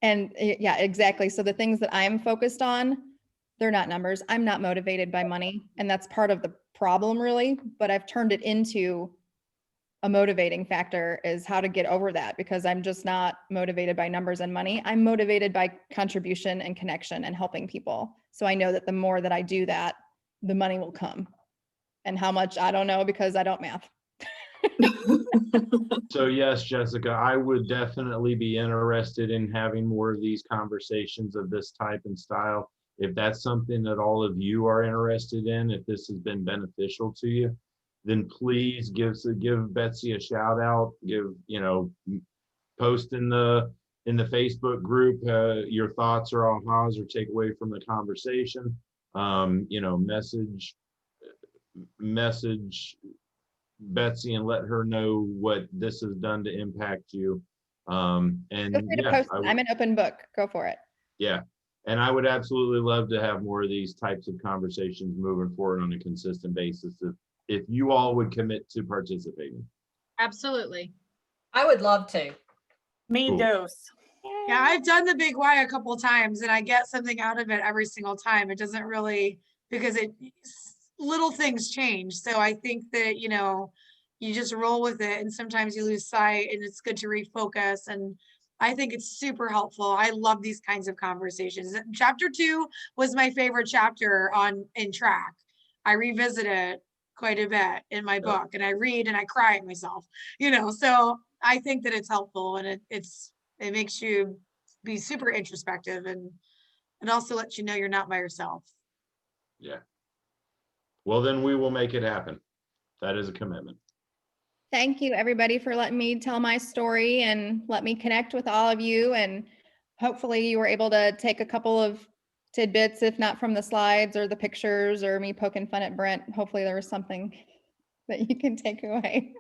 And yeah, exactly. So the things that I'm focused on, they're not numbers. I'm not motivated by money, and that's part of the problem, really. But I've turned it into a motivating factor, is how to get over that, because I'm just not motivated by numbers and money. I'm motivated by contribution and connection and helping people. So I know that the more that I do that, the money will come. And how much, I don't know, because I don't math. so yes, Jessica, I would definitely be interested in having more of these conversations of this type and style. If that's something that all of you are interested in, if this has been beneficial to you, then please give Betsy a shout out, post in the Facebook group your thoughts or ahas or takeaway from the conversation. Message Betsy and let her know what this has done to impact you. And Feel free to post. I'm an open book. Go for it. Yeah. And I would absolutely love to have more of these types of conversations moving forward on a consistent basis if you all would commit to participating. Absolutely. I would love to. Me Cool. dose. Yeah, I've done the big why a couple of times and I get something out of it every single time. It doesn't really, because little things change. So I think that, you know, you just roll with it and sometimes you lose sight and it's good to refocus. And I think it's super helpful. I love these kinds of conversations. Chapter 2 was my favorite chapter in track. I revisit it quite a bit in my book and I read and I cry at myself, you know, so I think that it's helpful and it makes you be super introspective and also lets you know you're not by yourself. Yeah. Well, then we will make it happen. That is a commitment. Thank you, everybody, for letting me tell my story and let me connect with all of you. And hopefully you were able to take a couple of tidbits, if not from the slides or the pictures or me poking fun at Brent. Hopefully there was something that you can take away.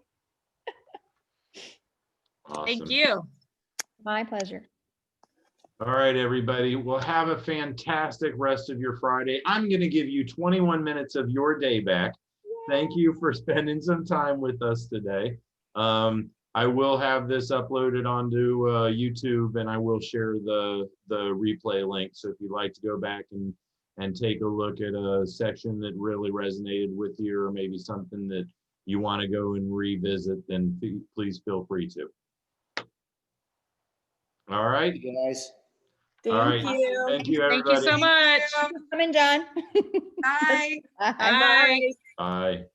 Awesome. Thank you. My pleasure. All right, everybody. Well, have a fantastic rest of your Friday. I'm going to give you 21 minutes of your day back. Thank you for spending some time with us today. I will have this uploaded onto YouTube, and I will share the replay link. So if you'd like to go back and take a look at a section that really resonated with you, or maybe something that you want to go and revisit, then please feel free to. All right. Thank you, guys. All right. Thank you. Thank you, Thank you everybody. so much. Come in, John. Bye. Bye. Bye. Bye.